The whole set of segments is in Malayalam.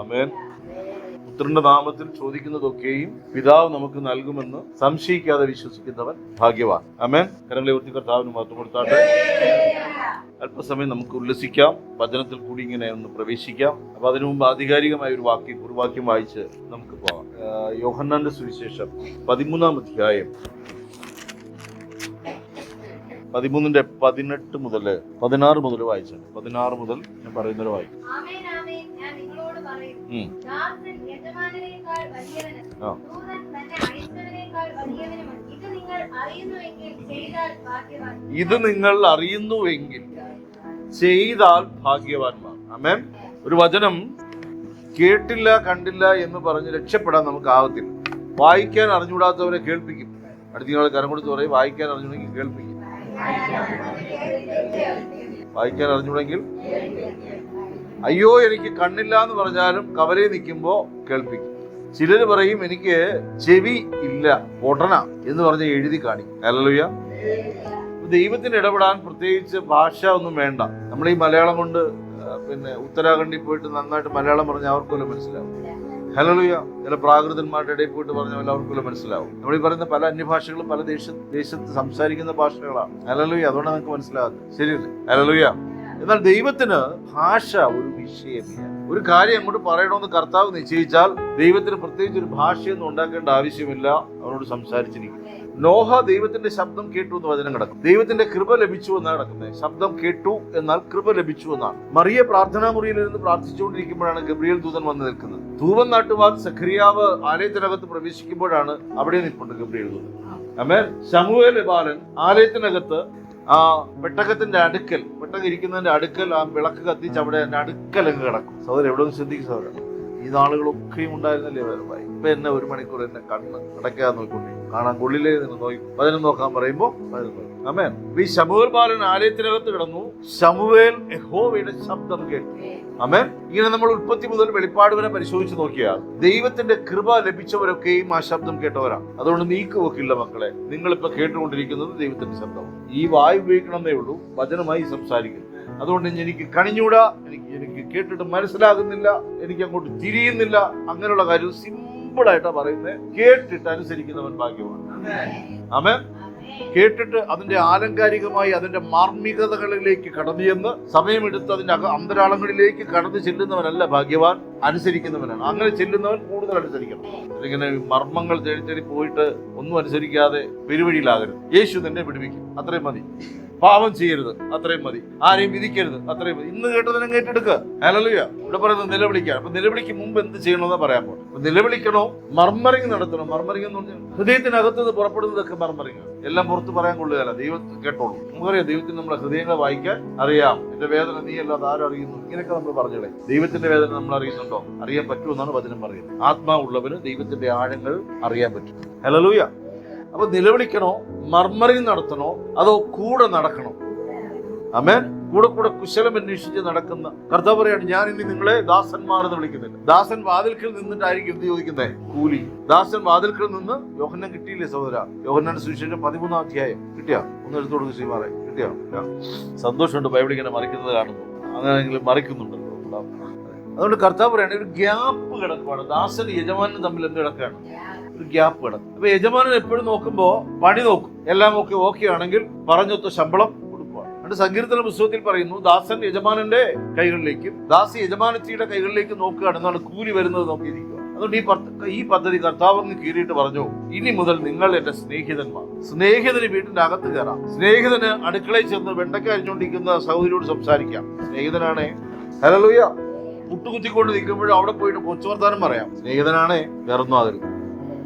ആമേൻ. പുത്രന്റെ നാമത്തിൽ ചോദിക്കുന്നതൊക്കെയും പിതാവ് നമുക്ക് നൽകുമെന്ന് സംശയിക്കാതെ വിശ്വസിക്കുന്നവൻ ഭാഗ്യവാൻ. ആമേൻ. കരങ്ങളെ ഉയർത്തി കർത്താവിന് മഹത്വം കൊടുത്താട്ടെ. അല്പസമയം നമുക്ക് ഉല്ലസിക്കാം, വചനത്തിൽ കൂടി ഇങ്ങനെ ഒന്ന് പ്രവേശിക്കാം. അപ്പൊ അതിനു മുമ്പ് ആധികാരികമായ ഒരു വാക്യം വായിച്ച് നമുക്ക് പോകാം. യോഹന്നാന്റെ സുവിശേഷം 13-ാം അധ്യായം 13-18 മുതൽ 16 മുതൽ വായിച്ചാണ്. 16 മുതൽ ഞാൻ പറയുന്നത് വായിക്കും. ഇത് നിങ്ങൾ അറിയുന്നുവെങ്കിൽ ചെയ്താൽ ഭാഗ്യവാന്മാർ. ആമേൻ. ഒരു വചനം കേട്ടില്ല കണ്ടില്ല എന്ന് പറഞ്ഞ് രക്ഷപ്പെടാൻ നമുക്ക് ആവത്തില്ല. വായിക്കാൻ അറിഞ്ഞുകൂടാത്തവരെ കേൾപ്പിക്കും. അടുത്ത കരം കൊടുത്ത് പറയും, വായിക്കാൻ അറിഞ്ഞുണ്ടെങ്കിൽ കേൾപ്പിക്കും. വായിക്കാൻ അറിഞ്ഞുണ്ടെങ്കിൽ അയ്യോ എനിക്ക് കണ്ണില്ല എന്ന് പറഞ്ഞാലും കവലയിൽ നിൽക്കുമ്പോ കേൾപ്പിക്കും. ചിലര് പറയും എനിക്ക് ചെവി ഇല്ല പൊട്ടന എന്ന് പറഞ്ഞ് എഴുതി കാണിക്കും. ഹല്ലേലൂയ. ദൈവത്തിന് ഇടപെടാൻ പ്രത്യേകിച്ച് ഭാഷ ഒന്നും വേണ്ട. നമ്മൾ ഈ മലയാളം കൊണ്ട് ഉത്തരാഖണ്ഡിൽ പോയിട്ട് നന്നായിട്ട് മലയാളം പറഞ്ഞാൽ അവർക്കൊന്നും മനസ്സിലാവും. ഹല്ലേലൂയ. ചില പ്രാകൃതന്മാരുടെ ഇടയിൽ പോയിട്ട് പറഞ്ഞാൽ അവർക്കൊന്നും മനസ്സിലാവും. നമ്മൾ ഈ പറയുന്ന പല അന്യഭാഷകളും പല ദേശത്ത് സംസാരിക്കുന്ന ഭാഷകളാണ്. ഹല്ലേലൂയ. അതുകൊണ്ടാണ് നമുക്ക് മനസ്സിലാകുന്നത്. ശരിയല്ലേ? ഹല്ലേലൂയ. എന്നാൽ ദൈവത്തിന് ഭാഷ ഒരു വിഷയമില്ല. ഒരു കാര്യം അങ്ങോട്ട് പറയണമെന്ന് കർത്താവ് നിശ്ചയിച്ചാൽ ദൈവത്തിന് പ്രത്യേകിച്ച് ഒരു ഭാഷയൊന്നും ഉണ്ടാക്കേണ്ട ആവശ്യമില്ല. അവരോട് സംസാരിച്ചിരിക്കും. നോഹ ദൈവത്തിന്റെ ശബ്ദം കേട്ടു എന്ന് വചനം കിടക്കും. ദൈവത്തിന്റെ കൃപ ലഭിച്ചു എന്നാണ് കിടക്കുന്നത്. ശബ്ദം കേട്ടു എന്നാൽ കൃപ ലഭിച്ചു എന്നാണ്. മറിയ പ്രാർത്ഥനാ മുറിയിൽ ഇരുന്ന് പ്രാർത്ഥിച്ചുകൊണ്ടിരിക്കുമ്പോഴാണ് ഗബ്രിയേൽ ദൂതൻ വന്ന് നിൽക്കുന്നത്. ധൂപം നാട്ടുവാൻ സഖറിയാവ് ആലയത്തിനകത്ത് പ്രവേശിക്കുമ്പോഴാണ് അവിടെ നിൽപ്പുണ്ട് ഗബ്രിയേൽ ദൂതൻ. ആമേൻ. ശമൂവേൽ ബാലൻ ആലയത്തിനകത്ത് ആ പെട്ടകത്തിന്റെ അടുക്കൽ, പെട്ടകം ഇരിക്കുന്നതിന്റെ അടുക്കൽ ആ വിളക്ക് കത്തിച്ച് അവിടെ എന്റെ അടുക്കൽ അങ്ങ് കിടക്കും. സഹോദരൻ എവിടെ നിന്ന് ശ്രദ്ധിക്കും സഹോദരൻ? ഈ നാളുകളൊക്കെയും ഉണ്ടായിരുന്നല്ലേ വേറെ. ഇപ്പൊ എന്നെ ഒരു മണിക്കൂർ എന്നെ കണ്ണ് അടയ്ക്കാതെ നോക്കിക്കൊണ്ടേ കാണാൻ കൊള്ളിലേ നിന്ന് നോക്കി പതിനും നോക്കാൻ പറയുമ്പോ പതിനും നോക്കി. ആമേൻ. ഈ ശമൂവേൽ ബാലൻ ആലയത്തിനകത്ത് കിടന്നു. ശമൂവേൽ യഹോവയുടെ ശബ്ദം കേട്ടു. ആമേൻ. ഇങ്ങനെ നമ്മൾ ഉൽപ്പത്തി മുതൽ വെളിപ്പാട് വരെ പരിശോധിച്ച് നോക്കിയാൽ ദൈവത്തിന്റെ കൃപ ലഭിച്ചവരൊക്കെയും ആ ശബ്ദം കേട്ടവരാണ്. അതുകൊണ്ട് നീക്കുവെക്കില്ല മക്കളെ. നിങ്ങളിപ്പോ കേട്ടുകൊണ്ടിരിക്കുന്നത് ദൈവത്തിന്റെ ശബ്ദം. ഈ വായു ഉപയോഗിക്കണമെന്നേ ഉള്ളൂ, വചനമായി സംസാരിക്കുന്നു. അതുകൊണ്ട് എനിക്ക് കണിഞ്ഞൂടാ, എനിക്ക് കേട്ടിട്ട് മനസ്സിലാകുന്നില്ല, എനിക്ക് അങ്ങോട്ട് തിരിയുന്നില്ല, അങ്ങനെയുള്ള കാര്യം സിമ്പിളായിട്ടാ പറയുന്നത്. കേട്ടിട്ട് അനുസരിക്കുന്നവൻ ഭാഗ്യമാണ്. ആമേൻ. കേട്ടിട്ട് അതിന്റെ ആലങ്കാരികമായി അതിന്റെ മാർമികതകളിലേക്ക് കടന്നു ചെന്ന് സമയമെടുത്ത് അതിന്റെ അന്തരാളങ്ങളിലേക്ക് കടന്നു ചെല്ലുന്നവനല്ല ഭാഗ്യവാൻ, അനുസരിക്കുന്നവനാണ്. അങ്ങനെ ചെല്ലുന്നവൻ കൂടുതൽ അനുസരിക്കണം. ഇങ്ങനെ മർമ്മങ്ങൾ തേടി പോയിട്ട് ഒന്നും അനുസരിക്കാതെ പെരുവഴിയിലാകരുത്. യേശു നിന്നെ വിടുവിക്കും, അത്രയും മതി. പാപം ചെയ്യരുത്, അത്രയും മതി. ആരെയും വിധിക്കരുത്, അത്രയും മതി. ഇന്ന് കേട്ടതിനെ കേട്ടെടുക്കുക. ഹല്ലേലൂയ. ഇവിടെ പറയുന്നത് നിലവിളിക്കാൻ. അപ്പൊ നിലവിളിക്ക് മുമ്പ് എന്ത് ചെയ്യണമെന്ന് പറയാൻ പോകും. നിലവിളിക്കണോ? മർമറിങ് നടത്തണം. മർമറിങ് എന്ന് പറഞ്ഞാൽ ഹൃദയത്തിനകത്തുനിന്ന് പുറപ്പെടുന്നതൊക്കെ മർമറിങ്. എല്ലാം പുറത്ത് പറയാൻ കൊള്ളുകയല്ല. ദൈവം കേട്ടോളൂ. നമുക്കറിയാം ദൈവത്തിന് നമ്മളെ ഹൃദയങ്ങളെ വായിക്കാൻ അറിയാം. എന്റെ വേദന നീ അല്ലാതെ ആരും അറിയുന്നു, ഇങ്ങനെയൊക്കെ നമ്മൾ പറഞ്ഞോളെ. ദൈവത്തിന്റെ വേദന നമ്മൾ അറിയുന്നുണ്ടോ? അറിയാൻ പറ്റുമെന്നാണ് വചനം പറയുന്നത്. ആത്മാവുള്ളവന് ദൈവത്തിന്റെ ആഴങ്ങൾ അറിയാൻ പറ്റും. ഹല്ലേലൂയ. അപ്പൊ നിലവിളിക്കണോ, മർമറിങ് നടത്തണോ, അതോ കൂടെ നടക്കണോ? ആമേൻ. കൂടെ കുശലം അന്വേഷിച്ച് നടക്കുന്ന കർത്താവ് പറയാണ്, ഞാൻ ഇനി നിങ്ങളെ ദാസന്മാർ എന്ന് വിളിക്കുന്നില്ല. ദാസൻ വാതിൽക്കൽ നിന്നിട്ടായിരിക്കും എന്ത് ചോദിക്കുന്നത്? കൂലി. ദാസൻ വാതിൽക്കൽ നിന്ന് യോഹന്നാൻ കിട്ടിയില്ലേ സഹോദര? യോഹന്നാന്റെ സുവിശേഷം 13-ാം അധ്യായം കിട്ടിയാ? ഒന്ന് എടുത്തു കൊടുക്കും ശ്രീമാറെ. കിട്ടിയാ? സന്തോഷമുണ്ട് ബൈബിൾ ഇങ്ങനെ മറിക്കുന്നത് കാണുന്നു. അങ്ങനെയെങ്കിലും മറിക്കുന്നുണ്ടല്ലോ. അതുകൊണ്ട് കർത്താവ് പറയാണ് ഒരു ഗ്യാപ്പ് കിടക്കുവാണ്. ദാസനും യജമാനും തമ്മിൽ എന്ത് കിടക്കുകയാണ്? ഒരു ഗ്യാപ്പ് കിടക്കും. അപ്പൊ യജമാനൻ എപ്പോഴും നോക്കുമ്പോ പണി നോക്കും. എല്ലാം ഓക്കെ ആണെങ്കിൽ പറഞ്ഞൊത്ത ശമ്പളം കൊടുക്കുക. അതുകൊണ്ട് സങ്കീർത്തന പുസ്തകത്തിൽ പറയുന്നു, ദാസൻ യജമാനന്റെ കൈകളിലേക്കും ദാസി യജമാനത്തിയുടെ കൈകളിലേക്കും നോക്കുകയാണെന്നാണ് കൂലി വരുന്നത് നോക്കിയിരിക്കുക. അതുകൊണ്ട് ഈ പദ്ധതി കർത്താവിന് കീറിയിട്ട് പറഞ്ഞു, ഇനി മുതൽ നിങ്ങൾ എന്റെ സ്നേഹിതന്മാർ. സ്നേഹിതന് വീട്ടിന്റെ അകത്ത് കയറാം. സ്നേഹിതന് അടുക്കളയിൽ ചെന്ന് വെണ്ടക്ക അരിഞ്ഞുകൊണ്ടിരിക്കുന്ന സഹോദരിയോട് സംസാരിക്കാം. സ്നേഹിതനാണേ. ഹല്ലേലൂയ. മുട്ടുകുത്തിക്കൊണ്ട് നിൽക്കുമ്പോഴും അവിടെ പോയിട്ട് കൊച്ചുവർത്താനം പറയാം. സ്നേഹിതനാണേ, വേറൊന്നും ആകരുത്.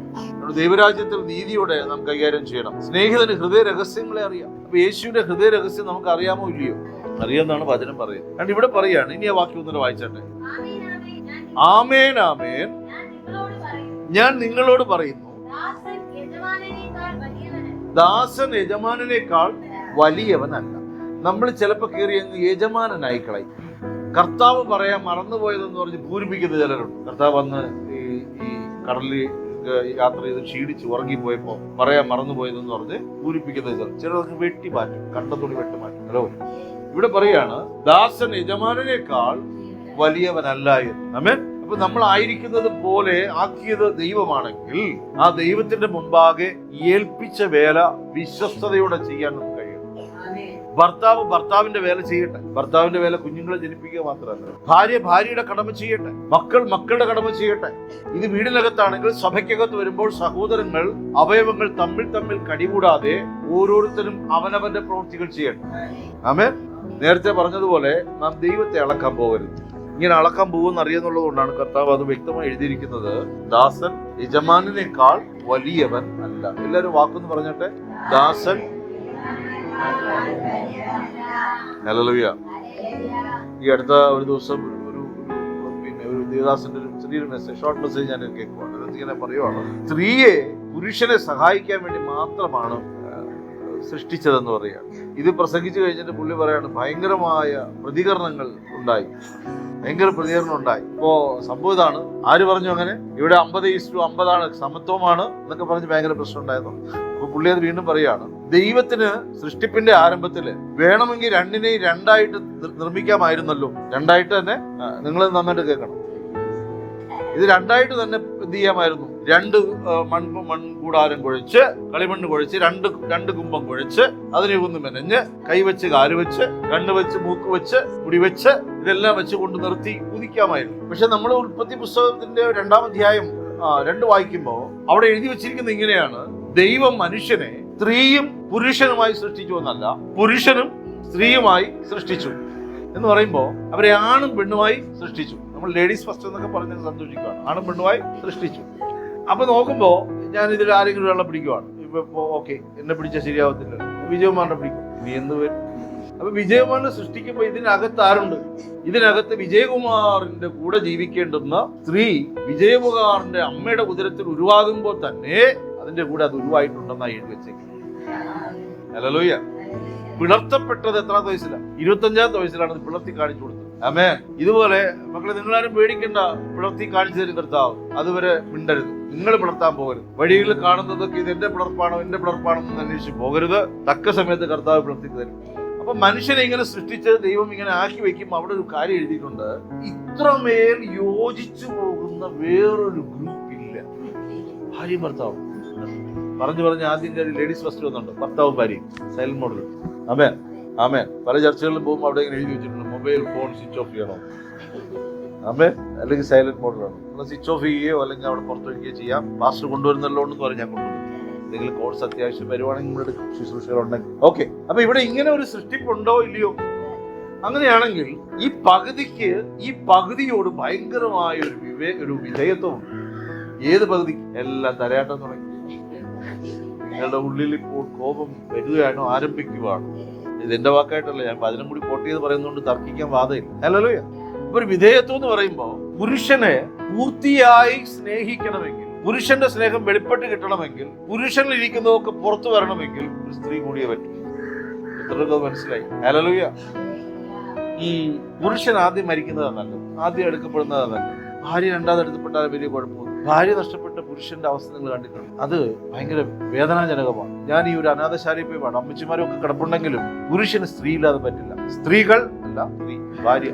ദൈവരാജ്യത്തിൽ നീതിയോടെ നാം കൈകാര്യം ചെയ്യണം. സ്നേഹിതന് ഹൃദയ രഹസ്യങ്ങളെ അറിയാം. അപ്പൊ യേശുവിന്റെ ഹൃദയ രഹസ്യം നമുക്ക് അറിയാമോ ഇല്ലയോ? അറിയാമെന്നാണ് വചനം പറയുന്നത്. കാരണം ഇവിടെ പറയാണ്, ഇനി ആ വാക്യം ഒന്നും വായിച്ചട്ടെ. ആമേൻ ആമേൻ ഞാൻ നിങ്ങളോട് പറയുന്നു, ദാസൻ യജമാനനേക്കാൾ വലിയവനല്ല. നമ്മൾ ചിലപ്പോ കയറി അങ്ങ് യജമാനനായി കളയും. കർത്താവ് പറയാൻ മറന്നുപോയതെന്ന് പറഞ്ഞ് പൂരിപ്പിക്കുന്ന ചിലരുണ്ട്. കർത്താവ് വന്ന് ഈ കടലിൽ യാത്ര ചെയ്ത് ക്ഷീണിച്ച് ഉറങ്ങിപ്പോയപ്പോ പറയാൻ മറന്നുപോയതെന്ന് പറഞ്ഞ് പൂരിപ്പിക്കുന്ന ചിലർക്ക് വെട്ടി മാറ്റും. കണ്ടത്തുണി വെട്ടി മാറ്റും. ഹലോ, ഇവിടെ പറയാണ് ദാസൻ യജമാനനേക്കാൾ വലിയവനല്ല എന്ന്. ആമേൻ. അപ്പൊ നമ്മൾ ആയിരിക്കുന്നത് പോലെ ആക്കിയത് ദൈവമാണെങ്കിൽ ആ ദൈവത്തിന്റെ മുൻപാകെ ഏൽപ്പിച്ച വേല വിശ്വസ്തയോടെ ചെയ്യാൻ നമുക്ക് കഴിയണം. ഭർത്താവ് ഭർത്താവിന്റെ വേല ചെയ്യട്ടെ. ഭർത്താവിന്റെ വേല കുഞ്ഞുങ്ങളെ ജനിപ്പിക്കുക മാത്രമല്ല, ഭാര്യ ഭാര്യയുടെ കടമ ചെയ്യട്ടെ, മക്കൾ മക്കളുടെ കടമ ചെയ്യട്ടെ. ഇത് വീടിനകത്താണെങ്കിൽ സഭയ്ക്കകത്ത് വരുമ്പോൾ സഹോദരങ്ങൾ അവയവങ്ങൾ തമ്മിൽ തമ്മിൽ കടികൂടാതെ ഓരോരുത്തരും അവനവന്റെ പ്രവൃത്തികൾ ചെയ്യട്ടെ. ആമേൻ. നേരത്തെ പറഞ്ഞതുപോലെ നാം ദൈവത്തെ അളക്കാൻ പോകരുത്. ഇങ്ങനെ അളക്കാൻ പോകുമെന്ന് അറിയുന്നുള്ളത് കൊണ്ടാണ് കർത്താവ് അത് വ്യക്തമായി എഴുതിയിരിക്കുന്നത്. ദാസൻ യജമാനനേക്കാൾ വലിയവൻ അല്ല. എല്ലാവരും വാക്കൊന്ന് പറഞ്ഞിട്ടെ, ദാസൻ. ഹല്ലേലൂയ. ഈ അടുത്ത ഒരു ദിവസം ഒരു ദേവദാസന്റെ ഒരു ചെറിയൊരു മെസ്സേജ്, ഷോർട്ട് മെസ്സേജ് ഞാൻ കേൾക്കുവാണ്. ഇങ്ങനെ പറയുവാണ്, സ്ത്രീയെ പുരുഷനെ സഹായിക്കാൻ വേണ്ടി മാത്രമാണ് സൃഷ്ടിച്ചതെന്ന് പറയുകയാണ്. ഇത് പ്രസംഗിച്ചു കഴിഞ്ഞിട്ട് പുള്ളി പറയാണ് ഭയങ്കരമായ പ്രതികരണങ്ങൾ ഉണ്ടായി. ഇപ്പോ സംഭവം ഇതാണ്. ആര് പറഞ്ഞു അങ്ങനെ? ഇവിടെ 50:50 സമത്വമാണ് എന്നൊക്കെ പറഞ്ഞ് ഭയങ്കര പ്രശ്നം ഉണ്ടായിരുന്നു. അപ്പൊ പുള്ളി അത് വീണ്ടും പറയാണ്, ദൈവത്തിന് സൃഷ്ടിപ്പിന്റെ ആരംഭത്തില് വേണമെങ്കിൽ രണ്ടിനെയും രണ്ടായിട്ട് നിർമ്മിക്കാമായിരുന്നല്ലോ. രണ്ടായിട്ട് തന്നെ, നിങ്ങൾ നന്നായിട്ട് കേൾക്കണം, ഇത് രണ്ടായിട്ട് തന്നെ എന്ത് ചെയ്യാമായിരുന്നു. രണ്ട് മൺകൂടാരം കുഴച്ച്, കളിമണ്ണ് കുഴച്ച്, രണ്ട് കുംഭം കുഴച്ച്, അതിനെ ഒന്ന് മെനഞ്ഞ്, കൈവച്ച് കാലുവെച്ച്, കണ്ണ് വെച്ച് മൂക്ക് വെച്ച് മുടി വെച്ച് ഇതെല്ലാം വെച്ച് കൊണ്ട് നിർത്തി കുതിക്കാമായിരുന്നു. പക്ഷെ നമ്മൾ ഉൽപ്പത്തി പുസ്തകത്തിന്റെ 2-ാം അധ്യായം 2 വായിക്കുമ്പോൾ അവിടെ എഴുതി വെച്ചിരിക്കുന്നത് ഇങ്ങനെയാണ്: ദൈവം മനുഷ്യനെ സ്ത്രീയും പുരുഷനുമായി സൃഷ്ടിച്ചു എന്നല്ല, പുരുഷനും സ്ത്രീയുമായി സൃഷ്ടിച്ചു എന്ന് പറയുമ്പോൾ അവരെ ആണും പെണ്ണുമായി സൃഷ്ടിച്ചു. നമ്മൾ ലേഡീസ് ഫസ്റ്റ് എന്നൊക്കെ പറഞ്ഞ് സന്തോഷിക്കുകയാണ്. ആണും പെണ്ണുമായി സൃഷ്ടിച്ചു. അപ്പൊ നോക്കുമ്പോ ഞാൻ ഇതിൽ ആരെങ്കിലും ഒരാളെ പിടിക്കുവാണ്. ഇപ്പൊ ഓക്കെ, എന്നെ പിടിച്ചാൽ ശരിയാവത്തില്ല, വിജയകുമാറിനെ പിടിക്കും, നീ എന്ത് വരും? അപ്പൊ വിജയകുമാറിനെ സൃഷ്ടിക്കുമ്പോ ഇതിനകത്ത് ആരുണ്ട്? ഇതിനകത്ത് വിജയകുമാറിന്റെ കൂടെ ജീവിക്കേണ്ടുന്ന സ്ത്രീ വിജയകുമാറിന്റെ അമ്മയുടെ ഉദരത്തിൽ ഉരുവാകുമ്പോൾ തന്നെ അതിന്റെ കൂടെ അത് ഉരുവായിട്ടുണ്ടെന്നാണ് എഴുതി വെച്ചേക്കുന്നത്. ഹല്ലേലൂയ. പിളർത്തപ്പെട്ടത് എത്രാമത്തെ വയസ്സിലാണ്? 25-ാമത്തെ വയസ്സിലാണ് അത് പിളർത്തി കാണിച്ചു കൊടുത്തത്. ആമേൻ. ഇതുപോലെ മക്കളെ, നിങ്ങളാരും പേടിക്കണ്ട, പിളർത്തി കാണിച്ചു തരും കർത്താവ്. അതുവരെ മിണ്ടരുത്, നിങ്ങൾ പിളർത്താൻ പോകരുത്. വഴിയിൽ കാണുന്നതൊക്കെ ഇത് എന്റെ പിളർപ്പാണോ എന്ന് അന്വേഷിച്ച് പോകരുത്. തക്ക സമയത്ത് കർത്താവ് പിളർത്തി തരും. അപ്പൊ മനുഷ്യനെ ഇങ്ങനെ സൃഷ്ടിച്ച് ദൈവം ഇങ്ങനെ ആക്കി വെക്കുമ്പോൾ അവിടെ ഒരു കാര്യം എഴുതിയിട്ടുണ്ട്: ഇത്രമേൽ യോജിച്ചു പോകുന്ന വേറൊരു ഗ്രൂപ്പ് ഇല്ല. ഭാര്യയും ഭർത്താവും പറഞ്ഞ് ആദ്യം ലേഡീസ് ഫസ്റ്റ് വന്നുണ്ട്, ഭർത്താവും ഭാര്യയും സൈലന്റ് മോഡിൽ. ആമേൻ. ആമേൻ. പല ചർച്ചകളിലും പോകുമ്പോൾ അവിടെ ഇങ്ങനെ എഴുതി വെച്ചിട്ടുണ്ട്, മൊബൈൽ ഫോൺ സ്വിച്ച് ഓഫ് ചെയ്യണോ, ആമേൻ, അല്ലെങ്കിൽ സൈലന്റ് മോഡിലാണ്. നമ്മൾ സ്വിച്ച് ഓഫ് ചെയ്യുകയോ അല്ലെങ്കിൽ അവിടെ പുറത്തൊഴിക്കുകയോ ചെയ്യാം. പാസ്റ്റർ കൊണ്ടുവരുന്നല്ലോ എന്ന് പറഞ്ഞ് ഞാൻ കൊണ്ടുവരും. എന്തെങ്കിലും കോഴ്സ് അത്യാവശ്യം വരുവാണെങ്കിൽ നമ്മൾ എടുക്കും, ശുശ്രൂഷകളുണ്ടെങ്കിൽ. ഓക്കെ. അപ്പൊ ഇവിടെ ഇങ്ങനെ ഒരു സൃഷ്ടിപ്പുണ്ടോ ഇല്ലയോ? അങ്ങനെയാണെങ്കിൽ ഈ പകുതിയോട് ഭയങ്കരമായ ഒരു വിധേയത്വമുണ്ട്. ഏത് പകുതി? എല്ലാം തലയാട്ടം തുടങ്ങി. നിങ്ങളുടെ ഉള്ളിൽ ഇപ്പോൾ കോപം വരികയാണോ, ആരംഭിക്കുകയാണോ? ഇത് എന്റെ വാക്കായിട്ടല്ല, ഞാൻ അതിനും കൂടി കോട്ട് ചെയ്ത് പറയുന്നതുകൊണ്ട് തർക്കിക്കാൻ വാദമില്ല. ഹല്ലേലൂയ. അപ്പൊ ഒരു വിധേയത്വം എന്ന് പറയുമ്പോൾ പുരുഷനെ പൂർത്തിയായി സ്നേഹിക്കണമെങ്കിൽ, പുരുഷന്റെ സ്നേഹം വെളിപ്പെട്ട് കിട്ടണമെങ്കിൽ, പുരുഷനിൽ ഇരിക്കുന്നതൊക്കെ പുറത്തു വരണമെങ്കിൽ ഒരു സ്ത്രീ കൂടിയേ പറ്റും. എത്രയൊക്കെ മനസ്സിലായി? ഹല്ലേലൂയ. ഈ പുരുഷൻ ആദ്യം മരിക്കുന്നതാണ് നല്ലത്, ആദ്യം എടുക്കപ്പെടുന്നതാണ് നല്ലത്. ഭാര്യ രണ്ടാമത് എടുക്കപ്പെട്ടാൽ വലിയ കുഴപ്പമൊന്നും. ഭാര്യ നഷ്ടപ്പെട്ട പുരുഷന്റെ അവസ്ഥ നിങ്ങൾ കണ്ടിട്ടുണ്ട്. അത് ഭയങ്കര വേദനാജനകമാണ്. ഞാൻ ഈ ഒരു അനാഥശാലയിൽ പോയി പാടും, അമ്മച്ചിമാരൊക്കെ കിടപ്പുണ്ടെങ്കിലും പുരുഷന് സ്ത്രീ ഇല്ലാതെ പറ്റില്ല. സ്ത്രീകൾ അല്ല, സ്ത്രീ, ഭാര്യ.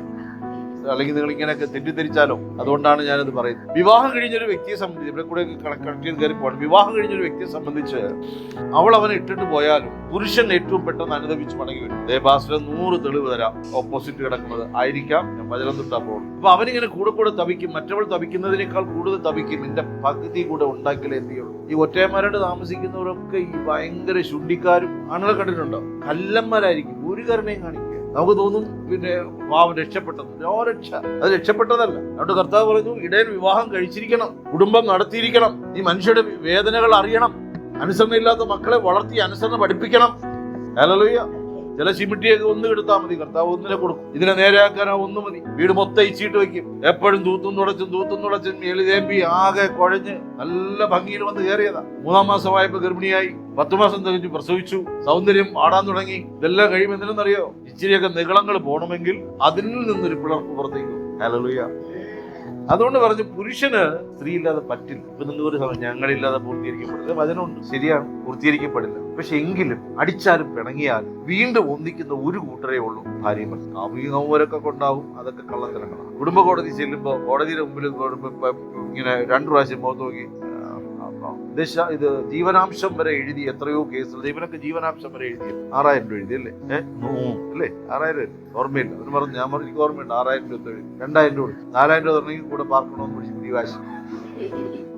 അല്ലെങ്കിൽ നിങ്ങൾ ഇങ്ങനെയൊക്കെ തെറ്റിദ്ധരിച്ചാലോ, അതുകൊണ്ടാണ് ഞാനത് പറയുന്നത്. വിവാഹം കഴിഞ്ഞൊരു വ്യക്തിയെ സംബന്ധിച്ച്, ഇവിടെ കൂടെ കണക്ട് ചെയ്ത് കയറി പോകണം. വിവാഹം കഴിഞ്ഞൊരു വ്യക്തിയെ സംബന്ധിച്ച് അവനെ ഇട്ടിട്ട് പോയാലും പുരുഷൻ ഏറ്റവും പെട്ടെന്ന് അനുദപിച്ച് മടങ്ങി വരും. ദേവാസുര 100 തെളിവ് തരാം ഓപ്പോസിറ്റ് കിടക്കുന്നത് ആയിരിക്കാം. ഞാൻ വചനം തൊട്ടാ പോകും. അപ്പൊ അവനിങ്ങനെ കൂടെ തപിക്കും. മറ്റവൾ തപിക്കുന്നതിനേക്കാൾ കൂടുതൽ തപിക്കും. നിന്റെ പകുതി കൂടെ ഉണ്ടാക്കിയാലേ എന്ത് ചെയ്യുള്ളൂ. ഈ ഒറ്റയന്മാരോട് താമസിക്കുന്നവരൊക്കെ ഈ ഭയങ്കര ശുണ്ഠിക്കാരും ആണുങ്ങളെ കണ്ടിട്ടുണ്ടോ? കല്ലന്മാരായിരിക്കും. ഒരു കരുണയും കാണിക്കും. നമുക്ക് തോന്നും പിന്നെ പാവം രക്ഷപ്പെട്ടത്. രക്ഷ അത് രക്ഷപ്പെട്ടതല്ല. അതുകൊണ്ട് കർത്താവ് പറഞ്ഞു, ഇടയൻ വിവാഹം കഴിച്ചിരിക്കണം, കുടുംബം നടത്തിയിരിക്കണം, ഈ മനുഷ്യരുടെ വേദനകൾ അറിയണം, അനുസരണയില്ലാത്ത മക്കളെ വളർത്തി അനുസരണ പഠിപ്പിക്കണം. ഹല്ലേലൂയ. ചില ചിമിട്ടിയൊക്കെ ഒന്ന് എടുത്താൽ മതി, കർത്താവ് ഒന്നിനെ കൊടുക്കും. ഇതിനെ നേരെയാക്കാനോ ഒന്ന് മതി. വീട് മൊത്തം ഇച്ചിട്ട് വെക്കും. എപ്പോഴും തൂത്തും തുടച്ചും എളിതേമ്പി ആകെ കുഴഞ്ഞ് നല്ല ഭംഗിയിൽ വന്ന് കയറിയതാ. 3-ാം മാസമായപ്പോ ഗർഭിണിയായി, 10 മാസം തികഞ്ഞു പ്രസവിച്ചു, സൗന്ദര്യം ആടാൻ തുടങ്ങി. ഇതെല്ലാം കഴിയുമ്പോൾ എന്തിനെന്നറിയോ? ഇച്ചിരിയൊക്കെ നികളങ്ങൾ പോകണമെങ്കിൽ അതിൽ നിന്നൊരു പിളർപ്പ് പുറത്തേക്കും. ഹല്ലേലൂയ. അതുകൊണ്ട് പറഞ്ഞു പുരുഷന് സ്ത്രീ ഇല്ലാതെ പറ്റില്ല. ഇപ്പൊ നിങ്ങൾ ഒരു സമയം ഞങ്ങളില്ലാതെ പൂർത്തീകരിക്കപ്പെടില്ല, വചനമുണ്ട്, ശരിയാണ്, പൂർത്തീകരിക്കപ്പെടില്ല. പക്ഷെ എങ്കിലും അടിച്ചാലും പിണങ്ങിയാലും വീണ്ടും ഒന്നിക്കുന്ന ഒരു കൂട്ടരേ ഉള്ളൂ, ഭാര്യയും ഭർത്താവും. കാമുകരൊക്കെ കൊണ്ടാവും, അതൊക്കെ കള്ളത്തരങ്ങളാണ്. കുടുംബ കോടതി ചെല്ലുമ്പോൾ കോടതിയുടെ മുമ്പിൽ ഇങ്ങനെ 2 പ്രാവശ്യം മുഖത്ത് നോക്കി ഇത് ജീവനാംശം വരെ എഴുതി എത്രയോ കേസുകൾ, ഇവനൊക്കെ ജീവനാംശം വരെ എഴുതി 6000 രൂപ എഴുതി അല്ലേ, അല്ലേ 6000 ഓർമ്മയില്ല. അവന് പറഞ്ഞു, ഞാൻ പറഞ്ഞു എനിക്ക് ഓർമ്മയുണ്ട്, 6000 രൂപ 2000 രൂപ 4000 രൂപ തുടങ്ങി കൂടെ പാർക്കണമെന്ന് വിളിച്ച് പിരിവാശി.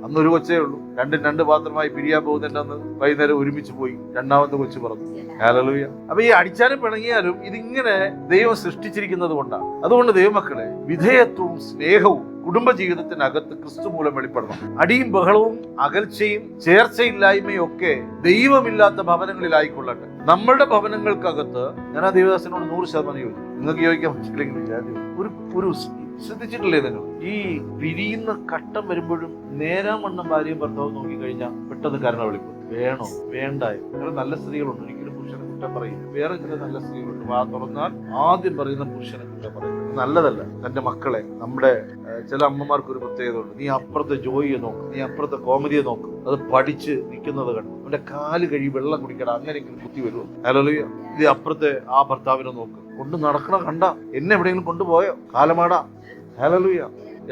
അന്നൊരു കൊച്ചേ ഉള്ളൂ, 2 പാത്രമായി പിരിയാൻ പോകുന്നുണ്ട്. അന്ന് വൈകുന്നേരം ഒരുമിച്ച് പോയി. 2ാമത്തെ കൊച്ചു പറഞ്ഞു ഹല്ലേലൂയ. അപ്പൊ ഈ അടിച്ചാലും പിണങ്ങിയാലും ഇതിങ്ങനെ ദൈവം സൃഷ്ടിച്ചിരിക്കുന്നത് കൊണ്ടാണ്. അതുകൊണ്ട് ദൈവമക്കളെ, വിധേയത്വവും സ്നേഹവും കുടുംബജീവിതത്തിനകത്ത് ക്രിസ്തു മൂലം വെളിപ്പെടണം. അടിയും ബഹളവും അകൽച്ചയും ചേർച്ചയില്ലായ്മയും ഒക്കെ ദൈവമില്ലാത്ത ഭവനങ്ങളിലായിക്കൊള്ളട്ടെ. നമ്മളുടെ ഭവനങ്ങൾക്കകത്ത് ഞാൻ ആ ദൈവദാസനോട് 100% യോജിക്കും. നിങ്ങൾക്ക് യോജിക്കാൻ പറ്റില്ലെങ്കിൽ ഒരു ശ്രദ്ധിച്ചിട്ടില്ലേ നിങ്ങൾ? ഈ പിരിയുന്ന ഘട്ടം വരുമ്പോഴും നേരാമണ്ണം ഭാര്യയും ഭർത്താവും നോക്കിക്കഴിഞ്ഞാൽ പെട്ടെന്ന് കരുണ വെളിപ്പെടും. വേണോ വേണ്ടായോ? ചില നല്ല സ്ത്രീകളുണ്ട്, ഒരിക്കലും പുരുഷനെ കുറ്റം പറയും. വേറെ ചില നല്ല സ്ത്രീകളുണ്ട്, വാ തുറന്നാൽ ആദ്യം പറയുന്ന പുരുഷനെ കുറ്റം പറയും. നല്ലതല്ല. തന്റെ മക്കളെ, നമ്മുടെ ചില അമ്മമാർക്ക് ഒരു പ്രത്യേകത ഉണ്ട്. നീ അപ്പുറത്തെ ജോയിയെ നോക്കും, നീ അപ്പുറത്തെ കോമഡിയെ നോക്കും, അത് പഠിച്ച് നിൽക്കുന്നത് കണ്ടു അവന്റെ കാല് കഴി വെള്ളം കുടിക്കണം, അങ്ങനെയെങ്കിലും കുത്തി വരുമോ? ഹല്ലേലൂയ. ഇത് അപ്പുറത്തെ ആ ഭർത്താവിനെ നോക്ക്, കൊണ്ട് നടക്കണ കണ്ട എന്നെ എവിടെയെങ്കിലും കൊണ്ടുപോയോ? കാലമാടാ. ഹല്ലേലൂയ.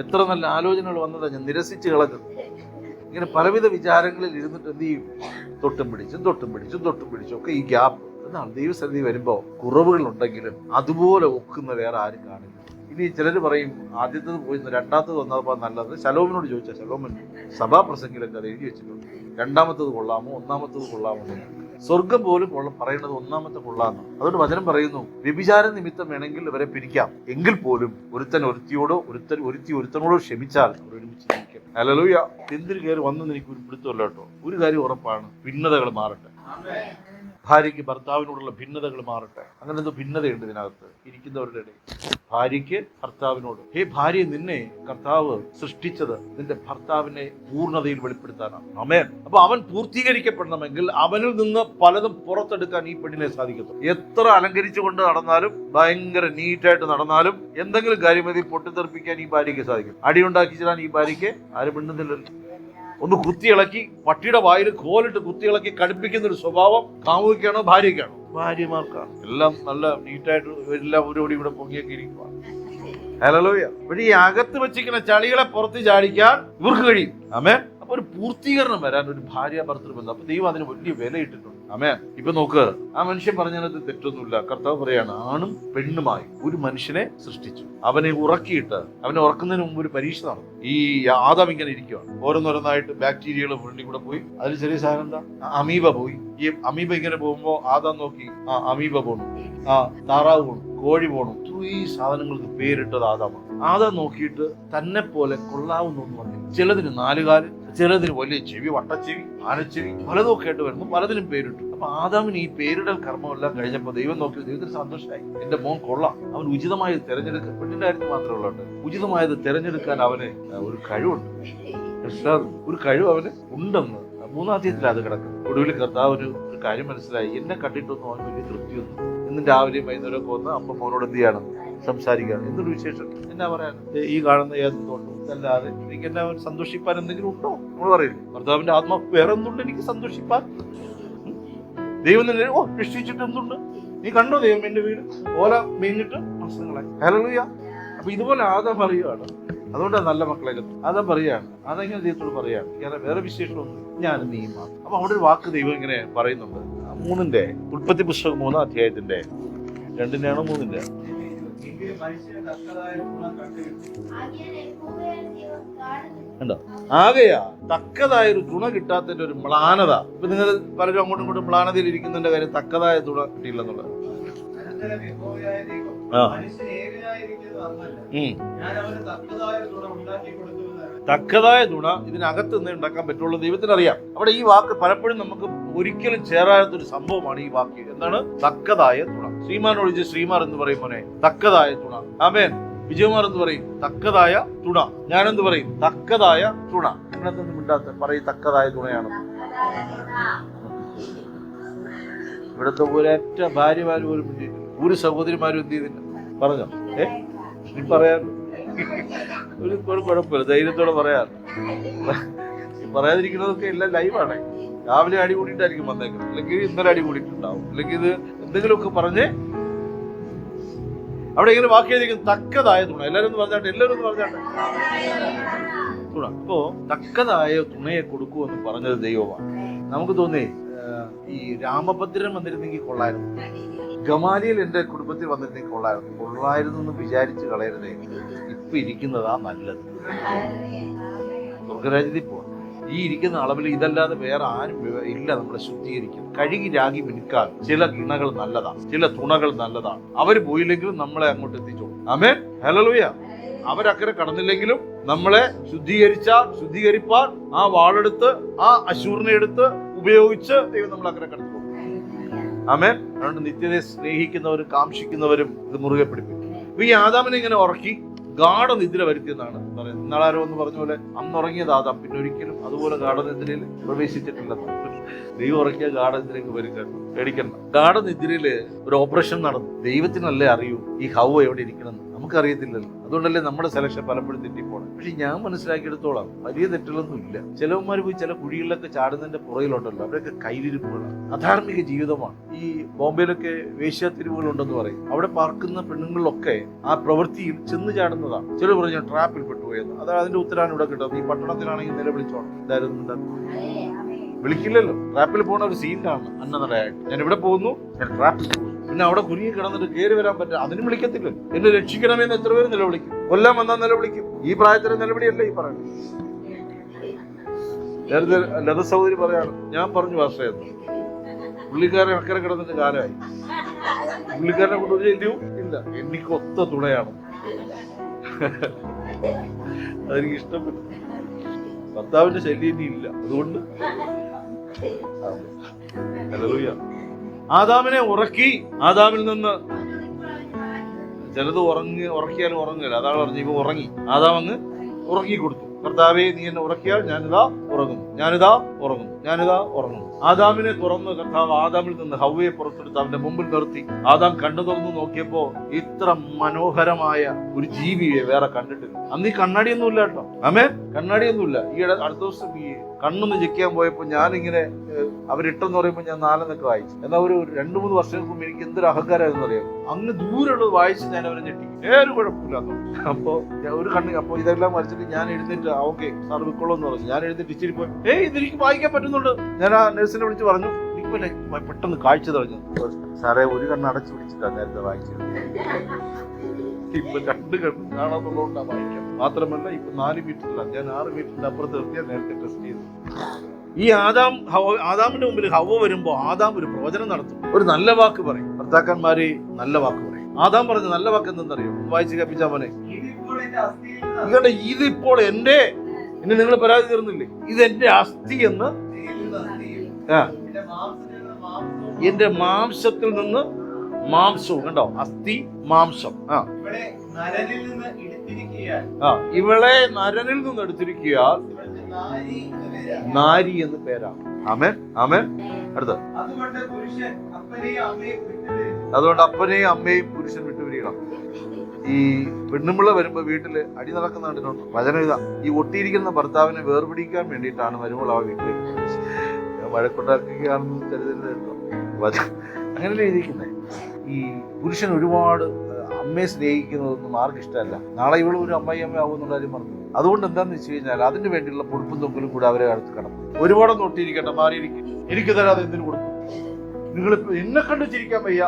എത്ര നല്ല ആലോചനകൾ വന്നതാ, ഞാൻ നിരസിച്ച് കളഞ്ഞത്. ഇങ്ങനെ പലവിധ വിചാരങ്ങളിൽ ഇരുന്നിട്ട് എന്ത് ചെയ്യും? തൊട്ടും പിടിച്ചും ഒക്കെ ഈ ഗ്യാപ്പ്. എന്നാണ് ദൈവസന്നിധി വരുമ്പോൾ കുറവുകൾ ഉണ്ടെങ്കിലും അതുപോലെ ഒക്കുന്ന വേറെ ആരും കാണില്ല. ഇനി ചിലർ പറയും ആദ്യത്തത് പോയി 2ാമത്തത് വന്നപ്പോൾ നല്ലത്. ശലോമിനോട് ചോദിച്ചാൽ ശലോമൻ സഭാപ്രസംഗിലൊക്കെ അത് എഴുതി വെച്ചിട്ടുണ്ട്. 2ാമത്തത് കൊള്ളാമോ 1ാമത്തത് കൊള്ളാമോ? സ്വർഗം പോലും പറയുന്നത് 1ാമത്തെ കൊള്ളാമെന്ന്. അതുകൊണ്ട് വചനം പറയുന്നു, വ്യഭിചാര നിമിത്തം വേണമെങ്കിൽ ഇവരെ പിരിക്കാം, എങ്കിൽ പോലും ഒരുത്തൻ ഒരുത്തിയോടോ ഒരുത്തനോടോ ക്ഷമിച്ചാൽ അവർ ഒരുമിച്ച് ജീവിക്കാം. ഹല്ലേലൂയ. എന്തിന് കയറി വന്നെന്ന് എനിക്ക് ഒരു പിടുത്തമല്ല കേട്ടോ. ഒരു കാര്യം ഉറപ്പാണ്, ഭിന്നതകൾ മാറട്ടെ. ഭാര്യയ്ക്ക് ഭർത്താവിനോടുള്ള ഭിന്നതകൾ മാറട്ടെ. അങ്ങനെ എന്തോ ഭിന്നതയുണ്ട് ഇതിനകത്ത് ഇരിക്കുന്നവരുടെ ഇടയിൽ. ഭാര്യയ്ക്ക് ഭർത്താവിനോട്, ഹേ ഭാര്യ, നിന്നെ കർത്താവ് സൃഷ്ടിച്ചത് നിന്റെ ഭർത്താവിനെ പൂർണ്ണതയിൽ വെളിപ്പെടുത്താനാണ്. ആമേൻ. അപ്പൊ അവൻ പൂർത്തീകരിക്കപ്പെടണമെങ്കിൽ അവനിൽ നിന്ന് പലതും പുറത്തെടുക്കാൻ ഈ പെണ്ണിനെ സാധിക്കുന്നു. എത്ര അലങ്കരിച്ചുകൊണ്ട് നടന്നാലും, ഭയങ്കര നീറ്റായിട്ട് നടന്നാലും, എന്തെങ്കിലും കാര്യമതി പൊട്ടിത്തെറിപ്പിക്കാൻ ഈ ഭാര്യയ്ക്ക് സാധിക്കും. അടിയുണ്ടാക്കിച്ചാൽ ഈ ഭാര്യയ്ക്ക് ആരും മിണ്ടുന്നില്ലല്ലോ. ഒന്ന് കുത്തിയിളക്കി, പട്ടിയുടെ വായിൽ കോലിട്ട് കുത്തിയിളക്കി കടുപ്പിക്കുന്ന ഒരു സ്വഭാവം കാമുകയ്ക്കാണോ ഭാര്യയ്ക്കാണോ? ഭാര്യമാർക്കാണ്. എല്ലാം നല്ല നീറ്റായിട്ട് എല്ലാം ഒരു ഇവിടെ പൊങ്ങിയൊക്കെ ഇരിക്കുക. ഹല്ലേലൂയ. പക്ഷേ ഈ അകത്ത് വെച്ചിരിക്കുന്ന ചളികളെ പുറത്ത് ചാടിക്കാൻ ഇവർക്ക് കഴിയും. ആമേൻ. അപ്പൊ ഒരു പൂർത്തീകരണം വരാൻ ഒരു ഭാര്യ ഭർത്തൃ ബന്ധം. അപ്പൊ ദൈവം അതിന് വലിയ വില ഇട്ടിട്ടുണ്ട്. ആമേൻ. ഇപ്പൊ നോക്ക്, ആ മനുഷ്യൻ പറഞ്ഞതിനകത്ത് തെറ്റൊന്നുമില്ല. കർത്താവ് പറയാണ്, ആണും പെണ്ണുമായി ഒരു മനുഷ്യനെ സൃഷ്ടിച്ചു, അവനെ ഉറക്കിയിട്ട് അവനെ ഉറക്കുന്നതിന് മുമ്പ് ഒരു പരീക്ഷ നടന്നു. ഈ ആദം ഇങ്ങനെ ഇരിക്കുകയാണ്, ഓരോന്നോരോന്നായിട്ട് ബാക്ടീരിയകൾ ഫ്രണ്ടിൽ കൂടെ പോയി. അതിൽ ചെറിയ സാധനം എന്താ? അമീബ പോയി. ഈ അമീബ ഇങ്ങനെ പോകുമ്പോ ആദാം നോക്കി, അമീബ പോണു, താറാവ് പോണു, കോഴി പോണു. ഈ സാധനങ്ങൾക്ക് പേരിട്ടത് ആദാമാണ്. ആദാം നോക്കിയിട്ട് തന്നെ പോലെ കൊള്ളാവുന്നൊന്നും വന്നില്ല. ചിലതിന് 4 കാല്, ചിലതിന് വലിയ ചെവി, വട്ടച്ചെവി, ആനച്ചെവി, പലതൊക്കെ ആയിട്ട് വരുന്നു. പലതിനും പേരിട്ടു. അപ്പൊ ആദാമിന് ഈ പേരിടൽ കർമ്മമെല്ലാം കഴിഞ്ഞപ്പോൾ ദൈവം നോക്കി, ദൈവത്തിന് സന്തോഷമായി. എന്റെ മോൻ കൊള്ളാം, അവൻ ഉചിതമായത് തിരഞ്ഞെടുക്കുക. പെണ്ണിന്റെ കാര്യത്തിൽ മാത്രമേ ഉള്ളൂ, ഉചിതമായത് തിരഞ്ഞെടുക്കാൻ അവന് ഒരു കഴിവുണ്ട്. ഒരു കഴിവ് അവന് ഉണ്ടെന്ന് 3-ാം അധ്യായത്തിൽ അത് കിടക്കുന്നു. ഒടുവിൽ കർത്താവ് ഒരു കാര്യം മനസ്സിലായി, എന്നെ കണ്ടിട്ടൊന്നും അവൻ വലിയ തൃപ്തിയൊന്നും. ഇന്നും രാവിലെയും വൈകുന്നേരമൊക്കെ വന്ന് അമ്മ മോനോട് എന്ത് ചെയ്യണം? സംസാരിക്കുകയാണ്. എന്തൊരു വിശേഷം, എന്നാ പറയാൻ? ഈ കാണുന്ന ഏതൊന്നും അല്ലാതെ എനിക്ക് എന്നാ സന്തോഷിപ്പാൻ എന്തെങ്കിലും ഉണ്ടോ? നമ്മൾ പറയില്ലേ, ഭർത്താവിന്റെ ആത്മാവ് വേറെ എന്തുണ്ട് എനിക്ക് സന്തോഷിപ്പാൻ? ദൈവം തന്നെ രക്ഷിച്ചിട്ട് എന്തുണ്ട്? നീ കണ്ടോ ദൈവം എന്റെ വീട് ഓല മേഞ്ഞിട്ട് മാസങ്ങളായി. ഹല്ലേലൂയ. അപ്പൊ ഇതുപോലെ ആദാം പറയുകയാണ്. അതുകൊണ്ടാണ് നല്ല മക്കളെ ആദാം പറയുകയാണ്. അതെങ്ങനെ ദൈവത്തോട് പറയാണ്, ഞാൻ വേറെ വിശേഷമൊന്നും, ഞാൻ നീ മാത്രം. അപ്പൊ അവിടെ ഒരു വാക്ക് ദൈവം ഇങ്ങനെ പറയുന്നുണ്ട്. 3-ന്റെ ഉൽപ്പത്തി പുസ്തകം 3-ാം അധ്യായത്തിന്റെ 2-ന്റെയാണോ 3-ന്റെ? ഉണ്ടോ? ആകെയാ തക്കതായ ഒരു തുണ കിട്ടാത്തതിന്റെ ഒരു മ്ലാനത. ഇപ്പൊ നിങ്ങൾ പലരും അങ്ങോട്ടും ഇങ്ങോട്ടും മ്ലാനതയിൽ ഇരിക്കുന്നതിന്റെ കാര്യം തക്കതായ തുണ കിട്ടിയില്ലെന്നുള്ളത്. തക്കതായ തുണ ഇതിനകത്ത് നിന്ന് ഉണ്ടാക്കാൻ പറ്റുള്ളൂ, ദൈവത്തിനറിയാം. അവിടെ ഈ വാക്ക് പലപ്പോഴും നമുക്ക് ഒരിക്കലും ചേരാത്തൊരു സംഭവമാണ് ഈ വാക്ക്. എന്താണ് തക്കതായ തുണ? ശ്രീമാൻ ഒഴിച്ച് ശ്രീമാർ എന്ന് പറയും മോനെ, തക്കതായ തുണ. ആമേൻ. വിജയകുമാർ എന്ന് പറയും തക്കതായ തുണ. ഞാനെന്ത് പറയും? തക്കതായ തുണ. ഇന്നത്തൊന്നും മിണ്ടാത്ത പറയും തക്കതായ തുണയാണ്. ഇവിടുത്തെ ഒരൊറ്റ ഭാര്യമാര് പോലും മിണ്ടിയിട്ടില്ല, ഒരു സഹോദരിമാരും എന്ത് ചെയ്തില്ല. പറഞ്ഞോ? നീ പറയാൻ ഒരു കുഴപ്പമില്ല, ധൈര്യത്തോടെ പറയാം. പറയാതിരിക്കുന്നതൊക്കെ എല്ലാം ലൈവാണ്. രാവിലെ അടി കൂടിയിട്ടായിരിക്കും വന്നേക്കുന്നത്, അല്ലെങ്കിൽ ഇന്നലെ അടി കൂടിയിട്ടുണ്ടാവും, അല്ലെങ്കിൽ ഇത് എന്തെങ്കിലുമൊക്കെ പറഞ്ഞ് അവിടെ ഇങ്ങനെ വാക്ക് ചെയ്തിരിക്കുന്നത് തക്കതായ തുണ. എല്ലാവരും ഒന്ന് പറഞ്ഞാട്ടെ, എല്ലാവരും ഒന്ന് പറഞ്ഞാട്ടെ തുണ. അപ്പോ തക്കതായ തുണയെ കൊടുക്കുമെന്ന് പറഞ്ഞത് ദൈവമാണ്. നമുക്ക് തോന്നി ഈ രാമഭദ്രൻ വന്നിരുന്നെങ്കിൽ കൊള്ളായിരുന്നു, ഗമാലിയൽ എന്റെ കുടുംബത്തിൽ വന്നിരുന്നെങ്കിൽ കൊള്ളായിരുന്നു എന്ന് വിചാരിച്ച് കളയരുതേ. ഇപ്പൊ ഇരിക്കുന്നതാ നല്ലത്. സ്വർഗരാജ്യത്തിൽ പോവാം. ഈ ഇരിക്കുന്ന അളവിൽ ഇതല്ലാതെ വേറെ ആരും ഇല്ല നമ്മളെ ശുദ്ധീകരിക്കും. കഴുകി രാഗി മിനുക്കാൻ ചില കിണകൾ നല്ലതാണ്, ചില തുണകൾ നല്ലതാണ്. അവര് പോയില്ലെങ്കിലും നമ്മളെ അങ്ങോട്ട് എത്തിച്ചോളും. ആമേൻ, ഹല്ലേലൂയ. അവരക്കരെ കടന്നില്ലെങ്കിലും നമ്മളെ ശുദ്ധീകരിപ്പാൻ ആ വാളെടുത്ത്, ആ അശൂറിനെ എടുത്ത് ഉപയോഗിച്ച് ദൈവം നമ്മൾ അക്കരെ കടന്നു പോകും. ആമേൻ. അതുകൊണ്ട് നിത്യതയെ സ്നേഹിക്കുന്നവരും കാംക്ഷിക്കുന്നവരും ഇത് മുറുകെ പിടിപ്പിക്കും. ഈ ആദാമിനെ ഇങ്ങനെ ഉറക്കി ഗാഠനിദ്ര വരുത്തിയെന്നാണ് പറയുന്നത്. ഇന്നാളാരോ എന്ന് പറഞ്ഞ പോലെ അന്നുറങ്ങിയത് ആദാം പിന്നെ ഒരിക്കലും അതുപോലെ ഗാഠനിദ്രയിൽ പ്രവേശിച്ചിട്ടില്ലെന്ന്. ദൈവം ഉറക്കിയ ഗാഠനിദ്രയ്ക്ക് വരുക പേടിക്കണം. ഗാഠനിദ്രയില് ഒരു ഓപ്പറേഷൻ നടന്നു. ദൈവത്തിനല്ലേ അറിയൂ ഈ ഹൗവ എവിടെ ഇരിക്കണം, നമുക്കറിയത്തില്ലല്ലോ. അതുകൊണ്ടല്ലേ നമ്മുടെ സെലക്ഷൻ പലപ്പോഴും തെറ്റിപ്പോണം. പക്ഷെ ഞാൻ മനസ്സിലാക്കിയെടുത്തോളാം വലിയ തെറ്റുകളൊന്നും ഇല്ല. ചിലവന്മാർ പോയി ചില കുഴികളിലൊക്കെ ചാടുന്നതിന്റെ പുറയിലുണ്ടല്ലോ, അവരൊക്കെ കയ്യിലിരിപ്പുകളാണ്. അധാർമിക ജീവിതമാണ്. ഈ ബോംബെയിലൊക്കെ വേശ്യാതിരിവുകളുണ്ടെന്ന് പറയും. അവിടെ പാർക്കുന്ന പെണ്ണുങ്ങളിലൊക്കെ ആ പ്രവൃത്തിയിൽ ചെന്ന് ചാടുന്നതാണ്. ചിലർ പറഞ്ഞു ട്രാപ്പിൽ പെട്ടുപോയെന്ന്. അത് അതിന്റെ ഉത്തരവാണ് ഇവിടെ കിട്ടുന്നത്. ഈ പട്ടണത്തിലാണെങ്കിൽ നിലവിളിച്ചോണം. എന്തായിരുന്നു വിളിക്കില്ലല്ലോ. ട്രാപ്പിൽ പോകുന്ന ഒരു സീനാണ് അന്നനടയായിട്ട്. ഞാൻ ഇവിടെ പോകുന്നു, ഞാൻ ട്രാപ്പിൽ പോകുന്നു. പിന്നെ അവിടെ കുരുങ്ങി കിടന്നിട്ട് കയറി വരാൻ പറ്റും, അതിനും വിളിക്കത്തില്ല. എന്നെ രക്ഷിക്കണമെന്ന് എത്ര പേര് നിലവിളിക്കും. കൊല്ലാൻ വന്നാൽ നിലവിളിക്കും. ഈ പ്രായത്തിലെ നിലവിളിയല്ല ഈ പറയുന്നത്. നേരത്തെ ലത സഹോദരി പറയാണ്, ഞാൻ പറഞ്ഞു ഭാഷയെന്ന്. പുള്ളിക്കാരൻ അക്കരെ കിടന്നിട്ട് കാലമായി. പുള്ളിക്കാരനെ കൊണ്ടുപോയി ചെയ്യൂ ഇല്ല, എനിക്ക് ഒത്ത തുണയാണ്. അതെനിക്ക് ഇഷ്ടപ്പെട്ടു. ഭർത്താവിന്റെ ശല്യം ഇല്ല, അതുകൊണ്ട് ഹല്ലേലൂയ. ആദാമിനെ ഉറക്കി, ആദാമിൽ നിന്ന് ചിലത് ഉറക്കിയാലും ഉറങ്ങില്ല. അതാണ് പറഞ്ഞു, ഇവ ഉറങ്ങി. ആദാം അങ്ങ് ഉറക്കി കൊടുത്തു. കർത്താവേ, നീ എന്നെ ഉറക്കിയാൽ ഞാനിതാ ഉറങ്ങുന്നു, ഞാനിതാ ഉറങ്ങുന്നു, ഞാനിതാ ഉറങ്ങുന്നു. ആദാമിനെ തുറന്ന് കർത്താവ് ആദാമിൽ നിന്ന് ഹവ്വയെ പുറത്തെടുത്ത് അവന്റെ മുമ്പിൽ നിർത്തി. ആദാം കണ്ണു തുറന്നു നോക്കിയപ്പോ ഇത്ര മനോഹരമായ ഒരു ജീവിയെ വേറെ കണ്ടിട്ടില്ല. അന്ന് ഈ കണ്ണാടിയൊന്നും ഇല്ല കേട്ടോ. ആമേൻ, കണ്ണാടിയൊന്നുമില്ല. ഈയിടെ അടുത്ത ദിവസം ഈ കണ്ണൊന്ന് ചെക്കാൻ പോയപ്പോ ഞാനിങ്ങനെ അവരിട്ടെന്ന് പറയുമ്പോൾ ഞാൻ 4 വായിച്ചു. എന്നാൽ ഒരു 2-3 വർഷങ്ങൾക്ക് മുമ്പ് എനിക്ക് എന്തൊരു അഹങ്കാരമായിരുന്നു അറിയാം. അങ്ങ് ദൂരമുള്ളത് വായിച്ച് ഞാൻ അവരെ ഞെട്ടി. ഒരു കുഴപ്പമില്ല. അപ്പൊ ഒരു കണ്ണ് അപ്പൊ ഇതെല്ലാം വരച്ചിട്ട് ഞാൻ എഴുന്നേറ്റ് ഓക്കെ സാർ വിക്കോളൂ എന്ന് പറഞ്ഞു. ഞാൻ എഴുന്നേറ്റ് ഇച്ചിരി പോയി, ഇതെനിക്ക് വായിക്കാൻ പറ്റുന്നുണ്ട്. ഞാൻ ആ നഴ്സിനെ വിളിച്ച് പറഞ്ഞു, എനിക്ക് പെട്ടെന്ന് കാഴ്ച തെളിഞ്ഞു. സാറേ, ഒരു കണ്ണ് അടച്ചു പിടിച്ചിട്ടാണ് നേരത്തെ വായിച്ചത്. ഇപ്പൊ 2 കണ്ണ് കാണാന്നുള്ളതുകൊണ്ടാണ് വായിക്കാം. മാത്രമല്ല ഇപ്പൊ 4 മീറ്ററിലാണ്, ഞാൻ 6 മീറ്ററിന്റെ അപ്പുറത്ത് നിർത്തിയാൽ നേരത്തെ ടെസ്റ്റ് ചെയ്തു. ഈ ആദാമിന്റെ മുമ്പിൽ ഹവ്വ വരുമ്പോ ആദാം ഒരു പ്രവചനം നടത്തും, ഒരു നല്ല വാക്ക് പറയും. ഭർത്താക്കന്മാര് നല്ല വാക്ക് പറയും. ആദാം പറഞ്ഞ നല്ല വാക്ക് എന്തെന്നറിയോ? വായിച്ച് കേൾപ്പിച്ചാ മോനെ. ഇതിപ്പോൾ എന്റെ, ഇനി നിങ്ങൾ പരാതി തീർന്നില്ലേ? ഇതെന്റെ അസ്ഥി എന്ന്, എന്റെ മാംസത്തിൽ നിന്ന് മാംസവും. കണ്ടോ, അസ്ഥി മാംസം. ഇവളെ നരനിൽ നിന്ന് എടുത്തിരിക്കുകയാൽ നാരി എന്ന് പേരാണ്. ആമേൻ, ആമേൻ. അടുത്ത, അതുകൊണ്ട് അപ്പനെയും അമ്മയും പുരുഷൻ വിട്ടുപിരിയണം. ഈ പെണ്ണുമ്പിള്ള വരുമ്പോ വീട്ടില് അടി നടക്കുന്ന കണ്ടിട്ടുണ്ട്. വചനം ഇതാ, ഈ ഒട്ടിയിരിക്കുന്ന ഭർത്താവിനെ വേർപിടിക്കാൻ വേണ്ടിയിട്ടാണ് മരുമകൾ ആ വീട്ടിൽ വഴക്കുണ്ടാക്കുകയാണെന്ന് കരുതരുത് കേട്ടോ. അങ്ങനെയല്ലേ ഇരിക്കുന്നത്. ഈ പുരുഷൻ ഒരുപാട് അമ്മയെ സ്നേഹിക്കുന്നതൊന്നും ആർക്കും ഇഷ്ടമല്ല. നാളെ ഇവളും ഒരു അമ്മ ആവുമെന്നുള്ള കാര്യം പറഞ്ഞു. അതുകൊണ്ട് എന്താണെന്ന് വെച്ച് കഴിഞ്ഞാൽ അതിന് വേണ്ടിയുള്ള പൊടുപ്പും തൊക്കലും കൂടെ അവരെ അടുത്ത് കിടന്നു. ഒരുപാടൊന്നും ഒട്ടിയിരിക്കട്ടെ, മാറിയിരിക്കും. എനിക്ക് തരാതെ എന്തിനു കൊടുക്കും? നിങ്ങളിപ്പോ എന്നെ കണ്ട് ചിരിക്കാൻ വയ്യ,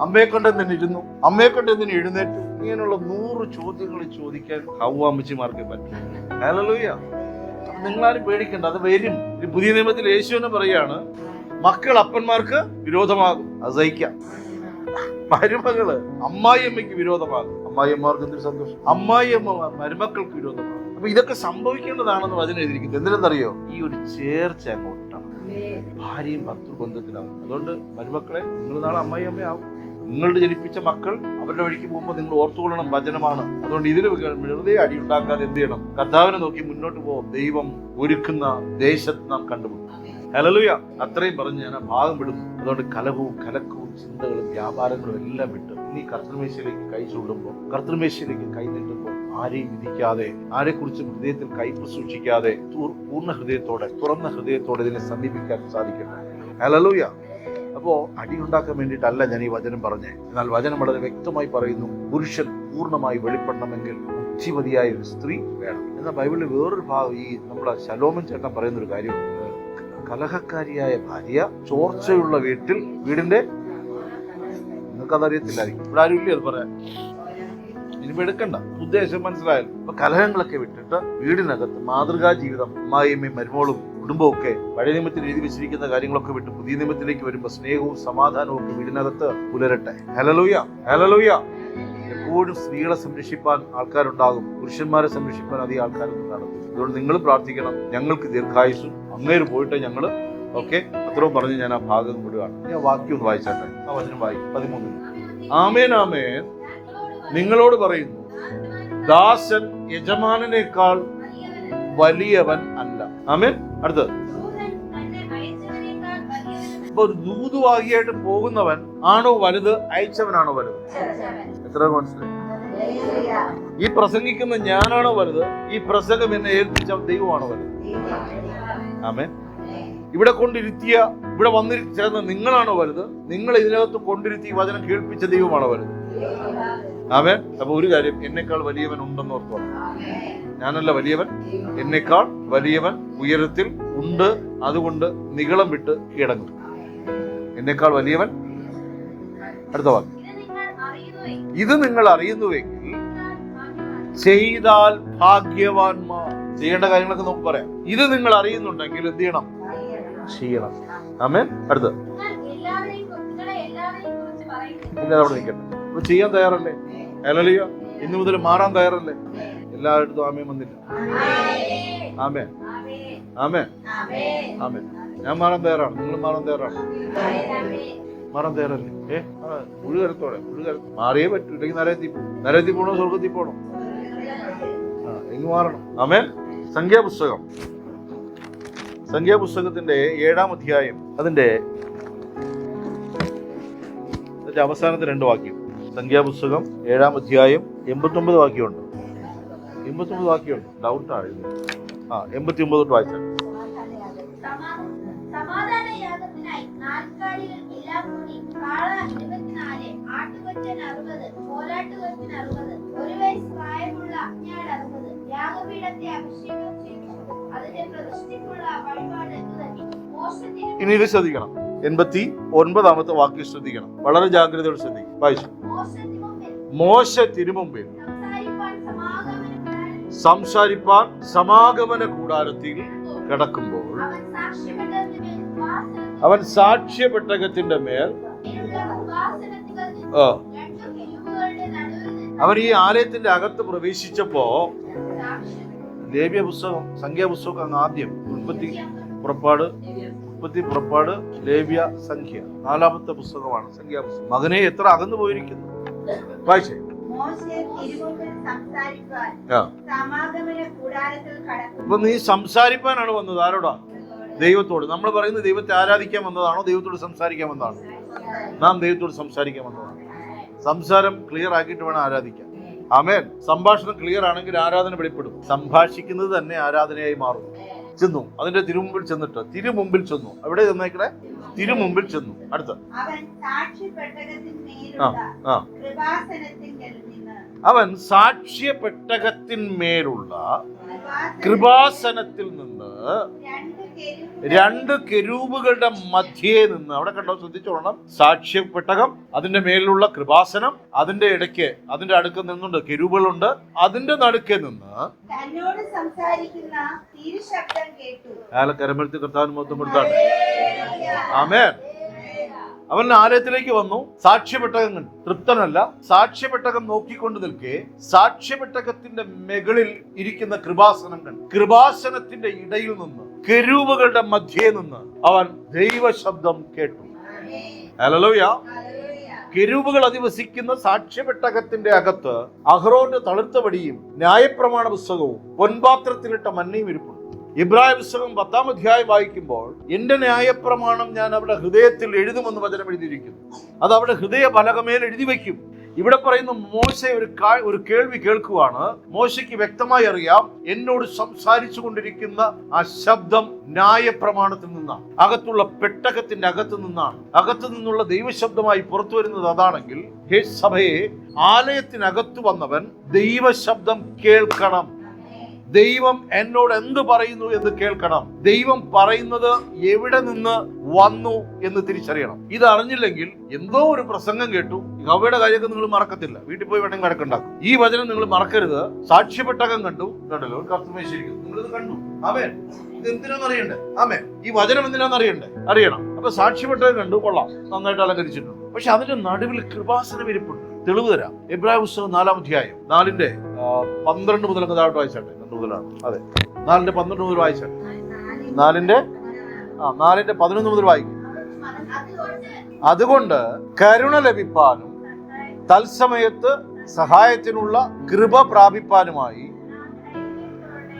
അമ്മയെ കണ്ടെന്തിന് ഇരുന്നു, അമ്മയെ കണ്ടെന്തിന് എഴുന്നേറ്റു, ഇങ്ങനെയുള്ള 100 ചോദ്യങ്ങൾ ചോദിക്കാൻ ഹവ്വ അമ്മച്ചിമാർക്ക് പറ്റും. ഹല്ലേലൂയ. നിങ്ങളാരും പേടിക്കണ്ട, അത് വരും. പുതിയ നിയമത്തിൽ യേശുവിനെ പറയാണ്, മക്കൾ അപ്പന്മാർക്ക് വിരോധമാകും, അത് സഹിക്കാം. മരുമകള് അമ്മായിയമ്മയ്ക്ക് വിരോധമാകും, അമ്മായിയമ്മമാർക്ക് എന്തൊരു സന്തോഷം. അമ്മായിയമ്മമാർ മരുമക്കൾക്ക് വിരോധമാകും. അപ്പൊ ഇതൊക്കെ സംഭവിക്കേണ്ടതാണെന്ന് വചനം എഴുതിയിരിക്കുന്നത്. എന്തിനെന്നറിയോ? ഈ ഒരു ചേർച്ച അങ്ങോട്ടാണ്. ഭാര്യയും ഭർത്തൃ ബന്ധത്തിലാവും. അതുകൊണ്ട് മരുമക്കളെ, നിങ്ങൾ നാളെ അമ്മായിയമ്മയാവും. നിങ്ങളുടെ ജനിപ്പിച്ച മക്കൾ അവരുടെ വഴിക്ക് പോകുമ്പോൾ നിങ്ങൾ ഓർത്തുകൊള്ളണം, വചനമാണ്. അതുകൊണ്ട് ഇതിന് വെറുതെ അടി ഉണ്ടാക്കാതെ എന്ത് ചെയ്യണം? കർത്താവിനെ നോക്കി മുന്നോട്ട് പോകും. ദൈവം ഒരുക്കുന്ന ദേശത്ത് നാം കണ്ടുപിടിക്കും. ഹല്ലേലൂയ. അത്രയും പറഞ്ഞ് ഞാൻ ആ ഭാഗം വിടുന്നു. അതുകൊണ്ട് കലഹവും കലക്കവും ചിന്തകളും വ്യാപാരങ്ങളും എല്ലാം വിട്ട് നീ കർത്തൃമേശയിലേക്ക് കൈ ചൂണ്ടുമ്പോൾ, കർത്തൃമേശയിലേക്ക് കൈ നീട്ടുമ്പോൾ ആരെയും വിധിക്കാതെ, ആരെക്കുറിച്ചും ഹൃദയത്തിൽ കയ്പ് സൂക്ഷിക്കാതെ പൂർണ്ണ ഹൃദയത്തോടെ, തുറന്ന ഹൃദയത്തോടെ ഇതിനെ സമീപിക്കാൻ സാധിക്കട്ടെ. ഹല്ലേലൂയ. അപ്പോ അടിയുണ്ടാക്കാൻ വേണ്ടിയിട്ടല്ല ഞാൻ ഈ വചനം പറഞ്ഞേ. എന്നാൽ വചനം വളരെ വ്യക്തമായി പറയുന്നു, പുരുഷൻ പൂർണ്ണമായി വെളിപ്പെടണമെങ്കിൽ ബുദ്ധിമതിയായ ഒരു സ്ത്രീ വേണം. എന്നാൽ ബൈബിളിൽ വേറൊരു ഭാഗം, ഈ നമ്മുടെ ശലോമൻ ചേട്ടൻ പറയുന്നൊരു കാര്യമുണ്ട്. കലഹക്കാരിയായ ഭാര്യ, ചോർച്ചയുള്ള വീടിന്റെ, നിങ്ങൾക്കതറിയത്തില്ലായിരിക്കും, ഇവിടെ ആരും ഇല്ലേ അത് പറയാൻ, ഇനിയിപ്പോ എടുക്കണ്ട, ഉദ്ദേശം മനസ്സിലായല്ലോ. അപ്പൊ കലഹങ്ങളൊക്കെ വിട്ടിട്ട് വീടിനകത്ത് മാതൃകാ ജീവിതം, അമ്മായിയമ്മയും മരുമോളും കുടുംബവും ഒക്കെ പഴയ നിയമത്തിൽ എഴുതി വെച്ചിരിക്കുന്ന കാര്യങ്ങളൊക്കെ വിട്ട് പുതിയ നിയമത്തിലേക്ക് വരുമ്പോൾ സ്നേഹവും സമാധാനവും ഒക്കെ വീടിനകത്ത് പുലരട്ടെ. Hallelujah, hallelujah. എപ്പോഴും സ്ത്രീകളെ സംരക്ഷിപ്പാൻ ആൾക്കാരുണ്ടാകും, പുരുഷന്മാരെ സംരക്ഷിപ്പാൻ അധികം ആൾക്കാരൊന്നും കാണും. അതുകൊണ്ട് നിങ്ങൾ പ്രാർത്ഥിക്കണം, ഞങ്ങൾക്ക് ദീർഘായുസ്സും, അങ്ങേര് പോയിട്ട് ഞങ്ങൾ ഓക്കെ. അത്രയും പറഞ്ഞ് ഞാൻ ആ ഭാഗം വിടുകയാണ്. ഞാൻ വാക്യം ഒന്ന് വായിച്ചാട്ടെ, ആ വചനം വായിക്കും 13. ആമേൻ ആമേൻ നിങ്ങളോട് പറയുന്നു, ദാസൻ യജമാനനേക്കാൾ വലിയവൻ അല്ല. ആമേൻ. അടുത്തത്, ഇപ്പൊ ഒരു ദൂതുവാഹിയായിട്ട് പോകുന്നവൻ ആണോ വലുത്, അയച്ചവനാണോ വലുത്? എത്ര മനസ്സിലായി? ഈ പ്രസംഗിക്കുന്ന ഞാനാണോ വലുത്, ഈ പ്രസംഗം എന്നെ ഏൽപ്പിച്ച ദൈവമാണോ വലുത്? ആമേൻ. ഇവിടെ കൊണ്ടിരുത്തിയ, ഇവിടെ വന്നിരുന്ന നിങ്ങളാണോ വലുത്, നിങ്ങൾ ഇതിനകത്ത് കൊണ്ടിരുത്തി വചനം കേൾപ്പിച്ച ദൈവമാണോ വലുത്? ആമേൻ. അപ്പൊ ഒരു കാര്യം, എന്നെക്കാൾ വലിയവൻ ഉണ്ടെന്ന് ഓർത്തോ. ഞാനല്ല വലിയവൻ, എന്നെക്കാൾ വലിയവൻ ഉയരത്തിൽ ഉണ്ട്. അതുകൊണ്ട് നിഗളം വിട്ട് കീഴടങ്ങും. എന്നെക്കാൾ വലിയവൻ. അടുത്ത വാക്ക്, ഇത് നിങ്ങൾ അറിയുന്നുവെങ്കിൽ ചെയ്താൽ ഭാഗ്യവാന്മാർ. ചെയ്യേണ്ട കാര്യങ്ങളൊക്കെ നമുക്ക് പറയാം. ഇത് നിങ്ങൾ അറിയുന്നുണ്ടെങ്കിൽ എന്ത് ചെയ്യണം? ചെയ്യണം. ആമേൻ. അടുത്ത്, അവിടെ നിൽക്കട്ടെ. അപ്പൊ ചെയ്യാൻ തയ്യാറല്ലേ? ഹല്ലേലൂയ. ഇന്നു മുതൽ മാറാൻ തയ്യാറല്ലേ? എല്ലായിടത്തും ആമേൻ വന്നില്ല. ആമേൻ, ആമേൻ, ആമേൻ. ഞാൻ മാറാൻ തയ്യാറാണ്, നിങ്ങൾ മാറാൻ തയ്യാറാണ്. മാറാൻ തയ്യാറല്ലേ? മുഴുകരത്തോടെ, മാറിയേ പറ്റൂ, ഇല്ലെങ്കിൽ നരകത്തിൽ പോണോ സ്വർഗത്തിൽ പോണോ? എങ്ങ് മാറണം. ആമേൻ. സംഖ്യാപുസ്തകത്തിന്റെ 7-ാം അധ്യായം, അതിന്റെ അവസാനത്തെ 2 വാക്യം. സംഖ്യാപുസ്തകം 7-ാം അധ്യായം 89 വാക്യമുണ്ട്. 89 വാക്യമുണ്ട്. ഡൗട്ടാണ്. 89 തൊട്ട് വായിച്ചാൽ. ഇനി ഇത് ശ്രദ്ധിക്കണം. 89-ാമത്തെ വാക്യം ശ്രദ്ധിക്കണം, വളരെ ജാഗ്രതയോടെ ശ്രദ്ധിക്കും. വായിച്ചു. മോശ തിരുമുമ്പിൽ സംസാരിപ്പാൻ സമാഗമന കൂടാരത്തിൽ കിടക്കുമ്പോൾ അവൻ സാക്ഷ്യപെട്ടകത്തിന്റെ മേൽ, അവൻ ഈ ആലയത്തിന്റെ അകത്ത് പ്രവേശിച്ചപ്പോ, ലേവ്യ പുസ്തകം, സംഖ്യാപുസ്തകം അങ്ങ് ആദ്യം, ഉൽപ്പത്തി, പുറപ്പാട്, ലേവ്യ, സംഖ്യ 4-ാമത്തെ പുസ്തകമാണ് സംഖ്യാപുസ്തകം. മകനെ എത്ര അകന്നു പോയിരിക്കുന്നു. വായിച്ചേ. അപ്പൊ നീ സംസാരിപ്പാനാണ് വന്നത്. ആരോടാ? ദൈവത്തോട്. നമ്മൾ പറയുന്നത് ദൈവത്തെ ആരാധിക്കാൻ വന്നതാണോ, ദൈവത്തോട് സംസാരിക്കാൻ വന്നതാണോ? നാം ദൈവത്തോട് സംസാരിക്കാൻ വന്നതാണ്. സംസാരം ക്ലിയർ ആക്കിയിട്ട് വേണം ആരാധിക്കാൻ. ആമേൻ. സംഭാഷണം ക്ലിയർ ആണെങ്കിൽ ആരാധന വെളിപ്പെടും. സംഭാഷിക്കുന്നത് തന്നെ ആരാധനയായി മാറും. ചെന്നു, അതിന്റെ തിരുമുമ്പിൽ ചെന്നു. എവിടെ ചെന്നേക്കണേ? തിരുമുമ്പിൽ ചെന്നു. അടുത്ത, അവൻ സാക്ഷ്യപ്പെട്ടകത്തിന്മേലുള്ള കൃപാസനത്തിൽ നിന്ന് 2 കെരൂബുകളുടെ മധ്യേ നിന്ന്, അവിടെ കണ്ടോ, ശ്രദ്ധിച്ചോളണം. സാക്ഷ്യപ്പെട്ടകം, അതിന്റെ മേലുള്ള കൃപാസനം, അതിന്റെ ഇടയ്ക്ക്, അതിന്റെ അടുക്ക് നിന്നുണ്ട് കെരൂബുകളുണ്ട്. അതിന്റെ നടുക്കെ നിന്ന് കരമരുത്തി കർത്താവിന് മഹത്വം കൊടുത്താണ്. ആമേൻ. അവൻ ആലയത്തിലേക്ക് വന്നു, സാക്ഷ്യപ്പെട്ടകം കണ്ടു. തൃപ്തനല്ല. സാക്ഷ്യപ്പെട്ടകം നോക്കിക്കൊണ്ട് നിൽക്കെ സാക്ഷ്യപ്പെട്ടകത്തിന്റെ മുകളിൽ ഇരിക്കുന്ന കൃപാസനം കണ്ടു. കൃപാസനത്തിന്റെ ഇടയിൽ നിന്ന്, കെരൂബുകളുടെ മധ്യേ നിന്ന് അവൻ ദൈവശബ്ദം കേട്ടു. ഹല്ലേലൂയ. കെരൂബുകൾ അധിവസിക്കുന്ന സാക്ഷ്യപ്പെട്ടകത്തിന്റെ അകത്ത് അഹ്റോന്റെ തളിർത്ത വടിയും ന്യായപ്രമാണ പുസ്തകവും പൊൻപാത്രത്തിലിട്ട മന്നയും ഇരിപ്പുണ്ട്. ഇബ്രായ പുസ്തകം 10-ാം അധ്യായം വായിക്കുമ്പോൾ, എന്റെ ന്യായപ്രമാണം ഞാൻ അവിടെ ഹൃദയത്തിൽ എഴുതുമെന്ന് വചനം എഴുതിയിരിക്കുന്നു. അത് അവിടെ ഹൃദയ ഫലകമേൽ എഴുതി വയ്ക്കും. ഇവിടെ പറയുന്ന മോശ ഒരു കേൾവി കേൾക്കുവാണ്. മോശയ്ക്ക് വ്യക്തമായി അറിയാം, എന്നോട് സംസാരിച്ചു കൊണ്ടിരിക്കുന്ന ആ ശബ്ദം ന്യായപ്രമാണത്തിൽ നിന്നാണ്, അകത്തുള്ള പെട്ടകത്തിന്റെ അകത്തു നിന്നാണ്. അകത്തു നിന്നുള്ള ദൈവശബ്ദമായി പുറത്തു വരുന്നത് അതാണെങ്കിൽ, ഹേ സഭയെ, ആലയത്തിനകത്ത് വന്നവൻ ദൈവശബ്ദം കേൾക്കണം. ദൈവം എന്നോട് എന്ത് പറയുന്നു എന്ന് കേൾക്കണം. ദൈവം പറയുന്നത് എവിടെ നിന്ന് വന്നു എന്ന് തിരിച്ചറിയണം. ഇത് അറിഞ്ഞില്ലെങ്കിൽ എന്തോ ഒരു പ്രസംഗം കേട്ടു, ഹവ്വയുടെ കാര്യമൊക്കെ നിങ്ങൾ മറക്കത്തില്ല. വീട്ടിൽ പോയി വേണമെങ്കിൽ വഴക്കുണ്ടാക്കും. ഈ വചനം നിങ്ങൾ മറക്കരുത്. സാക്ഷ്യപ്പെട്ടകം കണ്ടല്ലോ, കർത്തമേശ്വരിക്കും, നിങ്ങളിത് കണ്ടു. ആമേൻ. ഇത് എന്തിനാന്ന് അറിയണ്ടേ? ആമേൻ. ഈ വചനം എന്തിനാന്ന് അറിയണം. അപ്പൊ സാക്ഷ്യപ്പെട്ടകം കണ്ടു, കൊള്ളാം, നന്നായിട്ട് അലങ്കരിച്ചിട്ടുണ്ട്. പക്ഷെ അതിന്റെ നടുവിൽ കൃപാസനം ഇരിപ്പുണ്ട്. തെളിവ് തരാം. എബ്രായ പുസ്തകം 4-ാം അധ്യായം 4:12 മുതൽ താഴോട്ട് വായിച്ചാട്ടെ. അതെ, 4:12 മുതൽ വായിച്ചാട്ടെ. 4:11 മുതൽ വായിക്കും. അതുകൊണ്ട് കരുണ ലഭിപ്പാനും തത്സമയത്ത് സഹായത്തിനുള്ള കൃപ പ്രാപിപ്പാനുമായി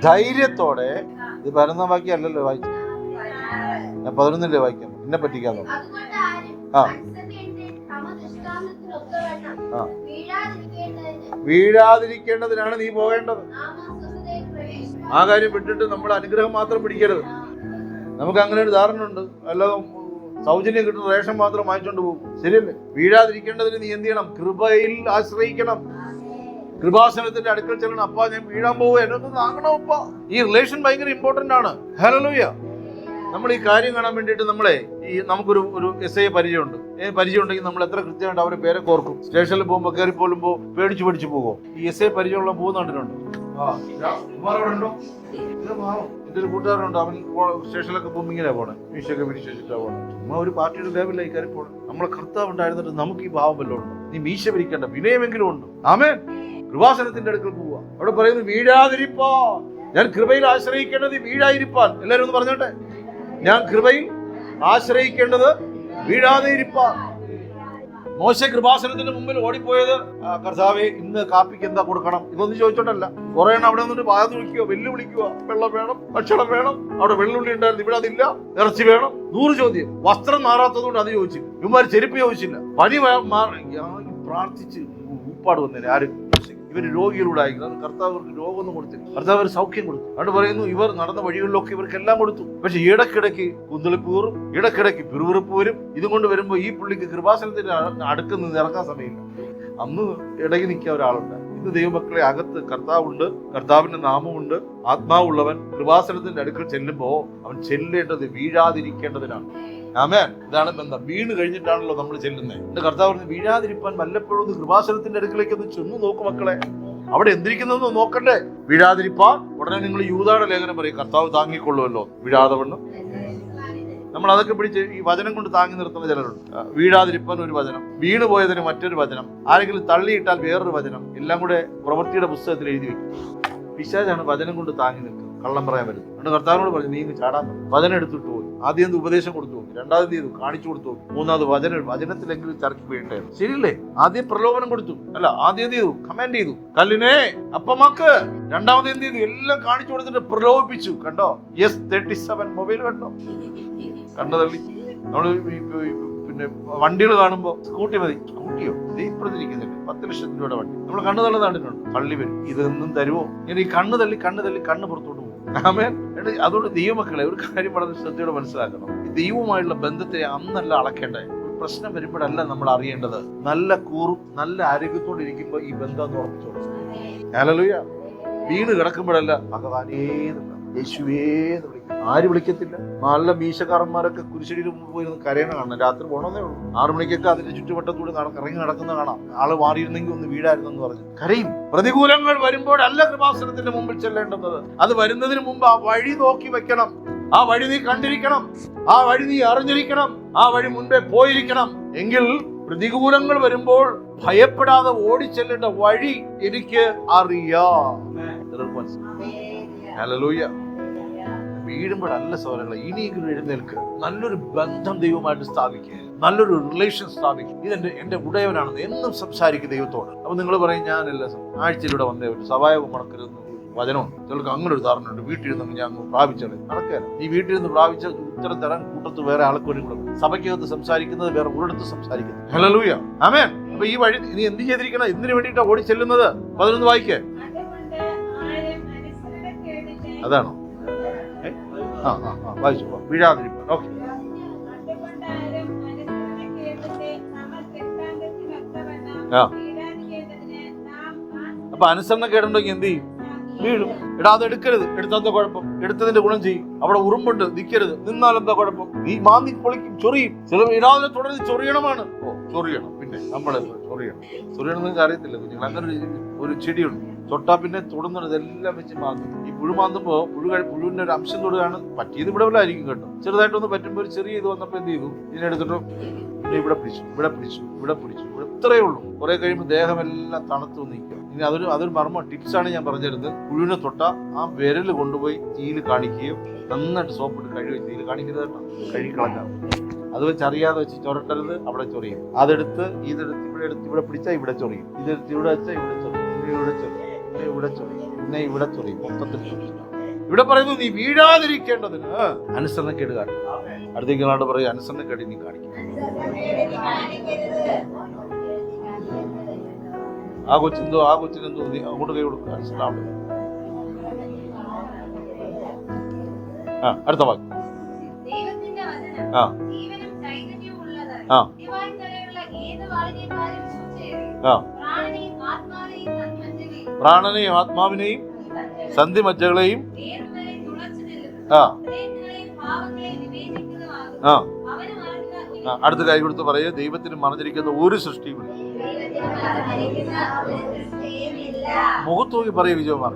ധൈര്യത്തോടെ, ഇത് പരന്ന വാക്യല്ലല്ലോ വായിച്ചു, ഞാൻ 11 വായിക്കാം, എന്നെ പറ്റിക്കാന്നോ. വീഴാതിരിക്കേണ്ടതിനാണ് നീ പോകേണ്ടത്. ആ കാര്യം വിട്ടിട്ട് നമ്മൾ അനുഗ്രഹം മാത്രം പിടിക്കരുത്. നമുക്ക് അങ്ങനെ ഒരു ധാരണ ഉണ്ട്, അല്ലാതെ സൗജന്യം കിട്ടുന്ന റേഷൻ മാത്രം വാങ്ങിച്ചോണ്ട് പോകും. ശരിയല്ലേ? വീഴാതിരിക്കേണ്ടതിന് നീ എന്ത് ചെയ്യണം? കൃപയിൽ ആശ്രയിക്കണം. കൃപാസനത്തിന്റെ അടുക്കൽ ചെല്ലണം. അപ്പാ, ഞാൻ വീഴാൻ പോവുക, എന്നൊന്ന് താങ്ങണം അപ്പാ. ഈ റിലേഷൻ ഭയങ്കര ഇമ്പോർട്ടന്റ് ആണ്. ഹല്ലേലൂയ. നമ്മൾ ഈ കാര്യം കാണാൻ വേണ്ടിയിട്ട് നമുക്കൊരു SI പരിചയമുണ്ട്. പരിചയമുണ്ടെങ്കിൽ നമ്മൾ എത്ര കൃത്യമായിട്ട് അവരെ പേരെ കോർക്കും. സ്റ്റേഷനിൽ പോകുമ്പോൾ കയറി പോലുമ്പോൾ പേടിച്ചു പോകുമോ? ഈ SI പരിചയമുള്ള പോകുന്നുണ്ട്. എന്റെ ഒരു കൂട്ടുകാരുണ്ട്, അവൻ സ്റ്റേഷനിലൊക്കെ പോകുമ്പോൾ ഇങ്ങനെ പോണേ, മീശയൊക്കെ പിടിച്ചിട്ടാ പോണേ. ചുമ്മാ ഒരു പാർട്ടിയുടെ ലേവലില്ല ഈ കയറി പോണേ. നമ്മളെ കർത്താവ് ഉണ്ടായിരുന്നിട്ട് നമുക്ക് ഈ ഭാവം വല്ലതും ഉണ്ടോ? നീ മീശ പിരിക്കേണ്ട, വിനയമെങ്കിലും ഉണ്ട്. ആമേൻ. കൃപാസനത്തിന്റെ അടുക്കൽ പോവുക. അവിടെ പറയുന്നു, വീഴാതിരിപ്പാ. ഞാൻ കൃപയിൽ ആശ്രയിക്കേണ്ടത് വീഴാതിരിപ്പാൻ. എല്ലാവരും ഒന്ന് പറഞ്ഞോട്ടെ. ഞാൻ കൃപയിൽ ആശ്രയിക്കേണ്ടത് വീഴാതെ ഇരിപ്പാൻ. മോശ കൃപാസനത്തിന്റെ മുമ്പിൽ ഓടിപ്പോയത്, കർത്താവേ, ഇന്ന് കാപ്പിക്ക് എന്താ കൊടുക്കണം, ഇതൊന്നും ചോദിച്ചോണ്ടല്ല. കുറെ എണ്ണം അവിടെ നിന്നിട്ട് വായ വിളിക്കുക, വെല്ലുവിളിക്കുക. വെള്ളം വേണം, ഭക്ഷണം വേണം. അവിടെ വെള്ളുള്ളി ഉണ്ടായിരുന്നു, ഇവിടെ അതില്ല. ഇറച്ചി വേണം. 100 ചോദ്യം. വസ്ത്രം മാറാത്തതുകൊണ്ട് അത് ചോദിച്ചില്ല. ഇവന്മാർ ചെരുപ്പ് ചോദിച്ചില്ല. പനി പ്രാർത്ഥിച്ച് ഉപ്പാട് വന്നേനെ. ആരും ഇവര് രോഗികളൂടെ ആയിരിക്കും. കർത്താവ് ഇവർക്ക് രോഗമൊന്നും കൊടുത്തില്ല. കർത്താവ് ഒരു സൗഖ്യം കൊടുത്തു. അവിടെ പറയുന്നു, ഇവർ നടന്ന വഴികളിലൊക്കെ ഇവർക്കെല്ലാം കൊടുത്തു. പക്ഷെ ഇടക്കിടയ്ക്ക് കുന്തളിപ്പ് വരും, ഇടക്കിടയ്ക്ക് പിറുവിറുപ്പ് വരും. ഇതുകൊണ്ട് വരുമ്പോൾ ഈ പുള്ളിക്ക് കൃപാസനത്തിന്റെ അടുത്ത് നിന്ന് ഇറക്കാൻ സമയമില്ല. അന്ന് ഇടയിൽ നിൽക്കാൻ ഒരാളുണ്ട്. ഇന്ന് ദൈവമക്കളെ, അകത്ത് കർത്താവുണ്ട്, കർത്താവിന്റെ നാമമുണ്ട്. ആത്മാവുള്ളവൻ കൃപാസനത്തിന്റെ അടുക്കൽ ചെല്ലുമ്പോ അവൻ ചെല്ലേണ്ടത് വീഴാതിരിക്കേണ്ടതിനാണ്. ആമേൻ. ഇതാണ് ബന്ധം. വീണ് കഴിഞ്ഞിട്ടാണല്ലോ നമ്മൾ ചെല്ലുന്നത്. എന്റെ കർത്താവ് പറഞ്ഞു, വീഴാതിരിപ്പാൻ വല്ലപ്പോഴും കൃപാസനത്തിന്റെ അടുക്കലേക്ക് ഒന്ന് ചെന്ന് നോക്കു മക്കളെ. അവിടെ എന്തിരിക്കുന്നതെന്ന് നോക്കണ്ടേ. വീഴാതിരിപ്പാൻ. ഉടനെ നിങ്ങൾ യൂദായുടെ ലേഖനം പറയും, കർത്താവ് താങ്ങിക്കൊള്ളുമല്ലോ വീഴാതെ വണ്ണം. നമ്മൾ അതൊക്കെ പിടിച്ച് ഈ വചനം കൊണ്ട് താങ്ങി നിർത്തുന്ന ചിലരുണ്ട്. വീഴാതിരിപ്പാൻ ഒരു വചനം, വീണ് പോയതിന് മറ്റൊരു വചനം, ആരെങ്കിലും തള്ളിയിട്ടാൽ വേറൊരു വചനം. എല്ലാം കൂടെ പ്രവൃത്തിയുടെ പുസ്തകത്തിൽ എഴുതി വെക്കും. പിശാചാണ് വചനം കൊണ്ട് താങ്ങി നിൽക്കുന്നത്. കള്ളം പറയാൻ വരുന്നത്. അതുകൊണ്ട് കർത്താവിനോട് പറഞ്ഞു, നീ ഇങ്ങ് ചാടാൻ. വചനം എടുത്തിട്ട് പോയി. ആദ്യം ഉപദേശം കൊടുത്തു നോക്കി, രണ്ടാമത് ചെയ്തു കാണിച്ചു കൊടുത്തു നോക്കി, മൂന്നാമത് വചനത്തിലെങ്കിലും ചർച്ച വേണ്ടേ? ശരിയല്ലേ? ആദ്യം പ്രലോഭനം കൊടുത്തു, അല്ല ആദ്യം എന്ത് ചെയ്തു? കമാൻഡ് ചെയ്തു, കല്ലിനെ അപ്പമാക്ക്. രണ്ടാമത് എന്ത് ചെയ്തു? എല്ലാം കാണിച്ചു കൊടുത്തിട്ട് പ്രലോഭിപ്പിച്ചു. കണ്ടോ? S37 മൊബൈൽ കണ്ടോ? കണ്ടതള്ളി. നമ്മള് പിന്നെ വണ്ടികൾ കാണുമ്പോ സ്കൂട്ടി മതി. സ്കൂട്ടിയോ? ഇപ്പുറത്തിരിക്കുന്നില്ലേ 10 ലക്ഷം രൂപയുടെ വണ്ടി. നമ്മൾ കണ്ണു തള്ളി കണ്ടിട്ടുണ്ട്. തള്ളി വരും. ഇതൊന്നും തരുമോ? ഇങ്ങനെ ഈ കണ്ണ് തള്ളി കണ്ണ് പുറത്തോട്ട് പോകും. ആമേൻ. അതുകൊണ്ട് ദൈവമക്കളെ, ഒരു കാര്യം വളരെ ശ്രദ്ധയോടെ മനസ്സിലാക്കണം. ഈ ദൈവവുമായുള്ള ബന്ധത്തെ അന്നല്ല അളക്കേണ്ടത്. ഒരു പ്രശ്നം വരുമ്പോഴല്ല നമ്മൾ അറിയേണ്ടത്. നല്ല കൂറും നല്ല ആരോഗ്യത്തോടെ ഇരിക്കുമ്പോ ഈ ബന്ധം എന്ന് ഉറപ്പിച്ചോളൂ. ഹല്ലേലൂയ. വീണ് കിടക്കുമ്പോഴല്ല ഭഗവാനേ യേശുവേന്ന് വിളിക്കും. ആര് വിളിക്കത്തില്ല? നല്ല മീശക്കാരന്മാരൊക്കെ കുരിശടിയിൽ മുമ്പ് പോയി കരയണ കാണാം. രാത്രി പോകണമെന്നേ ഉള്ളൂ. 6 മണിക്കൊക്കെ അതിന്റെ ചുറ്റുവട്ടത്തൂടെ ഇറങ്ങി നടക്കുന്ന കാണാം. ആള് മാറിയിരുന്നെങ്കിൽ ഒന്ന് വീടായിരുന്നെന്ന് പറഞ്ഞു കരയും. പ്രതികൂലങ്ങൾ വരുമ്പോഴല്ല കൃപാസനത്തിന്റെ മുമ്പിൽ ചെല്ലേണ്ടുന്നത്. അത് വരുന്നതിന് മുമ്പ് ആ വഴി നോക്കി വെക്കണം. ആ വഴി നീ കണ്ടിരിക്കണം. ആ വഴി നീ അറിഞ്ഞിരിക്കണം. ആ വഴി മുൻപേ പോയിരിക്കണം. എങ്കിൽ പ്രതികൂലങ്ങൾ വരുമ്പോൾ ഭയപ്പെടാതെ ഓടിച്ചെല്ലേണ്ട വഴി എനിക്ക് അറിയാം. ഹല്ലേലൂയ. വീഴുമ്പോഴല്ല സഹോദരങ്ങളെ, ഇനിയെങ്കിലും എഴുന്നേൽക്ക്. നല്ലൊരു ബന്ധം ദൈവമായിട്ട് സ്ഥാപിക്കുക. നല്ലൊരു റിലേഷൻ സ്ഥാപിക്കും. എന്റെ ഉടയവനാണെന്ന് എന്നും സംസാരിക്കും ദൈവത്തോട്. അപ്പൊ നിങ്ങൾ പറയും, ഞാനല്ല ആഴ്ചയിലൂടെ വന്നേ പറ്റും, സഭായോഗം മണക്കരുതെന്ന് വചനമുണ്ട്. ചിലർക്ക് അങ്ങനെ ഒരു ധാരണയുണ്ട്. വീട്ടിലിരുന്ന് ഞാൻ പ്രാപിച്ചത് നടക്കാൻ. ഈ വീട്ടിലിരുന്ന് പ്രാപിച്ച ഉത്തരം തരാൻ കൂട്ടത്ത് വേറെ ആൾക്കൊരു കൂടെ. സഭയ്ക്കകത്ത് സംസാരിക്കുന്നത് വേറെ ഒരിടത്ത് സംസാരിക്കുന്നത്. ഹല്ലേലൂയ. ആമേൻ. അപ്പൊ ഈ വഴി നീ എന്ത് ചെയ്തിരിക്കണം? എന്തിനു വേണ്ടിയിട്ടാ ഓടി ചെല്ലുന്നത്? 11 വായിക്കേ. അതാണോ? വായിച്ചു വീഴാതിരിക്കാൻ. ഓക്കെ. അപ്പൊ അനുസരണ കേടുണ്ടെങ്കിൽ എന്ത് ചെയ്യും? വീഴും. എടാ അത് എടുക്കരുത്, എടുത്താത്ത കുഴപ്പം, എടുത്തതിന്റെ ഗുണം ചെയ്യും. അവിടെ ഉറുമ്പുണ്ട്, നിൽക്കരുത്, നിന്നാൽ എന്താ കുഴപ്പം? നീ മാന്തി പൊളിക്കും, ചൊറിയും. ചില ഇടാതെ തുടർന്ന് ചൊറിയണമാണ്. ചൊറിയണം. പിന്നെ നമ്മള് ചൊറിയണം നിങ്ങൾക്ക് അറിയത്തില്ല കുഞ്ഞുങ്ങൾ. അങ്ങനെ ഒരു ചെടിയുണ്ട്, തൊട്ടാ പിന്നെ തൊടുന്നത് ഇതെല്ലാം വെച്ച് മാന്തും. ഈ പുഴു മാന്തുമ്പോ പുഴുവിന്റെ ഒരു അംശം തൊടുകയാണ്. പറ്റിയത് ഇവിടെ ആയിരിക്കും കേട്ടോ. ചെറുതായിട്ടൊന്ന് പറ്റുമ്പോൾ ഒരു ചെറിയ ഇത് വന്നപ്പോ എന്ത് ചെയ്തു? ഇതിനെടുത്തിട്ട് ഇവിടെ പിടിച്ചു. ഇത്രയേ ഉള്ളൂ. കുറെ കഴിയുമ്പോൾ ദേഹമെല്ലാം തണുത്തു നിൽക്കും. ഇനി അതൊരു മർമ്മ ടിപ്സാണ് ഞാൻ പറഞ്ഞിരുന്നത്. പുഴുവിനെ തൊട്ട ആ വിരൽ കൊണ്ടുപോയി തീയിൽ കാണിക്കുകയും നന്നായിട്ട് സോപ്പിട്ട് കഴുകി തീയിൽ കാണിക്കരുത് കേട്ടോ. കഴുകി കളഞ്ഞാൽ അത് വെച്ച് അറിയാതെ വെച്ച് ചൊരട്ടരുത്. അവിടെ ചൊറിയും. അതെടുത്ത് ഇവിടെ പിടിച്ചാൽ ഇവിടെ ചൊറിയും. ഇതെടുത്ത് ഇവിടെ വെച്ചാൽ ഇവിടെ ചൊറിയും. പിന്നെ ഇവിടെ ചൊറിയും. മൊത്തത്തിൽ ഇവിടെ പറയുന്നു നീ വീഴാതിരിക്കേണ്ടതിന് അനുസരണക്കേട് കാട്ടും. അടുത്തേക്ക് നാട് പറയും അനുസരണക്കേട് നീ കാണിക്കും. ആ കൊച്ചിനെന്തോ നീ അങ്ങോട്ട് കൈ കൊടുക്കുക. മനസ്സിലാവും. അടുത്ത വാക്ക്. പ്രാണനെയും ആത്മാവിനെയും സന്ധിമജ്ജകളെയും അടുത്ത കൈ കൊടുത്ത് പറയുക ദൈവത്തിന് മറഞ്ഞിരിക്കുന്ന ഒരു സൃഷ്ടിയുമില്ല. മുഖത്ത് നോക്കി പറയും വിജയകുമാർ.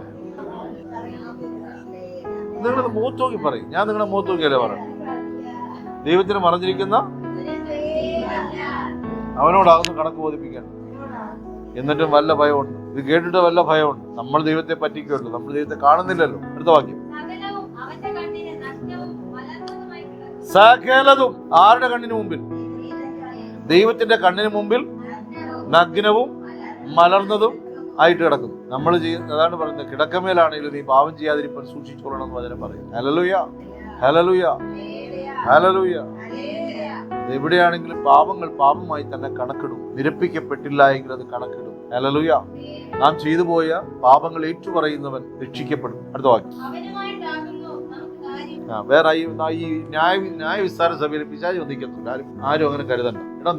നിങ്ങളത് മുഖത്ത് നോക്കി പറയും. ഞാൻ നിങ്ങളുടെ മുഖത്ത് നോക്കിയല്ലേ പറയും. ദൈവത്തിന് മറഞ്ഞിരിക്കുന്ന അവനോടാകുന്ന കണക്ക് ബോധിപ്പിക്കാൻ. എന്നിട്ടും വല്ല ഭയമുണ്ട്. ഇത് കേട്ടിട്ട് വല്ല ഭയമുണ്ട്. നമ്മൾ ദൈവത്തെ പറ്റിക്കുള്ളൂ, നമ്മൾ ദൈവത്തെ കാണുന്നില്ലല്ലോ. അടുത്ത വാക്യം. സകലതും ആരുടെ കണ്ണിന് മുമ്പിൽ? ദൈവത്തിന്റെ കണ്ണിന് മുമ്പിൽ നഗ്നവും മലർന്നതും ആയിട്ട് കിടക്കുന്നു. നമ്മൾ ചെയ്യുന്ന അതാണ് പറയുന്നത്, കിടക്കമേലാണെങ്കിലും നീ പാപം ചെയ്യാതിരിക്കാൻ സൂക്ഷിച്ചോളണം എന്ന് വചനം പറയും. Hallelujah, hallelujah, hallelujah. എവിടെയാണെങ്കിലും പാപങ്ങൾ പാപമായി തന്നെ കണക്കിടും. നിരപ്പിക്കപ്പെട്ടില്ല എങ്കിൽ അത് കണക്കിടും. ഹല്ലേലൂയ. നാം ചെയ്തു പോയ പാപങ്ങൾ ഏറ്റുപറയുന്നവൻ രക്ഷിക്കപ്പെടും. അടുത്ത വാക്യം. വേറെ ഈ ന്യായ വിസ്താര സഭയിൽ പിശാച് വന്നിക്കത്തില്ല. ആരും അങ്ങനെ കരുതണ്ട. എടാ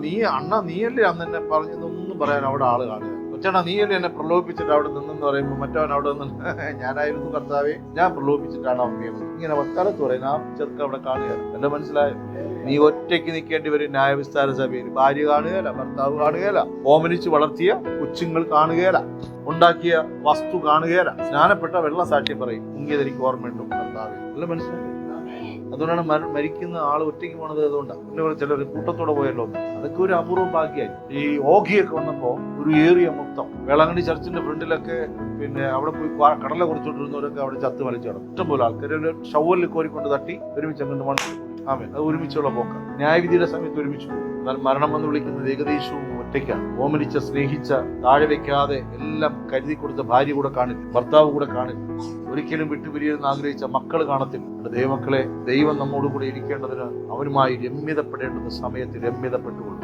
നീയല്ലേ അന്ന് എന്നെ പറഞ്ഞതൊന്നും പറയാൻ അവിടെ ആള് കാണുക. കൊച്ചേട്ടാ നീയല്ലേ എന്നെ പ്രലോഭിപ്പിച്ചിട്ട് അവിടെ നിന്നെന്ന് പറയുമ്പോൾ മറ്റവൻ അവിടെ നിന്ന് ഞാനായിരുന്നു കർത്താവേ, ഞാൻ പ്രലോഭിപ്പിച്ചിട്ടാണ് അമ്മയത്. ഇങ്ങനെ വക്കാലത്ത് പറയുന്നത് ആ ചെറുക്ക അവിടെ കാണുക. എന്റെ മനസ്സിലായോ? നീ ഒറ്റയ്ക്ക് നിൽക്കേണ്ടി വരും ന്യായവിസ്താര സഭയിൽ. ഭാര്യ കാണുകയില്ല, ഭർത്താവ് കാണുകയില്ല, ഓമനിച്ച് വളർത്തിയ കൊച്ചുങ്ങൾ കാണുകയില്ല, ഉണ്ടാക്കിയ വസ്തു കാണുകയില്ല. സ്നാനപ്പെട്ട വെള്ള സാക്ഷ്യം പറയും, മുങ്ങിയതെനിക്ക് ഓർമ്മയുണ്ടോ കർത്താവേ. എല്ലാം മനസ്സിലായി. അതുകൊണ്ടാണ് മരിക്കുന്ന ആൾ ഒറ്റയ്ക്ക് പോണത്. അതുകൊണ്ടാണ് ചിലർ കൂട്ടത്തോടെ പോയല്ലോ. അതൊക്കെ ഒരു അപൂർവം ഭാഗ്യമായി. ഈ ഓഖിയൊക്കെ വന്നപ്പോ ഒരു ഏറിയ മൊത്തം വേളാങ്കണ്ണി ചർച്ചിന്റെ ഫ്രണ്ടിലൊക്കെ പിന്നെ അവിടെ പോയി കടല കുറിച്ചോണ്ടിരുന്നവരൊക്കെ അവിടെ ചത്ത് മലിച്ചു കിടക്കും. ഇഷ്ടംപോലെ ആൾക്കാർ ഷവലിൽ കോരിക്കൊണ്ട് തട്ടി ഒരുമിച്ച് അങ്ങോട്ട് മണ്ണ്. ആമേൻ. അത് ഒരുമിച്ചുള്ള പോക്ക. ന്യായവിധിയുടെ സമയത്ത് ഒരുമിച്ച് പോകും. എന്നാൽ മരണം എന്ന് വിളിക്കുന്നത് ഏകദേശവും ഒറ്റയ്ക്കാണ്. ഓമനിച്ച, സ്നേഹിച്ച, താഴെ വെക്കാതെ എല്ലാം കരുതി കൊടുത്ത ഭാര്യ കൂടെ കാണില്ല, ഭർത്താവ് കൂടെ കാണില്ല, ഒരിക്കലും വിട്ടുപിരിയെന്ന് ആഗ്രഹിച്ച മക്കൾ കാണത്തില്ല. ദൈവമക്കളെ, ദൈവം നമ്മോട് കൂടെ ഇരിക്കേണ്ടതിന് അവനുമായി രമ്യതപ്പെടേണ്ടുന്ന സമയത്ത് രമ്യതപ്പെട്ടുകൊള്ളു.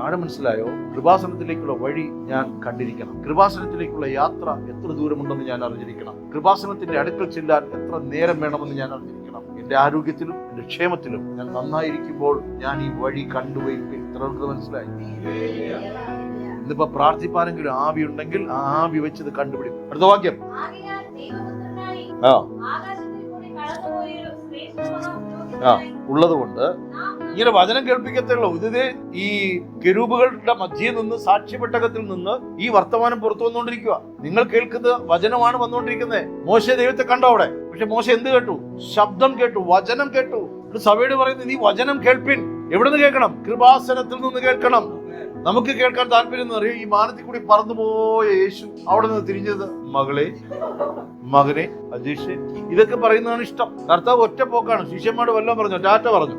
ആഴം മനസ്സിലായോ? കൃപാസനത്തിലേക്കുള്ള വഴി ഞാൻ കണ്ടിരിക്കണം. കൃപാസനത്തിലേക്കുള്ള യാത്ര എത്ര ദൂരമുണ്ടെന്ന് ഞാൻ അറിഞ്ഞിരിക്കണം. കൃപാസനത്തിന്റെ അടുക്കൽ ചെല്ലാൻ എത്ര നേരം വേണമെന്ന് ഞാൻ അറിഞ്ഞിരിക്കണം. എന്റെ ആരോഗ്യത്തിലും എന്റെ ക്ഷേമത്തിലും ഞാൻ നന്നായിരിക്കുമ്പോൾ ഞാൻ ഈ വഴി കണ്ടുപോയിരിക്കും. ഇത്രകൾക്ക് മനസ്സിലായി. ഇന്നിപ്പോ പ്രാർത്ഥിപ്പാനെങ്കിലും ആവി ഉണ്ടെങ്കിൽ ആ ആവി വെച്ചത് കണ്ടുപിടിക്കും. അടുത്ത വാക്യം. ഉള്ളത് കൊണ്ട് ഇങ്ങനെ വചനം കേൾപ്പിക്കത്തുള്ളൂ. ഇത് ഈ കെരൂബുകളുടെ മധ്യേ നിന്ന് സാക്ഷ്യപ്പെട്ടകത്തിൽ നിന്ന് ഈ വർത്തമാനം പുറത്തു വന്നുകൊണ്ടിരിക്കുക. നിങ്ങൾ കേൾക്കുന്നത് വചനമാണ് വന്നുകൊണ്ടിരിക്കുന്നത്. മോശെ ദൈവത്തെ കണ്ടോ അവിടെ? പക്ഷെ മോശെ എന്ത് കേട്ടു? ശബ്ദം കേട്ടു, വചനം കേട്ടു. സഭയോട് പറയുന്നത് നീ വചനം കേൾപ്പിൻ. എവിടെ നിന്ന് കേൾക്കണം? കൃപാസനത്തിൽ നിന്ന് കേൾക്കണം. നമുക്ക് കേൾക്കാൻ താല്പര്യം എന്ന് പറയും. ഈ മാനത്തിൽ കൂടി പറന്നുപോയ യേശു അവിടെ നിന്ന് തിരിഞ്ഞത്, മകളെ, മകനെ, അജീഷെ, ഇതൊക്കെ പറയുന്നതാണ് ഇഷ്ടം. കർത്താവ് ഒറ്റ പോക്കാണ്. ശിഷ്യന്മാരോട് വല്ലതും പറഞ്ഞോ? ടാറ്റ പറഞ്ഞു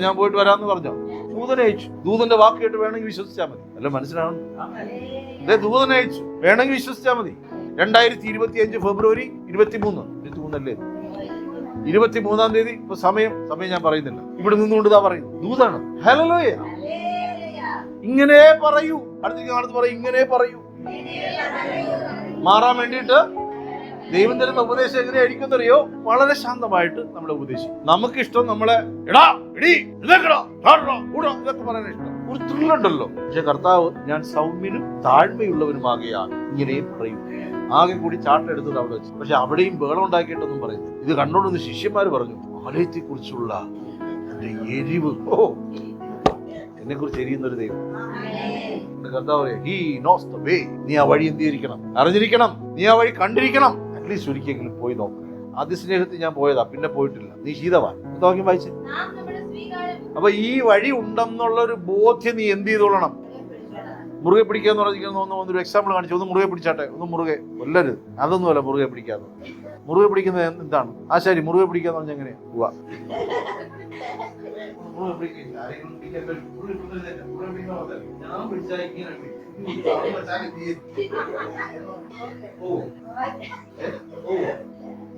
ഞാൻ പോയിട്ട് വരാമെന്ന് പറഞ്ഞോ? ദൂതനെ അയച്ചു. ദൂതന്റെ വാക്ക് കേട്ട് വേണമെങ്കിൽ വിശ്വസിച്ചാൽ മതി. അല്ല മനസ്സിലാവണം. ദൂതനെ അയച്ചു, വേണമെങ്കിൽ വിശ്വസിച്ചാൽ മതി. 2025 ഫെബ്രുവരി 23 23-ാം തീയതി. ഇപ്പൊ സമയം ഞാൻ പറയുന്നില്ല. ഇവിടെ നിന്നുകൊണ്ട് ഇതാ പറയുന്നു, ദൂതാണ്. ഹല്ലേലൂയ. ഇങ്ങനെ പറയൂ. അടുത്തിരിക്കുന്ന അടുത്ത് പറയും, ഇങ്ങനെ പറയൂ. മാറാൻ വേണ്ടിയിട്ട് ദൈവം തരുന്ന ഉപദേശം എങ്ങനെയായിരിക്കും എന്നറിയോ? വളരെ ശാന്തമായിട്ട് നമ്മളെ ഉപദേശിക്കും. നമുക്കിഷ്ടം നമ്മളെ എടാ എടീ ഇതൊക്കെ പറയാൻ ഇഷ്ടം, ഒരു ത്രില്ലുണ്ടല്ലോ. പക്ഷെ കർത്താവ് ഞാൻ സൗമ്യനും താഴ്മയുള്ളവനുമാകയാൽ ഇങ്ങനെ പറയും. ആകെ കൂടി ചാട്ടെടുത്തത് അവിടെ വെച്ചു. പക്ഷെ അവിടെയും ബഹളം ഉണ്ടാക്കിയിട്ടൊന്നും പറയുന്നു. ഇത് കണ്ടോണ്ടൊന്ന് ശിഷ്യന്മാർ പറഞ്ഞു, ആലയത്തെ കുറിച്ചുള്ള എരിവ്, എന്നെ കുറിച്ച് എരിയുന്നൊരു ദൈവം. കർത്താവ് ഹി നോസ് ദ വേ. നീ ആ വഴി എന്ത് ചെയ്തിരിക്കണം? അറിഞ്ഞിരിക്കണം. നീ ആ വഴി കണ്ടിരിക്കണം. അറ്റ്ലീസ്റ്റ് ഒരിക്കലെങ്കിലും പോയി നോക്കുക. ആദ്യ സ്നേഹത്തിൽ ഞാൻ പോയതാ, പിന്നെ പോയിട്ടില്ല. നീ ശീതവാൻ വാക്യം വായിച്ചു. അപ്പൊ ഈ വഴി ഉണ്ടെന്നുള്ളൊരു ബോധ്യം നീ എന്ത് ചെയ്തോളണം? മുറുകെ പിടിക്കാന്ന് പറഞ്ഞിരിക്കുന്ന ഒരു എക്സാമ്പിൾ കാണിച്ചു. ഒന്ന് മുറുകെ പിടിച്ചാട്ടെ, ഒന്ന് മുറുകെ കൊല്ലരുത്. അതൊന്നുമല്ല മുറുകെ പിടിക്കാതെ. മുറുകെ പിടിക്കുന്നത് എന്താണ്? ആശാരി മുറുകെ പിടിക്കാന്ന് പറഞ്ഞാൽ എങ്ങനെയാ?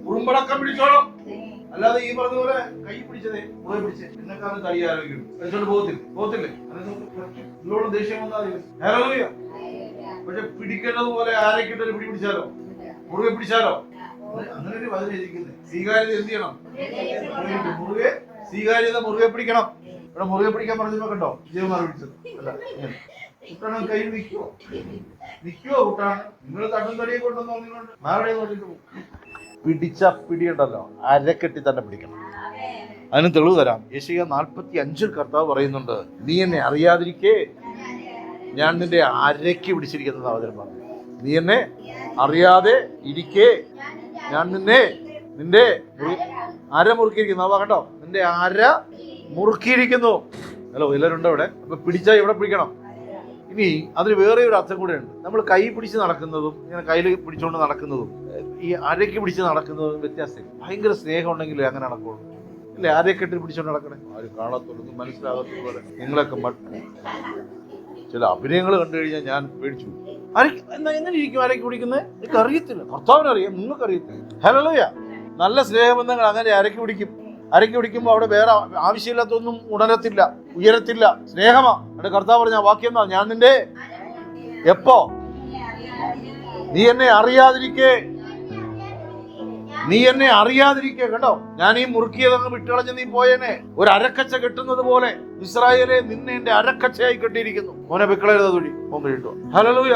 ഉറുമ്പടക്കം പിടിച്ചോളാം. അല്ലാതെ ഈ പറഞ്ഞ പോലെ കൈ പിടിച്ചതേ മുറുകെ പിടിച്ച് എന്നെക്കാളും കൈ ആരോഗ്യം വെച്ചോണ്ട് പോകത്തില്ലേ? ഇതിനോട് ദേഷ്യം വന്നാൽ പക്ഷെ പിടിക്കേണ്ടത് പോലെ ആരൊക്കെ പിടി പിടിച്ചാലോ, മുറുകെ പിടിച്ചാലോ, അങ്ങനെ ഒരു വചനം ഇരിക്കുന്നത്. സ്വീകാര്യത എന്ത് ചെയ്യണം? മുറുകെ സ്വീകാര്യത മുറുകെ പിടിക്കണം. ഇവിടെ മുറുകെ പിടിക്കാൻ പറഞ്ഞപ്പോ കണ്ടോ വിജയകുമാർ പിടിച്ചത് അല്ല. കുട്ടാണ് കൈ നിൽക്കുവോ കുട്ടാണ്? നിങ്ങൾ തട്ടും തടിയെ കൊണ്ടുവന്ന് മാരുടെ നോക്കിട്ട് പോകും. പിടിച്ച പിടിയുണ്ടല്ലോ അരക്കെട്ടി തന്നെ പിടിക്കണം. അതിന് തെളിവ് തരാം. യെശയ്യാ 45 കർത്താവ് പറയുന്നുണ്ട്, നീ എന്നെ അറിയാതിരിക്കേ ഞാൻ നിന്റെ അരയ്ക്ക് പിടിച്ചിരിക്കുന്നത് അവതരം പറഞ്ഞു. നീ എന്നെ അറിയാതെ ഇരിക്കേ ഞാൻ നിന്റെ അര മുറുക്കിയിരിക്കുന്നു. അവ കണ്ടോ, നിന്റെ അര മുറുക്കിയിരിക്കുന്നു. ഹലോ, എല്ലാവരുണ്ടോ ഇവിടെ? അപ്പൊ പിടിച്ചാൽ എവിടെ പിടിക്കണം? ഇനി അതിന് വേറെ ഒരു അർത്ഥം കൂടെ ഉണ്ട്. നമ്മൾ കൈ പിടിച്ച് നടക്കുന്നതും ഇങ്ങനെ കയ്യിൽ പിടിച്ചുകൊണ്ട് നടക്കുന്നതും ഈ അരയ്ക്ക് പിടിച്ച് നടക്കുന്നതും വ്യത്യാസം. ഭയങ്കര സ്നേഹം ഉണ്ടെങ്കിൽ അങ്ങനെ നടക്കുള്ളൂ. ഇല്ലേ, അരക്കെട്ടി പിടിച്ചോണ്ട് നടക്കണേ. ആരും കാണത്തുള്ളൂ, മനസ്സിലാകത്തുള്ള പോലെ നിങ്ങളൊക്കെ ചില അഭിനയങ്ങൾ കണ്ടു കഴിഞ്ഞാൽ ഞാൻ പേടിച്ചു. എന്നാ എങ്ങനെ ഇരിക്കും അരയ്ക്ക് പിടിക്കുന്നത്? എനിക്ക് അറിയത്തില്ല. ഭർത്താവിനറിയാം, നിങ്ങൾക്ക് അറിയത്തില്ല. ഹല്ലേലൂയ. നല്ല സ്നേഹബന്ധങ്ങൾ അങ്ങനെ അരയ്ക്ക് പിടിക്കും. അരയ്ക്ക് പിടിക്കുമ്പോൾ അവിടെ വേറെ ആവശ്യമില്ലാത്തൊന്നും ഉണരത്തില്ല, ഉയരത്തില്ല. സ്നേഹമാ. അവിടെ കർത്താവ് പറഞ്ഞ വാക്യം എന്താ? ഞാൻ നിന്റെ എപ്പോ നീ എന്നെ അറിയാതിരിക്കേ കേട്ടോ. ഞാൻ ഈ മുറുക്കിയതങ്ങ് വിട്ടുകളഞ്ഞ് നീ പോയേനെ. ഒരു അരക്കച്ച കെട്ടുന്നത് പോലെ ഇസ്രായേലെ നിന്നെ എന്റെ അരക്കച്ചയായി കെട്ടിയിരിക്കുന്നു. മോനെ വെക്കളരുത് തുടി മോൻ കഴിട്ടോ. ഹല്ലേലൂയ.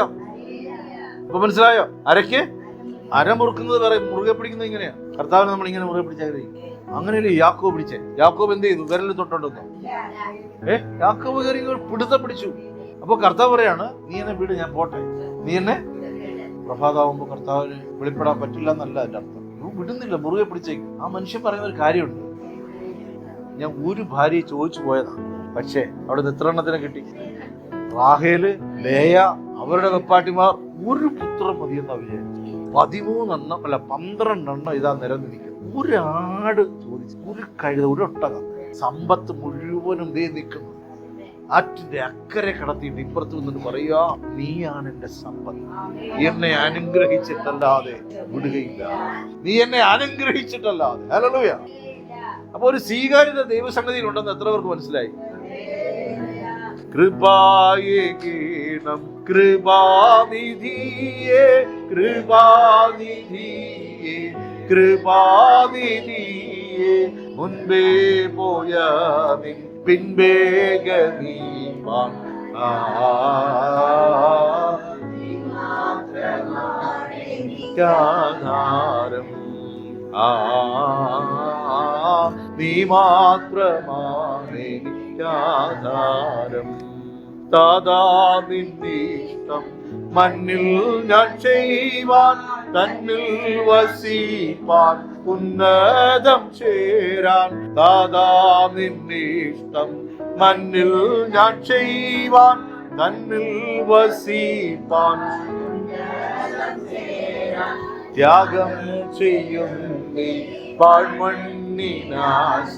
ഇപ്പൊ മനസ്സിലായോ? അരയ്ക്ക് അര മുറുക്കുന്നത് വേറെ, മുറുകെ പിടിക്കുന്നത് ഇങ്ങനെയാ. കർത്താവിനെ നമ്മൾ ഇങ്ങനെ മുറുകെ പിടിച്ചാൽ അങ്ങനെയല്ലേ യാക്കോബ് പിടിച്ചേ? യാക്കോബ് എന്ത് ചെയ്തു? വിരലിൽ തൊട്ടുണ്ടെന്നോ? യാക്കോബ് കയറി പിടുത്തം പിടിച്ചു. അപ്പൊ കർത്താവ് പറയാണ്, നീ എന്നെ വിട്, ഞാൻ പോട്ടെ. നീ എന്നെ പ്രഭാതാവുമ്പോ കർത്താവിന് വെളിപ്പെടാൻ പറ്റില്ല എന്നല്ല എന്റെ അർത്ഥം. വിടുന്നില്ല, മുറുകെ പിടിച്ചേക്കും. ആ മനുഷ്യൻ പറയുന്ന ഒരു കാര്യമുണ്ട്. ഞാൻ ഒരു ഭാര്യയെ ചോദിച്ചു പോയതാണ്, പക്ഷേ അവിടെ നിന്ന് എത്ര എണ്ണത്തിനെ കിട്ടി? റാഹേല്, ലേയ, അവരുടെ വെപ്പാട്ടിമാർ ഒരു പുത്രം മതിയെന്നാ വിചാരിച്ചു. 13 എണ്ണം അല്ല 12 എണ്ണം ഇതാ നിരന്നിരിക്കുന്നു. ഒരാട് ചോദിച്ചു, ഒരു കഴുത, ഒരു ഒട്ടകം. സമ്പത്ത് മുഴുവനും ദേ നിൽക്കുന്നു. ആറ്റിന്റെ അക്കരെ കടത്തിയിട്ട് ഇപ്പുറത്ത് നിന്നിട്ട് പറയാ, നീയാണ് എന്റെ സമ്പത്ത്. എന്നെ അനുഗ്രഹിച്ചിട്ടല്ലാതെ വിടുകയില്ല. നീ എന്നെ അനുഗ്രഹിച്ചിട്ടല്ലാതെ. ഹല്ലേലൂയ. അപ്പൊ ഒരു സ്വീകാര്യത ദൈവസന്നിധിയിൽ ഉണ്ടെന്ന് എത്ര പേർക്ക് മനസ്സിലായി? കൃപായേ ഗീണം കൃപാനിധിയേ കൃപാനിധിയേ കൃപാനിധിയേ മുൻപേ പോയ നിൻ പിൻപേ ഗമീമാൻ ആധാരം നീ മാത്രമാണ് ആധാരം. താതാ നിന്നിഷ്ടം മണ്ണിൽ ഞാൻ ചെയ്യുവാൻ, തന്നിൽ വസിപ്പാൻ, ഉന്നതം ചേരാൻ. താതാ നിന്നിഷ്ടം മണ്ണിൽ ഞാൻ ചെയ്യുവാൻ, തന്നിൽ വസിപ്പാൻ, ത്യാഗം ചെയ്യും നീ പാഴ്മണ്ണിനാശ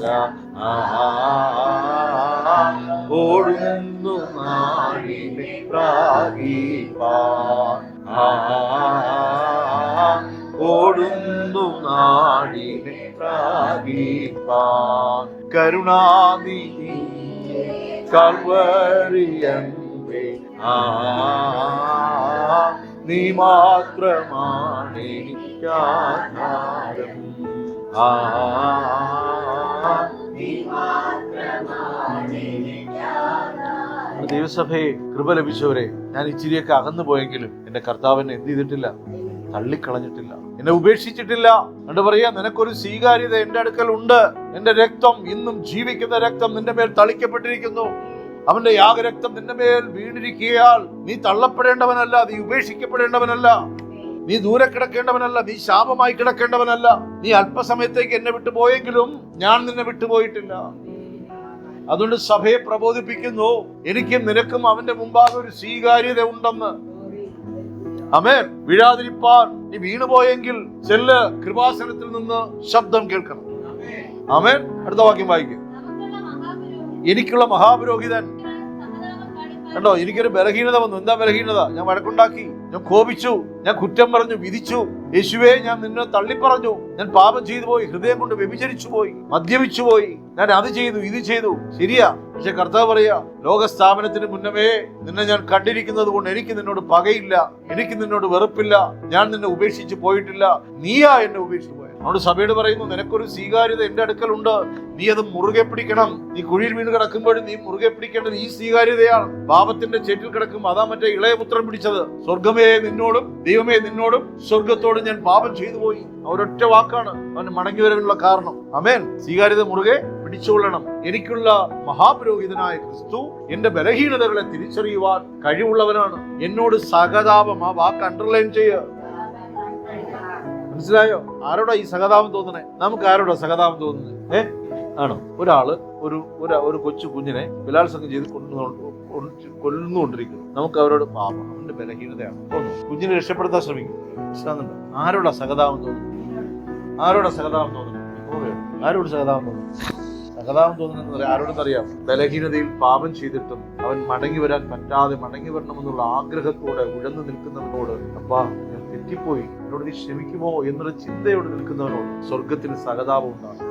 ഓടുന്നു നാടിനെ പ്രാഗിപ്പാൻ. ഓടുന്നു നാടിനെ പ്രാഗിപ്പാൻ. കരുണാനിധി കാൽവരിയമ്പേ നീ മാത്രമാണ് എനിക്കാധാരം. ദൈവസഭയെ കൃപ ലഭിച്ചവരെ, ഞാൻ ഇച്ചിരിയൊക്കെ അകന്നു പോയെങ്കിലും എന്റെ കർത്താവിനെ എന്ത് ചെയ്തിട്ടില്ല? തള്ളിക്കളഞ്ഞിട്ടില്ല, എന്നെ ഉപേക്ഷിച്ചിട്ടില്ല. എന്നിട്ട് പറയാ, നിനക്കൊരു സ്വീകാര്യത എന്റെ അടുക്കൽ ഉണ്ട്. എന്റെ രക്തം, ഇന്നും ജീവിക്കുന്ന രക്തം നിന്റെ മേൽ തളിക്കപ്പെട്ടിരിക്കുന്നു. അവന്റെ യാഗരക്തം നിന്റെ മേൽ വീണിരിക്കുകയാൽ നീ തള്ളപ്പെടേണ്ടവനല്ല, നീ ഉപേക്ഷിക്കപ്പെടേണ്ടവനല്ല, നീ ദൂരെ കിടക്കേണ്ടവനല്ല, നീ ശാപമായി കിടക്കേണ്ടവനല്ല. നീ അല്പസമയത്തേക്ക് എന്നെ വിട്ടുപോയെങ്കിലും ഞാൻ നിന്നെ വിട്ടുപോയിട്ടില്ല. അതുകൊണ്ട് സഭയെ പ്രബോധിപ്പിക്കുന്നു, എനിക്കും നിനക്കും അവന്റെ മുമ്പാകെ ഒരു സ്വീകാര്യത ഉണ്ടെന്ന്. ആമേൻ. വീഴാതിരിപ്പാൻ നീ വീണുപോയെങ്കിൽ ചെല്ല്, കൃപാസനത്തിൽ നിന്ന് ശബ്ദം കേൾക്കണം. ആമേൻ. അടുത്ത വാക്യം വായിക്കും. എനിക്കുള്ള മഹാപുരോഹിതൻ. കണ്ടോ, എനിക്കൊരു ബലഹീനത വന്നു. എന്താ ബലഹീനത? ഞാൻ വഴക്കുണ്ടാക്കി, ഞാൻ കോപിച്ചു, ഞാൻ കുറ്റം പറഞ്ഞു, വിധിച്ചു. യേശുവേ, ഞാൻ നിന്നെ തള്ളിപ്പറഞ്ഞു, ഞാൻ പാപം ചെയ്തു പോയി, ഹൃദയം കൊണ്ട് വ്യഭിചരിച്ചു പോയി, മദ്യപിച്ചു പോയി, ഞാൻ അത് ചെയ്തു, ഇത് ചെയ്തു. ശരിയാ. പക്ഷെ കർത്താവ് പറയാ, ലോകസ്ഥാപനത്തിന് മുന്നമേ നിന്നെ ഞാൻ കണ്ടിരിക്കുന്നത് കൊണ്ട് എനിക്ക് നിന്നോട് പകയില്ല, എനിക്ക് നിന്നോട് വെറുപ്പില്ല, ഞാൻ നിന്നെ ഉപേക്ഷിച്ച് പോയിട്ടില്ല, നീയാ എന്നെ ഉപേക്ഷിച്ചു പോയത്. അതുകൊണ്ട് സഭയോട് പറയുന്നു, നിനക്കൊരു സ്വീകാര്യത എന്റെ അടുക്കലുണ്ട്, നീ അത് മുറുകെ പിടിക്കണം. നീ കുഴിയിൽ വീണ് കിടക്കുമ്പോഴും നീ മുറുകെ പിടിക്കേണ്ടത് ഈ സ്വീകാര്യതയാണ്. പാപത്തിന്റെ ചേറ്റിൽ കിടക്കും, അതാ മറ്റേ ഇളയപുത്രൻ പിടിച്ചത്. സ്വർഗമേ നിന്നോടും ദൈവമേ നിന്നോടും സ്വർഗത്തോടും ഞാൻ പാപം ചെയ്തു പോയി. ഒരൊറ്റ വാക്കാണ് അവന് മടങ്ങി വരാനുള്ള കാരണം. ആമേൻ. സ്വീകാര്യത മുറുകെ പിടിച്ചുകൊള്ളണം. എനിക്കുള്ള മഹാപുരോഹിതനായ ക്രിസ്തു എന്റെ ബലഹീനതകളെ തിരിച്ചറിയുവാൻ കഴിവുള്ളവനാണ്. എന്നോട് സഹതാപം, ആ വാക്ക് അണ്ടർലൈൻ ചെയ്യുക. മനസ്സിലായോ? ആരോടാ ഈ സഹതാപം തോന്നണേ? നമുക്ക് ആരോടാ സഹതാപം തോന്നുന്നത്? ആണോ? ഒരാള് ഒരു കൊച്ചു കുഞ്ഞിനെ ബലാത്സംഗം ചെയ്ത് കൊല്ലുകൊണ്ടിരിക്കുന്നു. നമുക്ക് അവരോട് പാപം, അവന്റെ ബലഹീനതയാണ് തോന്നുന്നു, കുഞ്ഞിനെ രക്ഷപ്പെടുത്താൻ ശ്രമിക്കും. മനസ്സിലാകുന്നുണ്ടോ? ആരോടാ സഹതാപം തോന്നുന്നു? ആരോടാ സഹതാപം തോന്നുന്നു? ആരോട് സഹതാപം തോന്നുന്നു? സഹതാപം തോന്നുന്നത് ആരോടെന്നറിയാം? ബലഹീനതയിൽ പാപം ചെയ്തിട്ടും അവൻ മടങ്ങി വരാൻ പറ്റാതെ മടങ്ങി വരണമെന്നുള്ള ആഗ്രഹത്തോടെ ഉഴന്നു നിൽക്കുന്നവനോട്, അപ്പാ ഞാൻ തെറ്റിപ്പോയി, എന്നോട് നീ ക്ഷമിക്കുമോ എന്നൊരു ചിന്തയോട് നിൽക്കുന്നവനോട് സ്വർഗത്തിന് സഹതാപം ഉണ്ടാകും.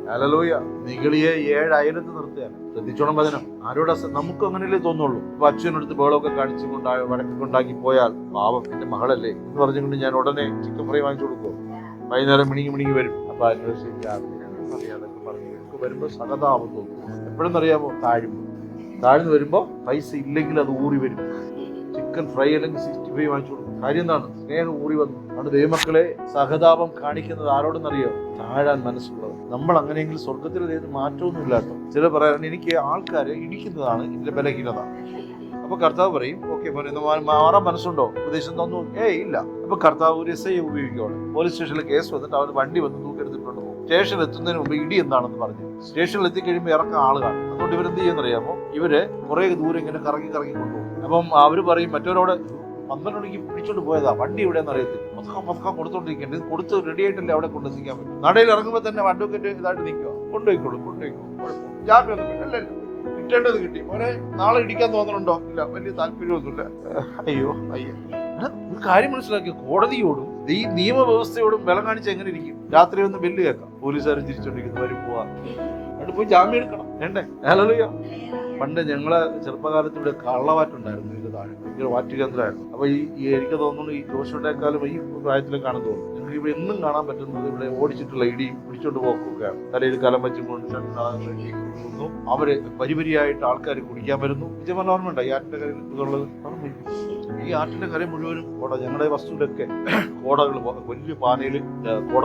ഹല്ലേലൂയ. നിഗളിയെ 7 അയലത്ത് നിർത്തുകയാണ്. ശ്രദ്ധിച്ചോണം വചനം. ആരോടാ? നമുക്ക് അങ്ങനെയല്ലേ തോന്നുള്ളൂ. ഇപ്പൊ അച്ഛനടുത്ത് ബഹളമൊക്കെ കാണിച്ചുകൊണ്ടായോ വഴക്കൊണ്ടാക്കി പോയാൽ, പാവം എന്റെ മകളല്ലേ എന്ന് പറഞ്ഞുകൊണ്ട് ഞാൻ ഉടനെ ചിക്കൻ ഫ്രൈ വാങ്ങിച്ചു കൊടുക്കും. വൈകുന്നേരം മിണിങ്ങി വരും. അപ്പൊ അന്വേഷിച്ച് അറിയാതൊക്കെ പറഞ്ഞു വരുമ്പോ സഹതാപം തോന്നും. എപ്പോഴെന്നറിയാമോ? താഴ്ന്നു വരുമ്പോ പൈസ ഇല്ലെങ്കിൽ അത് ഊറി വരും. ചിക്കൻ ഫ്രൈ അല്ലെങ്കിൽ 65 വാങ്ങിച്ചു കൊടുക്കും. കാര്യം എന്താണ്? സ്നേഹം ഊറി വന്നു. അതുകൊണ്ട് ദൈവമക്കളെ, സഹതാപം കാണിക്കുന്നത് ആരോടെന്നറിയോ? താഴാൻ മനസ്സുള്ളത്. നമ്മൾ അങ്ങനെയെങ്കിൽ സ്വർഗത്തിൽ മാറ്റമൊന്നും ഇല്ലാട്ടോ. ചില പറയാൻ, എനിക്ക് ആൾക്കാരെ ഇടിക്കുന്നതാണ് എന്റെ ബലഹീനത. അപ്പൊ കർത്താവ് പറയും, ഓക്കെ മോനെ, മാറാൻ മനസ്സുണ്ടോ? ഉപദേശം തന്നു? ഇല്ല. അപ്പൊ കർത്താവ് ഒരു SI ഉപയോഗിക്കുകയാണ്. പോലീസ് സ്റ്റേഷനിൽ കേസ് വന്നിട്ട് അവന് വണ്ടി വന്ന് തൂക്കെടുത്തിട്ടുണ്ട്. സ്റ്റേഷനിൽ എത്തുന്നതിന് മുമ്പ് ഇടി എന്താണെന്ന് പറഞ്ഞു. സ്റ്റേഷനിൽ എത്തിക്കഴിയുമ്പോൾ ഇറക്കാൻ ആൾ കാണും. അതുകൊണ്ട് ഇവരെന്ത് ചെയ്യുന്നറിയാമോ? ഇവര് കുറെ ദൂരം ഇങ്ങനെ കറങ്ങി കൊണ്ടുപോകും. അപ്പം അവര് പറയും മറ്റവരോട്, 12 മണിക്ക് പിടിച്ചോണ്ട് പോയതാ, വണ്ടി എവിടെയെന്ന് അറിയത്തില്ല, മൊത്തം കൊടുത്തോണ്ടിരിക്കേണ്ടത്, ഇത് കൊടുത്ത് റെഡി ആയിട്ടല്ലേ അവിടെ കൊണ്ടെത്തിക്കാൻ പറ്റും. നടയിൽ ഇറങ്ങുമ്പോൾ തന്നെ അഡ്വക്കേറ്റ് ഇതായിട്ട് നിൽക്കുക, കൊണ്ടുപോയിക്കോളും. ജാമ്യം കിട്ടേണ്ടത് കിട്ടി. മോനെ, നാളെ ഇടിക്കാൻ തോന്നുന്നുണ്ടോ? ഇല്ല, വലിയ താല്പര്യമൊന്നുമില്ല. അയ്യോ ഒരു കാര്യം മനസ്സിലാക്കിയ, കോടതിയോടും ഈ നിയമവ്യവസ്ഥയോടും വില കാണിച്ച് എങ്ങനെ ഇരിക്കും? രാത്രി ഒന്ന് ബെല്ല് കേൾക്കാം, പോലീസുകാരും ചിരിച്ചോണ്ടിരിക്കുന്നു, വരും പോവാ, എന്നിട്ട് പോയി ജാമ്യം എടുക്കണം, വേണ്ടേ? ഹല്ലേലൂയ. പണ്ട് ഞങ്ങളെ ചെറുപ്പകാലത്ത് ഇവിടെ കള്ളവാറ്റുണ്ടായിരുന്നു. ഇത് താഴെ ഭയങ്കര വാറ്റ് കേന്ദ്രമായിരുന്നു. അപ്പൊ ഈ എനിക്ക് തോന്നുന്നു ഈ ജോഷുവിനേക്കാളും ഈ പ്രായത്തിലും കാണാൻ തോന്നുന്നു. ഞങ്ങൾക്ക് ഇവിടെ എന്നും കാണാൻ പറ്റുന്നത് ഇവിടെ ഓടിച്ചിട്ടുള്ള ഇടിയും പിടിച്ചോണ്ട് പോക്കൊക്കെയാണ്. തലയിൽ കലം വെച്ചും കൊണ്ട് അവര് പരിപരിയായിട്ട് ആൾക്കാർ കുടിക്കാൻ വരുന്നു. വിജയമന ഓർമ്മയുണ്ടോ ഈ ആറ്റിന്റെ കരയിൽ ഇതുള്ളത്? ഈ ആറ്റിന്റെ കര മുഴുവനും കോട. ഞങ്ങളുടെ വസ്തുവിലൊക്കെ കോടകൾ, വലിയ പാനയിൽ കോട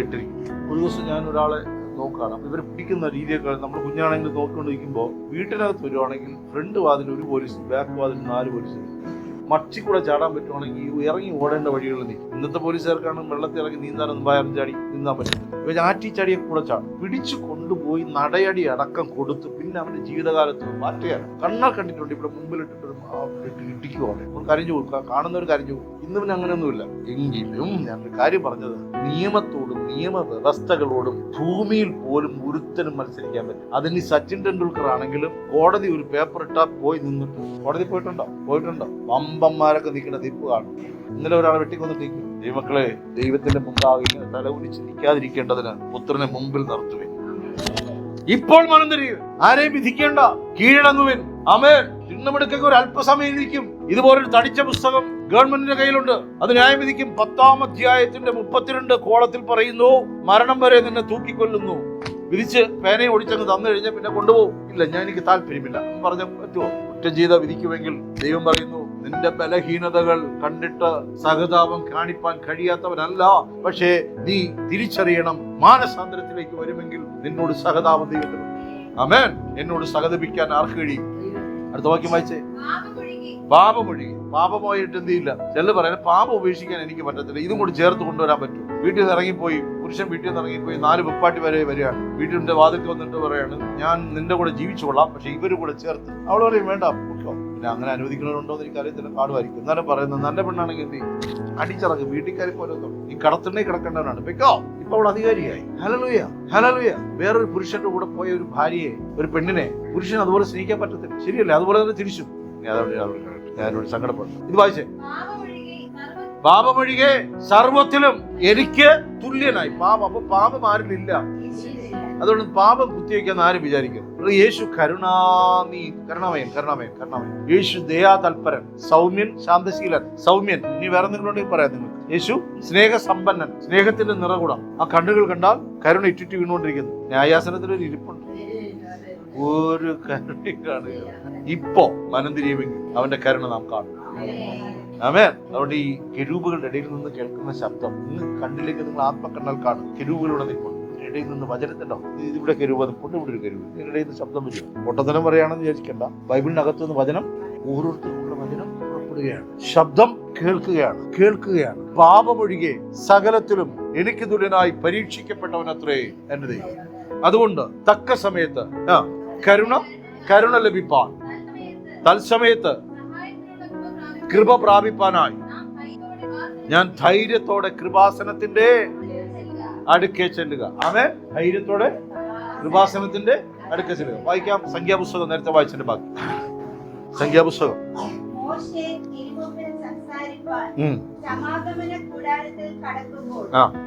ഇട്ടിരിക്കും. ഒരു ദിവസം ഞാൻ ഒരാളെ നോക്കുകയാണ്. അപ്പൊ ഇവർ പിടിക്കുന്ന രീതിയൊക്കെ നമ്മൾ കുഞ്ഞാണെങ്കിൽ നോക്കിക്കൊണ്ടിരിക്കുമ്പോൾ, വീട്ടിനകത്ത് വരുവാണെങ്കിൽ ഫ്രണ്ട് വാതിൽ 1 പോലീസ്, ബാക്ക് വാതിൽ 4 പോലീസ്. മച്ചിക്കൂടെ ചാടാൻ പറ്റുവാണെങ്കിൽ ഇറങ്ങി ഓടേണ്ട വഴികളിൽ നീ. ഇന്നത്തെ പോലീസുകാർക്കാണ് വെള്ളത്തിൽ ഇറങ്ങി നീന്താനൊന്നും ഭയം ചാടി നീന്താൻ പറ്റും. ഇവ ആറ്റിച്ചാടിയെ കൂടെ ചാടും. പിടിച്ചു കൊണ്ടുപോയി നടയടി അടക്കം കൊടുത്ത് പിന്നെ അവന്റെ ജീവിതകാലത്ത് മാറ്റുകയാണ്. കണ്ണാൽ കണ്ടിട്ടുണ്ട്. ഇവിടെ മുമ്പിലിട്ടിട്ട് ഇടിക്കുവാണ്. കരഞ്ഞു കൊടുക്കുക, കാണുന്നവർ കരഞ്ഞു പോകും. ഇന്ന് പിന്നെ അങ്ങനെയൊന്നുമില്ല. എങ്കിലും ഞാനൊരു കാര്യം പറഞ്ഞത്, നിയമത്തോടും നിയമവ്യവസ്ഥകളോടും ഭൂമിയിൽ പോലും ഒരുത്തനും മത്സരിക്കാൻ പറ്റും. അതിന് സച്ചിൻ ടെണ്ടുൽക്കർ ആണെങ്കിലും കോടതി ഒരു പേപ്പർ ഇട്ടാ പോയി നിന്നിട്ട്, കോടതി പോയിട്ടുണ്ടോ? വമ്പന്മാരൊക്കെ നിൽക്കുന്ന ദിപ്പ് കാണും. ഇന്നലെ ഒരാളെ വെട്ടിക്കൊന്നിട്ടിരിക്കും. ദൈവമക്കളെ, ദൈവത്തിന്റെ മുമ്പാകെ ഇങ്ങനെ തലകുനിച്ച് നിൽക്കാതിരിക്കേണ്ടതിന് പുത്രനെ മുമ്പിൽ നിർത്തുവിൻ. ഇപ്പോൾ മനം തിരിയുവിൻ, ആരെയും വിധിക്കേണ്ട, കീഴടങ്ങുവിൻ. ആമേൻ. ഇന്നും എടുക്കൊക്കെ ഒരു അല്പസമയം ഇരിക്കും. ഇതുപോലൊരു തടിച്ച പുസ്തകം ഗവൺമെന്റിന്റെ കയ്യിലുണ്ട്. അത് ന്യായവിധിക്കും 10-ാം അധ്യായത്തിന്റെ 32 കോളത്തിൽ പറയുന്നു, മരണം വരെ നിന്നെ തൂക്കിക്കൊല്ലുന്നു. വിധിച്ച് പേനയെ ഒടിച്ചങ്ങ് തന്നു കഴിഞ്ഞാൽ പിന്നെ കൊണ്ടുപോകും. ഇല്ല, ഞാൻ എനിക്ക് താല്പര്യമില്ല എന്ന് പറഞ്ഞ പറ്റുമോ? കുറ്റം ചെയ്ത വിധിക്കുമെങ്കിൽ ദൈവം പറയുന്നു, നിന്റെ ബലഹീനതകൾ കണ്ടിട്ട് സഹതാപം കാണിപ്പാൻ കഴിയാത്തവനല്ല, പക്ഷേ നീ തിരിച്ചറിയണം, മാനസാന്തരത്തിലേക്ക് വരുമെങ്കിൽ നിന്നോട് സഹതാപം ദൈവത്തിനുണ്ട്. ആമേൻ. എന്നോട് സഹതപിക്കാൻ ആർക്ക് കഴിയും? അടുത്ത വാക്യം വായിച്ചേ. പാപമൊഴുകി. പാപമായിട്ട് എന്ത് ചെയ്യില്ല. ചിലർ പറയാൻ പാപം ഉപേക്ഷിക്കാൻ എനിക്ക് പറ്റത്തില്ല, ഇതും കൂടി ചേർത്ത് കൊണ്ടുവരാൻ പറ്റും. വീട്ടിൽ നിന്ന് ഇറങ്ങിപ്പോയി, പുരുഷൻ വീട്ടിൽ നിന്ന് ഇറങ്ങിപ്പോയി 4 വെപ്പാട്ടി വരെ വരികയാണ്. വീട്ടിന്റെ വാതിൽക്ക് വന്നിട്ട് പറയാണ്, ഞാൻ നിന്റെ കൂടെ ജീവിച്ചോളാം, പക്ഷെ ഇവര് കൂടെ ചേർത്ത്. അവൾ പറയും വേണ്ട പൊക്കോ. പിന്നെ അങ്ങനെ അനുവദിക്കണമുണ്ടോ എന്ന് എനിക്ക് അറിയത്തില്ല, കാടുമായിരിക്കും. എന്നാലും പറയുന്നത് നല്ല പെണ്ണാണെങ്കിൽ എന്ത് ചെയ്യും? അടിച്ചിറങ്ങും. വീട്ടിൽക്കാരി പോലെ ഈ കടത്തിനെ കിടക്കേണ്ടവനാണ്. വെക്കോ. ഇപ്പൊ അവൾ അധികാരിയായി. Hallelujah, hallelujah. വേറൊരു പുരുഷന്റെ കൂടെ പോയ ഒരു ഭാര്യയെ, ഒരു പെണ്ണിനെ പുരുഷൻ അതുപോലെ സ്നേഹിക്കാൻ പറ്റത്തില്ല. ശരിയല്ലേ? അതുപോലെ തന്നെ തിരിച്ചു. ഞാനോട് സങ്കടപ്പെടുന്നു. ഇത് വായിച്ചേ. പാപമൊഴികെ സർവത്തിലും എനിക്ക് തുല്യനായി. പാപം. അപ്പൊ പാപം ആരിലില്ല. അതുകൊണ്ട് പാപം കുത്തിവെക്കാന്ന് ആരും വിചാരിക്കും. യേശു കരുണാമയൻ. യേശു ദയാതൽപരൻ, സൗമ്യൻ, ശാന്തശീലൻ. സൗമ്യൻ. ഇനി വേറെ നിങ്ങളുണ്ടെങ്കിൽ പറയാം നിങ്ങൾക്ക്. യേശു സ്നേഹസമ്പന്നൻ, സ്നേഹത്തിന്റെ നിറകുടം. ആ കണ്ണുകൾ കണ്ടാൽ കരുണ ഇറ്റിറ്റ് വീണുകൊണ്ടിരിക്കുന്നു. ന്യായാസനത്തിൽ ഒരു ഇരിപ്പുണ്ട്. ഒരു കരുണയും കാണുക. ഇപ്പോ മനം തിരിയുമെങ്കിൽ അവന്റെ കരുണ നാം കാണും. ആമേൻ. അതുകൊണ്ട് ഈ കെരൂബുകളുടെ ഇടയിൽ നിന്ന് കേൾക്കുന്ന ശബ്ദം നിങ്ങൾ കണ്ടില്ലെങ്കിൽ നിങ്ങൾ ആത്മക്കണ്ണാൽ കാണും. കെരൂബുകളുടെ നിൽക്കും ഇടയിൽ നിന്ന് വചനത്തിണ്ടോ, ഇവിടെ കെരൂബ് നിൽപ്പുണ്ട്, ഇവിടെ ഒരു കെരൂബ്. ഇതിനിടയിൽ നിന്ന് ശബ്ദം വരും. പൊട്ടത്തരം പറയാണെന്ന് വിചാരിക്കണ്ട. ബൈബിളിനകത്ത് നിന്ന് വചനം, ഓരോരുത്തർക്കുള്ള വചനം പുറപ്പെടുകയാണ്. ശബ്ദം കേൾക്കുകയാണ്. പാപമൊഴികെ സകലത്തിലും എനിക്ക് തുല്യനായി പരീക്ഷിക്കപ്പെട്ടവനത്രേ എന്റെ ദൈവം. അതുകൊണ്ട് തക്ക സമയത്ത് കരുണ ലഭിപ്പാൻ, തത്സമയത്ത് കൃപ പ്രാപിപ്പാനായി ഞാൻ ധൈര്യത്തോടെ കൃപാസനത്തിന്റെ അടുക്കെ ചെല്ലുക. ആമേൻ. ധൈര്യത്തോടെ കൃപാസനത്തിന്റെ അടുക്കെ ചെല്ലുക. വായിക്കാം സംഖ്യാപുസ്തകം. നേരത്തെ വായിച്ചതിന്റെ ബാക്കി. സംഖ്യാപുസ്തകം. സമാഗമന കൂടാരത്തിൽ കടക്കുമ്പോൾ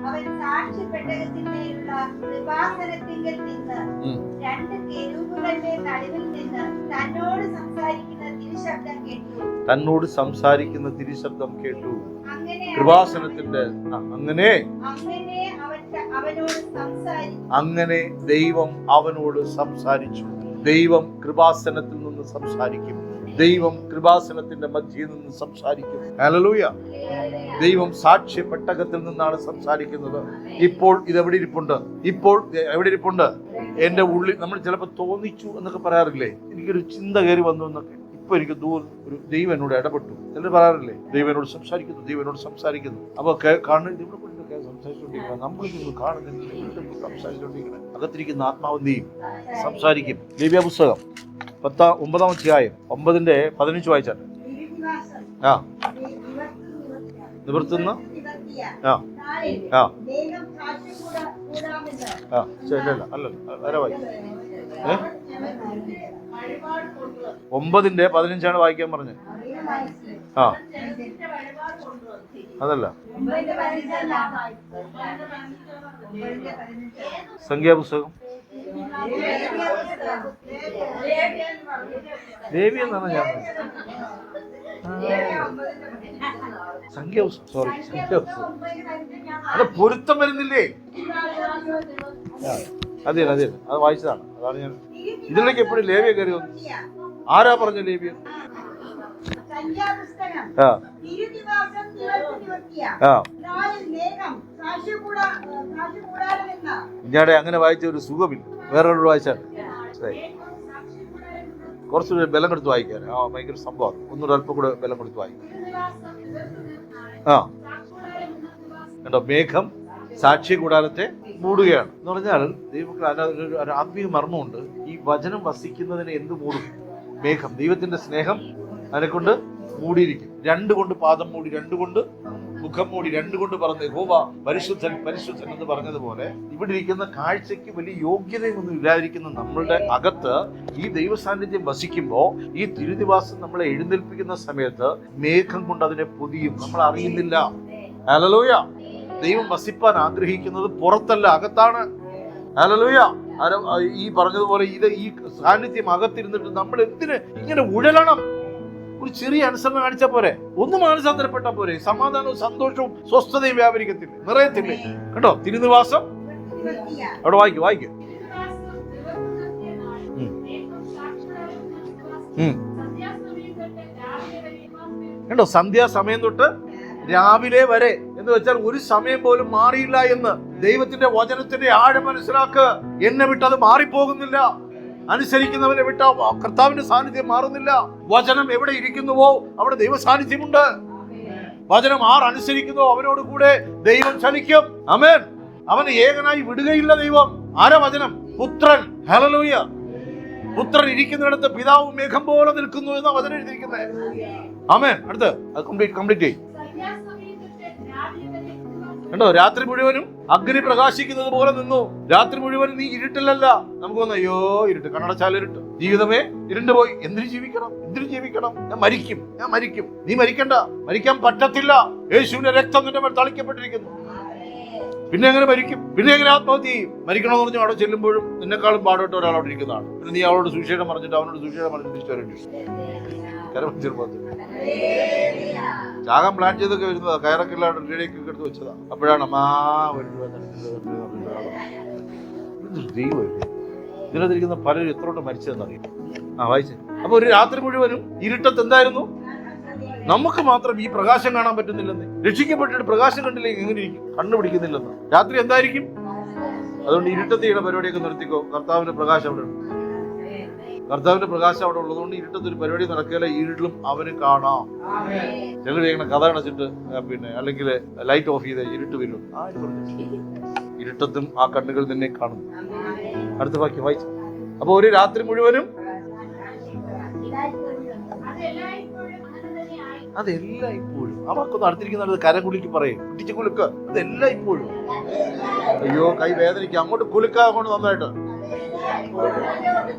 അവൻ സാക്ഷ്യപ്പെട്ടകത്തിന്മേലുള്ള കൃപാസനത്തിങ്കൽ നിന്ന് 2 കെരൂബുകളുടെ നടുവിൽ നിന്ന് തന്നോട് സംസാരിക്കുന്ന തിരുശബ്ദം കേട്ടു. കൃപാസനത്തിന്റെ അങ്ങനെ ദൈവം അവനോട് സംസാരിച്ചു. ദൈവം കൃപാസനത്തിൽ നിന്ന് സംസാരിക്കും. ദൈവം കൃപാസനത്തിന്റെ മധ്യയിൽ നിന്ന് സംസാരിക്കും. ഹല്ലേലൂയ. ദൈവം സാക്ഷ്യപ്പെട്ടകത്തിൽ നിന്നാണ് സംസാരിക്കുന്നത്. ഇപ്പോൾ ഇത് എവിടെ ഇരിപ്പുണ്ട്? എന്റെ ഉള്ളിൽ. നമ്മൾ ചിലപ്പോൾ തോന്നിച്ചു എന്നൊക്കെ പറയാറില്ലേ? എനിക്കൊരു ചിന്ത കയറി വന്നു എന്നൊക്കെ. ഇപ്പൊ എനിക്ക് ഒരു ദൈവം എന്നോട് ഇടപെട്ടു ചിലർ പറയാറില്ലേ? ദൈവം എന്നോട് സംസാരിക്കുന്നു. അപ്പൊ കാണുന്നത് ഇവിടെ കൊണ്ടൊക്കെ സംസാരിച്ചുകൊണ്ടിരിക്കണം. നമ്മളിതൊന്നും കാണുന്നില്ല, സംസാരിച്ചുകൊണ്ടിരിക്കണം. അകത്തിരിക്കുന്ന ആത്മാവെന്തിയും സംസാരിക്കും. ലേവ്യ പുസ്തകം 9-ാം അധ്യായം 9-15 വായിച്ചാട്ടെ. നിവർത്തുന്ന അല്ല വായിക്കും. 9-15 വായിക്കാൻ പറഞ്ഞത്. അതല്ല, സംഖ്യാപുസ്തകം. ദേവി എന്നാണ് ഞാൻ സംഖ്യാപുസ്തകം. അത് പൊരുത്തം വരുന്നില്ലേ? അതെ, അത് വായിച്ചതാണ്. അതാണ് ഞാൻ ഇതിലേക്ക് എപ്പോഴും ലേവ്യ കയറി വന്നു. ആരാ പറഞ്ഞ ലേവ്യ? ഇഞ്ഞാടെ അങ്ങനെ വായിച്ച ഒരു സുഖമില്ല. വേറൊരു വായിച്ചാൽ കുറച്ചുകൂടെ ബലം കൊടുത്ത് വായിക്കാൻ. ഭയങ്കര സംഭവം. ഒന്നുകൂടെ അല്പം കൂടെ ബലം കൊടുത്ത് വായിക്കാം. കണ്ടോ? മേഘം സാക്ഷി കൂടാരത്തെ മൂടുകയാണ് എന്ന് പറഞ്ഞാൽ ദൈവമക്കൾ ഒരു ആത്മീയ മർമ്മമുണ്ട്. ഈ വചനം വസിക്കുന്നതിനെ എന്ത് മൂടും? മേഘം. ദൈവത്തിന്റെ സ്നേഹം അതിനെക്കൊണ്ട് മൂടിയിരിക്കും. 2 കൊണ്ട് പാദം മൂടി, 2 കൊണ്ട് മുഖം മൂടി, 2 കൊണ്ട് പറഞ്ഞ് യഹോവ പരിശുദ്ധൻ എന്ന് പറഞ്ഞതുപോലെ ഇവിടെ ഇരിക്കുന്ന കാഴ്ചയ്ക്ക് വലിയ യോഗ്യതയൊന്നും ഇല്ലാതിരിക്കുന്ന നമ്മളുടെ അകത്ത് ഈ ദൈവസാന്നിധ്യം വസിക്കുമ്പോൾ ഈ തിരുനിവാസം നമ്മളെ എഴുന്നേൽപ്പിക്കുന്ന സമയത്ത് മേഘം കൊണ്ട് അതിനെ പൊതിയും. നമ്മൾ അറിയുന്നില്ല. ഹല്ലേലൂയ. ദൈവം വസിപ്പാൻ ആഗ്രഹിക്കുന്നത് പുറത്തല്ല, അകത്താണ്. ഹല്ലേലൂയ. ഈ പറഞ്ഞതുപോലെ ഈ സാന്നിധ്യം അകത്തിരുന്നിട്ട് നമ്മൾ എന്തിന് ഇങ്ങനെ ഉഴലണം? ഒരു ചെറിയ അനുസരണ കാണിച്ചാൽ പോരെ, ഒന്ന് മാനസാന്തരപ്പെട്ടാൽ പോരെ, സമാധാനവും സന്തോഷവും സ്വസ്ഥതയും വ്യാപരിക്കത്തില്ലേ, നിറയത്തില്ലേ? കേട്ടോ, തിരുനിവാസം അവിടെ വായിക്കും. കണ്ടോ, സന്ധ്യാസമയം തൊട്ട് രാവിലെ വരെ എന്ന് വെച്ചാൽ ഒരു സമയം പോലും മാറിയില്ല എന്ന്. ദൈവത്തിന്റെ വചനത്തിന്റെ ആഴം മനസ്സിലാക്ക്. എന്നെ വിട്ടത് മാറിപ്പോകുന്നില്ല. അനുസരിക്കുന്നവനെ വിട്ട കർത്താവിന്റെ സാന്നിധ്യം മാറുന്നില്ല. വചനം എവിടെ ഇരിക്കുന്നുവോ അവിടെ ദൈവ സാന്നിധ്യമുണ്ട്. വചനം അനുസരിക്കുന്നുവോ അവനോട് കൂടെ ദൈവം ചലിക്കും. ആമേൻ. അവനെ ഏകനായി വിടുകയില്ല ദൈവം. ആരാ വചനം? പുത്രൻ. ഹല്ലേലൂയ. പുത്രൻ ഇരിക്കുന്നിടത്ത് പിതാവ് മേഘം പോലെ നിൽക്കുന്നു എന്നാ വചനം എഴുതിയിരിക്കുന്നത്. ആമേൻ. അടുത്ത് കംപ്ലീറ്റ് ചെയ്യും. കണ്ടോ, രാത്രി മുഴുവനും അഗ്നി പ്രകാശിക്കുന്നത് പോലെ നിന്നു. രാത്രി മുഴുവനും നീ ഇരുട്ടിലല്ല. നമുക്ക് തോന്നുന്നു, അയ്യോ ഇരുട്ട്, കണ്ണടച്ചാൽ ഇരുട്ട്, ജീവിതമേ ഇരുണ്ട് പോയി, എന്തിനു ജീവിക്കണം? ഞാൻ മരിക്കും. നീ മരിക്കണ്ട, മരിക്കാൻ പറ്റത്തില്ല. യേശുവിന്റെ രക്തം നിന്റെ മേൽ തളിക്കപ്പെട്ടിരിക്കുന്നു. പിന്നെ എങ്ങനെ മരിക്കും? പിന്നെ എങ്ങനെ ആത്മഹത്യ ചെയ്യും? മരിക്കണമെന്ന് പറഞ്ഞു അവിടെ ചെല്ലുമ്പോഴും നിന്നെക്കാളും പാടോട്ട് ഒരാളോട് ഇരിക്കുന്നതാണ്. പിന്നെ നീ അവനോട് സുവിശേഷം പറഞ്ഞിട്ട് തിരിച്ചു വരേണ്ടി ചാകാൻ പ്ലാൻ ചെയ്തൊക്കെ വരുന്നതാ. കയറൊക്കെ ഇല്ലാണ്ട് റെഡിയൊക്കെ എടുത്ത് വെച്ചതാ. അപ്പോഴാണ് ദൈവം ഇതിനകത്തിരിക്കുന്ന പലരും എത്രോട്ട് മരിച്ചതെന്നറിയാം. വായിച്ചേ. അപ്പൊ ഒരു രാത്രി മുഴുവനും ഇരുട്ടത്ത് എന്തായിരുന്നു? നമുക്ക് മാത്രം ഈ പ്രകാശം കാണാൻ പറ്റുന്നില്ലെന്ന്. രക്ഷിക്കപ്പെട്ടിട്ട് പ്രകാശം കണ്ടില്ലെങ്കിൽ എങ്ങനെ ഇരിക്കും? കണ്ടുപിടിക്കുന്നില്ലെന്ന്. രാത്രി എന്തായിരിക്കും? അതുകൊണ്ട് ഇരുട്ടത്ത് ചെയ്യുന്ന പരിപാടിയൊക്കെ നിർത്തിക്കോ. കർത്താവിന്റെ പ്രകാശം അവിടെ ഉണ്ട്. കർത്താവിന്റെ പ്രകാശം അവിടെ ഉള്ളതുകൊണ്ട് ഇരുട്ടത്തൊരു പരിപാടി നടക്കുകയില്ല. ഇരുട്ടിലും അവന് കാണാം. ഞങ്ങൾ ചെയ്യണ കഥ അടച്ചിട്ട് അല്ലെങ്കിൽ ലൈറ്റ് ഓഫ് ചെയ്ത് ഇരുട്ട് വരും. ഇരുട്ടത്തും ആ കണ്ണുകൾ നിന്നെ കാണുന്നു. അടുത്ത വാക്യം വായിച്ചു. അപ്പൊ ഒരു രാത്രി മുഴുവനും അതെല്ലാം ഇപ്പോഴും അവർക്കൊന്ന് അടുത്തിരിക്കുന്നത് കരം കുലുക്കി പറയും, പിടിച്ച് കുലുക്ക്. അതെല്ലാം ഇപ്പോഴും. അയ്യോ കൈ വേദനിക്കും. അങ്ങോട്ട് കുലുക്കാ, അങ്ങോട്ട് നന്നായിട്ട്.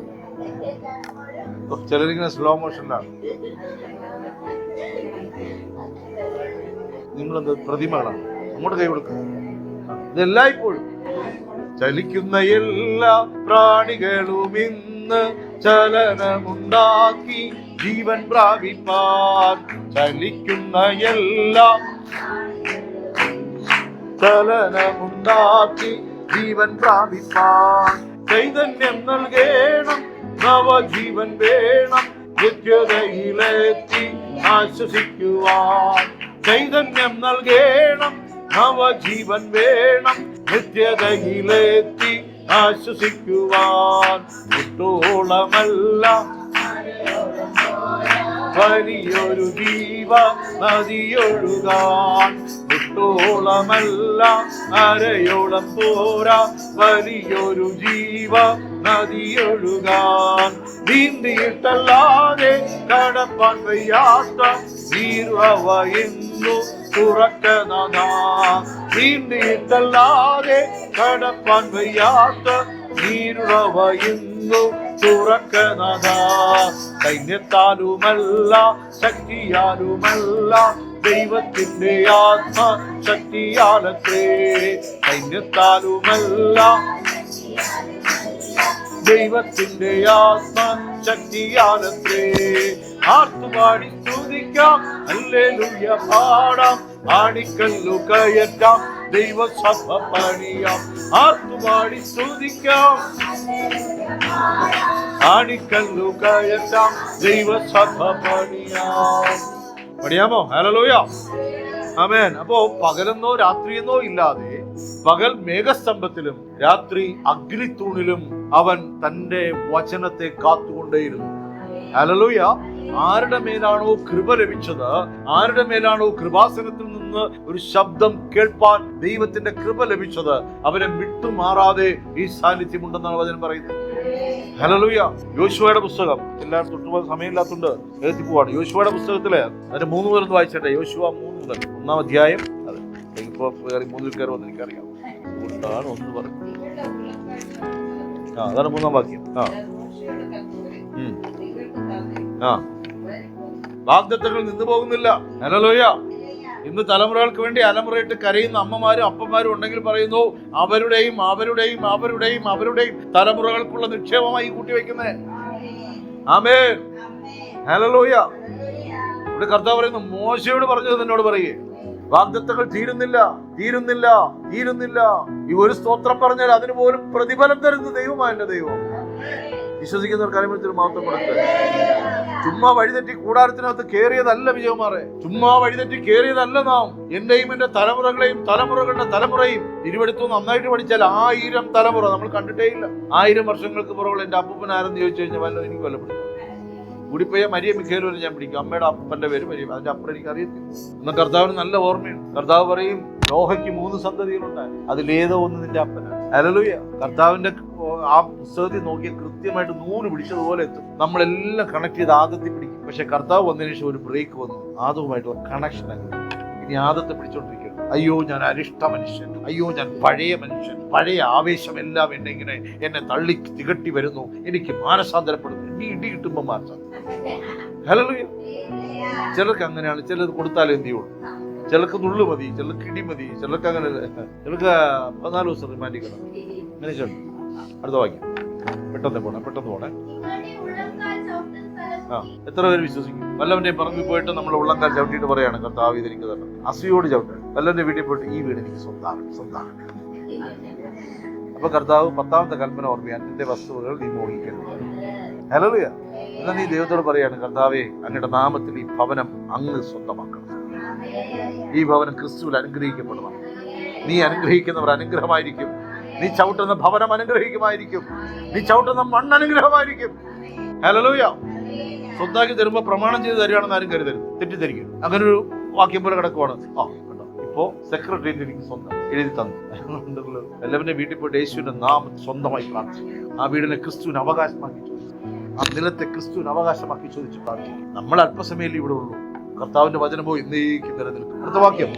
ചിലരിങ്ങനെ സ്ലോ മോഷനിലാണ്. നിങ്ങളെന്ത് പ്രതിമകളാണ്? അങ്ങോട്ട് കൈ കൊടുക്കുക. ഇതെല്ലാം ഇപ്പോഴും. ചലിക്കുന്ന എല്ലാ പ്രാണികളും ഇന്ന് ചലനമുണ്ടാക്കി ജീവൻ പ്രാപിപ്പാൻ. ചലിക്കുന്ന എല്ലാ ചലനമുണ്ടാക്കി ജീവൻ പ്രാപിപ്പാൻ. ചൈതന്യം നൽകേണം, നവജീവൻ വേണം, നിത്യതയിലെത്തി ആശ്വസിക്കുവാൻ. ചൈതന്യം നൽകേണം, നവജീവൻ വേണം, നിത്യതയിലെത്തി ആശ്വസിക്കുവാൻ. മുട്ടോളമല്ല വലിയൊരു ജീവ നദിയൊഴുകാൻ. മുട്ടോളമല്ല അരയോളം പോരാ, വലിയൊരു ജീവ നദിയൊഴുകാൻ. നീന്തിയിട്ടല്ലാതെ കടപ്പാൻ വയ്യാത്ത നീർവ എന്നു തുറക്കനതാ. നീന്തിയിട്ടല്ലാതെ കടപ്പാൻ വയ്യാത്ത നീർവ എന്നു തുറക്കനതാ. സൈന്യത്താലുമല്ല ശക്തിയാലുമല്ല, ദൈവത്തിന്റെ ആത്മ ശക്തിയാലത്രേ. സൈന്യത്താലുമല്ല ദൈവത്തിന്റെ ആത്മ ശക്തിയാലത്രേ. ആർത്തുപാടി സ്തുതിക്കാം, ഹല്ലേലൂയ പാടാം, ആണിക്കല്ലു കയറ്റാം, ദൈവസഭ പണിയാം. ആർത്തുപാടി സ്തുതിക്കാം, ആണിക്കല്ലു കയറ്റാം, ദൈവസഭ പണിയാം. പണിയാമോ? ഹല്ലേലൂയ, ആമേൻ. അപ്പോ പകലെന്നോ രാത്രിയെന്നോ ഇല്ലാതെ പകൽ മേഘസ്തംഭത്തിലും രാത്രി അഗ്നിത്തൂണിലും അവൻ തന്റെ വചനത്തെ കാത്തുകൊണ്ടേയിരുന്നു. ഹല്ലേലൂയ. ആരുടെ മേലാണോ കൃപ ലഭിച്ചത്, ആരുടെ മേലാണോ കൃപാസനത്തിൽ നിന്ന് ഒരു ശബ്ദം കേൾപ്പാൻ ദൈവത്തിന്റെ കൃപ ലഭിച്ചത്, അവരെ വിട്ടുമാറാതെ ഈ സാന്നിധ്യമുണ്ടെന്നാണ് വചനം പറയുന്നത്. ഹല്ലേലൂയ. യോശുവയുടെ പുസ്തകം, എല്ലാവരും തൊട്ടുപോകാൻ സമയമില്ലാത്തതുകൊണ്ട് എഴുതി പോവാണ്. യോശുവയുടെ പുസ്തകത്തില് അതിന്റെ 3 മുതൽ ഒന്ന് വായിച്ചട്ടെ. യോശുവ 3 മുതൽ 1-ാം അധ്യായം. അതെ, ഇപ്പൊ 3 കയറുമെന്ന് എനിക്കറിയാം. അതുകൊണ്ടാണ് ഒന്ന് പറഞ്ഞു. അതാണ് 3-ാം വാക്യം. വാഗ്ദത്തങ്ങൾ നിന്നു പോകുന്നില്ല. ഹല്ലേലൂയ. ഇന്ന് തലമുറകൾക്ക് വേണ്ടി അലമുറയിട്ട് കരയുന്ന അമ്മമാരും അപ്പന്മാരും ഉണ്ടെങ്കിൽ പറയുന്നു, അവരുടെയും അവരുടെയും അവരുടെയും അവരുടെയും തലമുറകൾക്കുള്ള നിക്ഷേപമായി കൂട്ടിവെക്കുന്നേ. ആമേൻ, ഹല്ലേലൂയ. ഇവിടെ കർത്താവ് പറയുന്നു, മോശയോട് പറഞ്ഞത് എന്നോട് പറയേ, വാഗ്ദത്തങ്ങൾ തീരുന്നില്ല, തീരുന്നില്ല, തീരുന്നില്ല. ഈ ഒരു സ്തോത്രം പറഞ്ഞാൽ അതിന് പോലും പ്രതിഫലം തരുന്ന ദൈവമാണ് എന്റെ ദൈവം. വിശ്വസിക്കുന്നവർക്ക് അനുഭവത്തിന് മാത്രം കൊടുക്കുക. ചുമ്മാ വഴിതെറ്റി കൂടാരത്തിനകത്ത് കയറിയതല്ല വിജയകുമാറെ, ചുമ്മാ വഴിതെറ്റി കയറിയതല്ല നാം. എന്റെയും എന്റെ തലമുറകളെയും തലമുറകളുടെ തലമുറയും തിരുവെടുത്തു നന്നായിട്ട് പഠിച്ചാൽ 1000 തലമുറ നമ്മൾ കണ്ടിട്ടേ ഇല്ല. 1000 വർഷങ്ങൾക്ക് പുറകുള്ള എന്റെ അപ്പൂപ്പൻ ആരെന്ന് ചോദിച്ചു കഴിഞ്ഞാൽ വല്ല എനിക്ക് കൊല്ലപ്പെടും. കൂടിപ്പോയ മരിയ മിഖേൽ വരെ ഞാൻ പിടിക്കും. അമ്മയുടെ അപ്പന്റെ പേര് മരിയ, അതിന്റെ അപ്പുറം എനിക്ക് അറിയത്തില്ല. എന്നാൽ കർത്താവിന് നല്ല ഓർമ്മയുണ്ട്. കർത്താവ് പറയും, നോഹയ്ക്ക് 3 സന്തതികളുണ്ടായി, അതിലേതോ ഒന്ന് നിന്റെ അപ്പനാണ്. ഹല്ലേലൂയ. കർത്താവിന്റെ ആ പുസ്തകത്തിൽ നോക്കിയാൽ കൃത്യമായിട്ട് 100 പിടിച്ചതുപോലെ എത്തും. നമ്മളെല്ലാം കണക്ട് ചെയ്ത് ആദത്തിൽ പിടിക്കും. പക്ഷെ കർത്താവ് വന്നതിന് ശേഷം ഒരു ബ്രേക്ക് വന്നു, ആദവുമായിട്ടുള്ള കണക്ഷൻ അങ്ങ്. ഇനി ആദത്തെ പിടിച്ചോണ്ടിരിക്കണം. അയ്യോ ഞാൻ അരിഷ്ട മനുഷ്യൻ, അയ്യോ ഞാൻ പഴയ മനുഷ്യൻ, പഴയ ആവേശം എല്ലാം എന്നെ തള്ളി തികട്ടി വരുന്നു, എനിക്ക് മാനസാന്തരപ്പെടുന്നു. ഇടി കിട്ടുമ്പോ മാറ്റാം. ഹല്ലേലൂയ. ചിലർക്ക് അങ്ങനെയാണ്. ചിലത് കൊടുത്താലേ എന്ത് ചെയ്യുള്ളൂ. ചിലർക്ക് നുള്ളു മതി, ചിലർക്ക് ഇടി മതി, ചിലർക്ക് അങ്ങനെ, ചിലർക്ക് 14 ദിവസം റിമാൻഡിക്കണം. അങ്ങനെയൊക്കെ ഉണ്ട്. അടുത്ത വാക്യം. പെട്ടെന്ന് പോണേ. എത്ര പേര് വിശ്വസിക്കും? വല്ലവന്റെ പറമ്പിൽ പോയിട്ട് നമ്മൾ ഉള്ളംകാൽ ചവിട്ടിയിട്ട് പറയാണ്, കർത്താവ് ഇതെനിക്ക് തന്നെ. അസൂയോട് ചവിട്ടണം. വല്ലവന്റെ വീട്ടിൽ പോയിട്ട് ഈ വീട് എനിക്ക് സ്വന്തമാണ്. അപ്പൊ കർത്താവ് 10ാമത്തെ കൽപ്പന ഓർമ്മിക്കാൻ, നിന്റെ വസ്തുവകൾ നീ മോഹിക്കരുത്. ഹല്ലേലൂയ. എന്നാൽ നീ ദൈവത്തോട് പറയാണ്, കർത്താവേ, അങ്ങയുടെ നാമത്തിൽ ഈ ഭവനം അങ്ങ് സ്വന്തമാക്കണം. ഈ ഭവനം ക്രിസ്തുവിൽ അനുഗ്രഹിക്കപ്പെടണം. നീ അനുഗ്രഹിക്കുന്നവർ അനുഗ്രഹമായിരിക്കും. നീ ചവിട്ടുന്ന ഭവനം അനുഗ്രഹിക്കുമായിരിക്കും. നീ ചവിട്ടുന്ന മണ്ണ് അനുഗ്രഹമായിരിക്കും. ഹല്ലേലൂയ. സ്വന്താക്കി തരുമ്പോ പ്രമാണം ചെയ്ത് തരികയാണെന്ന് ആരും കരുതരുത്, തെറ്റിദ്ധരിക്കും. അങ്ങനെ ഒരു വാക്യം പോലെ കിടക്കുവാണ്. കണ്ടോ, ഇപ്പോ സെക്രട്ടറിയേറ്റ് എനിക്ക് സ്വന്തം എഴുതി തന്നു. എല്ലാവരുടെ വീട്ടിൽ പോയിട്ട് യേശുവിന്റെ നാമം സ്വന്തമായി പ്രാർത്ഥിക്കും. ആ വീടിനെ ക്രിസ്തുവിന് അവകാശമാക്കി ചോദിച്ചു, ആ നിലത്തെ ക്രിസ്തുവിന് അവകാശമാക്കി ചോദിച്ച് പ്രാർത്ഥിക്കും. നമ്മൾ അല്പസമയം ഇവിടെ ഉള്ളൂ. കർത്താവിന്റെ വചനം പോയി എന്നേക്കും നിലനിൽക്കും. അടുത്ത വാക്യം.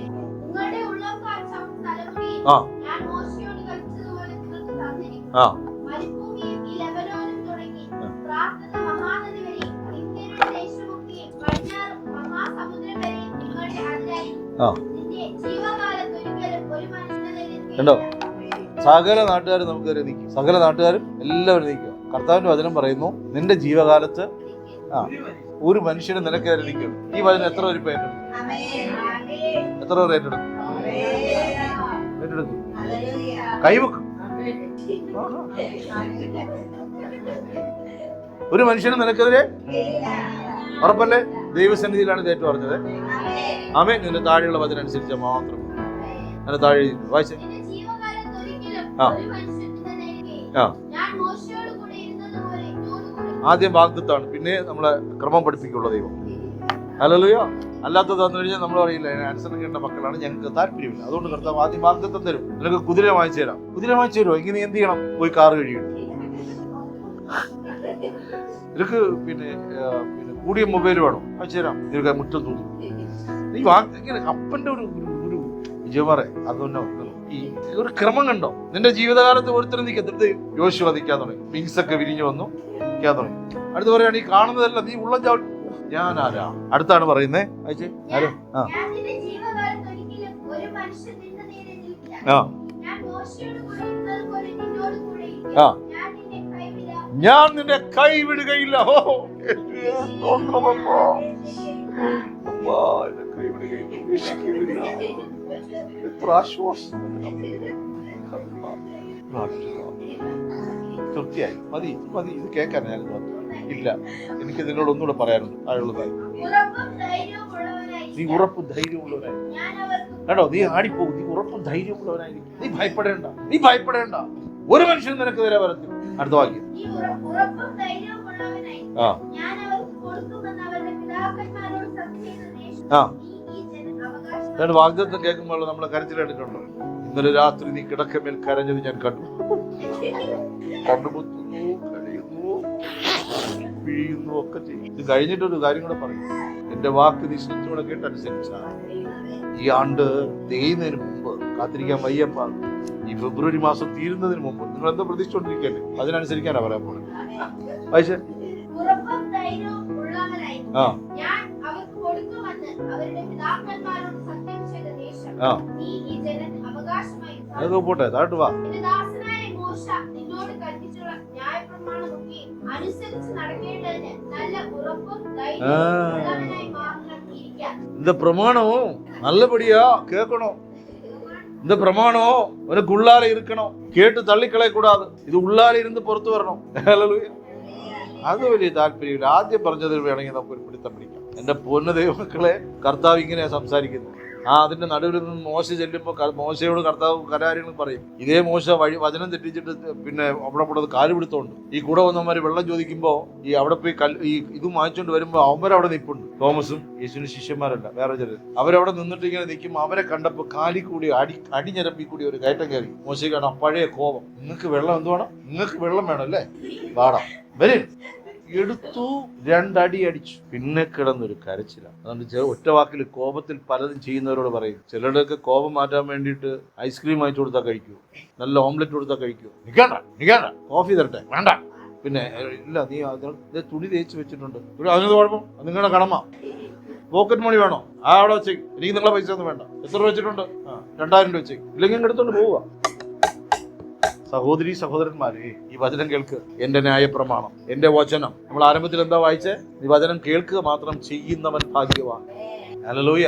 കണ്ടോ, സകല നാട്ടുകാരും നമുക്ക് നിൽക്കും. സകല നാട്ടുകാരും എല്ലാവരും നിൽക്കുക. കർത്താവിന്റെ വചനം പറയുന്നു, നിന്റെ ജീവകാലത്ത് ഒരു മനുഷ്യനെ നിനക്കേറെ നിൽക്കും. ഈ വചനം എത്ര പേര് ഏറ്റെടുക്കും? എത്ര പേർ ഏറ്റെടുക്കും? കൈവെക്കും. ഒരു മനുഷ്യന് നിനക്കെതിരെ ഉറപ്പല്ലേ? ദൈവസന്നിധിയിലാണ് ഇത് ഏറ്റു പറഞ്ഞത്. ആമേൻ. നിന്റെ താഴെയുള്ള വചനം അനുസരിച്ചാൽ മാത്രം. അതിന്റെ താഴെ വായിച്ചേ. ആദ്യം വാഗ്ദത്താണ്, പിന്നെ നമ്മളെ ക്രമം പഠിപ്പിക്കുള്ള ദൈവം. ഹല്ലേലൂയ. അല്ലാത്തത് തന്നു കഴിഞ്ഞാൽ നമ്മൾ പറയില്ല, അനുസരിക്കേണ്ട മക്കളാണ്, ഞങ്ങൾക്ക് താല്പര്യമില്ല. അതുകൊണ്ട് കർത്താവ് ആദ്യം വാഗ്ദത്തം തരും. നിനക്ക് കുതിര വാങ്ങിച്ചു തരാം. കുതിര വാങ്ങിച്ചു തരുമോ? ഇങ്ങനെ എന്ത് ചെയ്യണം? പോയി കാറ് കഴിയണം. നിനക്ക് പിന്നെ കൂടിയ മൊബൈൽ വേണം, വാങ്ങിച്ചു തരാം. നിനക്ക് മുറ്റം തോന്നി നീ ഇങ്ങനെ അപ്പന്റെ ഒരു വിജയമാറെ. അതുകൊണ്ട് ഈ ഒരു ക്രമം കണ്ടോ? നിന്റെ ജീവിതകാലത്ത് ഒരുത്തരം നിൽക്കത്തിട്ട് യോശുവ നിൽക്കാൻ തുടങ്ങി. വിങ്സ് ഒക്കെ വിരിഞ്ഞു വന്നു നിൽക്കാൻ തുടങ്ങി. അടുത്ത് പറയാണ്, ഈ കാണുന്നതല്ല, നീ ഉള്ളം ചവിട്ടി. ഞാൻ ആരാ? അടുത്താണ് പറയുന്നേ. അയച്ചേ ആരോ. ഞാൻ നിന്നെ കൈവിടുകയില്ല. തൃപ്തിയായി. മതി ഇത് കേൾക്കാൻ ഞാൻ ഇല്ല. എനിക്ക് നിന്നോട് ഒന്നുകൂടെ പറയാനുണ്ട്. ആയുള്ളതായി നീ ഉറപ്പും ധൈര്യമുള്ളവനായി. കേട്ടോ, നീ ആടിപ്പോകും. നീ ഉറപ്പും ധൈര്യമുള്ളവനായിരിക്കും. നീ ഭയപ്പെടേണ്ട. ഒരു മനുഷ്യനും നിനക്ക് നേരെ വരത്തില്ല. അടുത്ത വാക്യം. വാഗ്ദത്തം കേൾക്കുമ്പോൾ നമ്മളെ കരച്ചിലെടുക്കണ്ടോ? ഇന്നലെ രാത്രി നീ കിടക്കമേൽ കരഞ്ഞത് ഞാൻ കണ്ടു. കണ്ടുമുത്തുന്നു, കരയുന്നു, വീഴുന്നു ഒക്കെ ചെയ്യും. ഇത് കഴിഞ്ഞിട്ടൊരു കാര്യം കൂടെ പറയും. എന്റെ വാക്ക് നീ ശ്രദ്ധയോടെ കേട്ടനുസരിച്ചാണ് ഈ ആണ്ട് തേയുന്നതിന് മുമ്പ് കാത്തിരിക്കാൻ വയ്യപ്പാ. ഈ ഫെബ്രുവരി മാസം തീരുന്നതിന് മുമ്പ് നിങ്ങൾ എന്താ പ്രതീക്ഷിച്ചോണ്ടിരിക്കല്ലേ? അതിനനുസരിക്കാനാ പറയാൻ പോകുന്നത്. വായിച്ചേ. ആ നീ ഈ ജനം അവകാശമായി അതൊക്കെ പോട്ടെ, താഴോട്ട് വാ. എന്റെ ദാസനായ മോശ നിന്നോട് കൽപ്പിച്ചുള്ള ന്യായപ്രമാണമൊക്കെ അനുസരിച്ച് നടക്കേണ്ടതിന് നല്ല ഉറപ്പും ധൈര്യവും മാത്രം ഇരിക്കുക. இந்த பிரமாணம் நல்லபடியா கேட்கணும். இந்த பிரமாணம் உனக்கு உள்ளால இருக்கணும். கேட்டு தள்ளிக்കളய கூடாது. ഇത് உள்ளால இருந்து പുറത്തു വരണം. ഹല്ലേലൂയ. അത് വലിയ താല്പര്യമില്ല. ആദ്യം പറഞ്ഞതിൽ വേണമെങ്കിൽ നമുക്ക് ഒരു പിടുത്തം പിടിക്കാം. എന്റെ പൊന്നു ദൈവമക്കളെ, കർത്താവ് ഇങ്ങനെയാ സംസാരിക്കുന്നത്. അതിന്റെ നടുവിൽ നിന്ന് മോശ ചെല്ലുമ്പോൾ മോശയോട് കർത്താവ് കാര്യങ്ങൾ പറയും. ഇതേ മോശ വചനം തെറ്റിച്ചിട്ട് പിന്നെ അവിടെ കൂടെ കാല് പിടുത്തോണ്ട് ഈ കൂടെ വന്നവന്മാര് വെള്ളം ചോദിക്കുമ്പോൾ ഈ അവിടെ പോയി ഇതും വാങ്ങിച്ചോണ്ട് വരുമ്പോൾ അവന്മാരവിടെ നിൽപ്പുണ്ട്. തോമസും യേശുവിന്റെ ശിഷ്യന്മാരല്ല, വേറെ ചിലർ. അവരവിടെ നിന്നിട്ട് ഇങ്ങനെ നിൽക്കുമ്പോൾ അവരെ കണ്ടപ്പോൾ കാലി കൂടി അടിഞ്ഞരമ്പി കൂടി ഒരു കയറ്റം കയറി. മോശയ്ക്കാണ് പഴയ കോപം. നിങ്ങൾക്ക് വെള്ളം എന്ത് വേണം? നിങ്ങൾക്ക് വെള്ളം വേണം അല്ലേ? പാടാം വരും. എടുത്തു, 2 അടി അടിച്ചു. പിന്നെ കിടന്നൊരു കരച്ചില. അതുകൊണ്ട് ഒറ്റ വാക്കിൽ കോപത്തിൽ പലതും ചെയ്യുന്നവരോട് പറയും. ചിലരുടെയൊക്കെ കോപം മാറ്റാൻ വേണ്ടിയിട്ട് ഐസ്ക്രീം വാങ്ങിച്ചു കൊടുത്താൽ കഴിക്കൂ, നല്ല ഓംലെറ്റ് കൊടുത്താൽ കഴിക്കൂ. നിൽക്കണ്ട, കോഫി തരട്ടെ, വേണ്ട. പിന്നെ ഇല്ല, നീ തുണി തേച്ച് വെച്ചിട്ടുണ്ട്, അതിനത് കുഴപ്പം, അത് നിങ്ങളുടെ കടമ. പോക്കറ്റ് മണി വേണോ? അവിടെ വെച്ചേക്ക്, എനിക്ക് നിങ്ങളെ പൈസ ഒന്നും വേണ്ട. എത്ര രൂപ വെച്ചിട്ടുണ്ട്? 2000 രൂപ വെച്ചേക്ക്, ഇല്ലെങ്കിൽ എടുത്തോണ്ട് പോവുക. സഹോദരി സഹോദരന്മാരെ, ഈ വചനം കേൾക്ക്. എന്റെ ന്യായപ്രമാണം, എന്റെ വചനം. നമ്മൾ ആരംഭത്തിൽ എന്താ വായിച്ചേ? ഈ വചനം കേൾക്കുക മാത്രം ചെയ്യുന്നവൻ ഭാഗ്യവാൻ. ഹല്ലേലൂയ.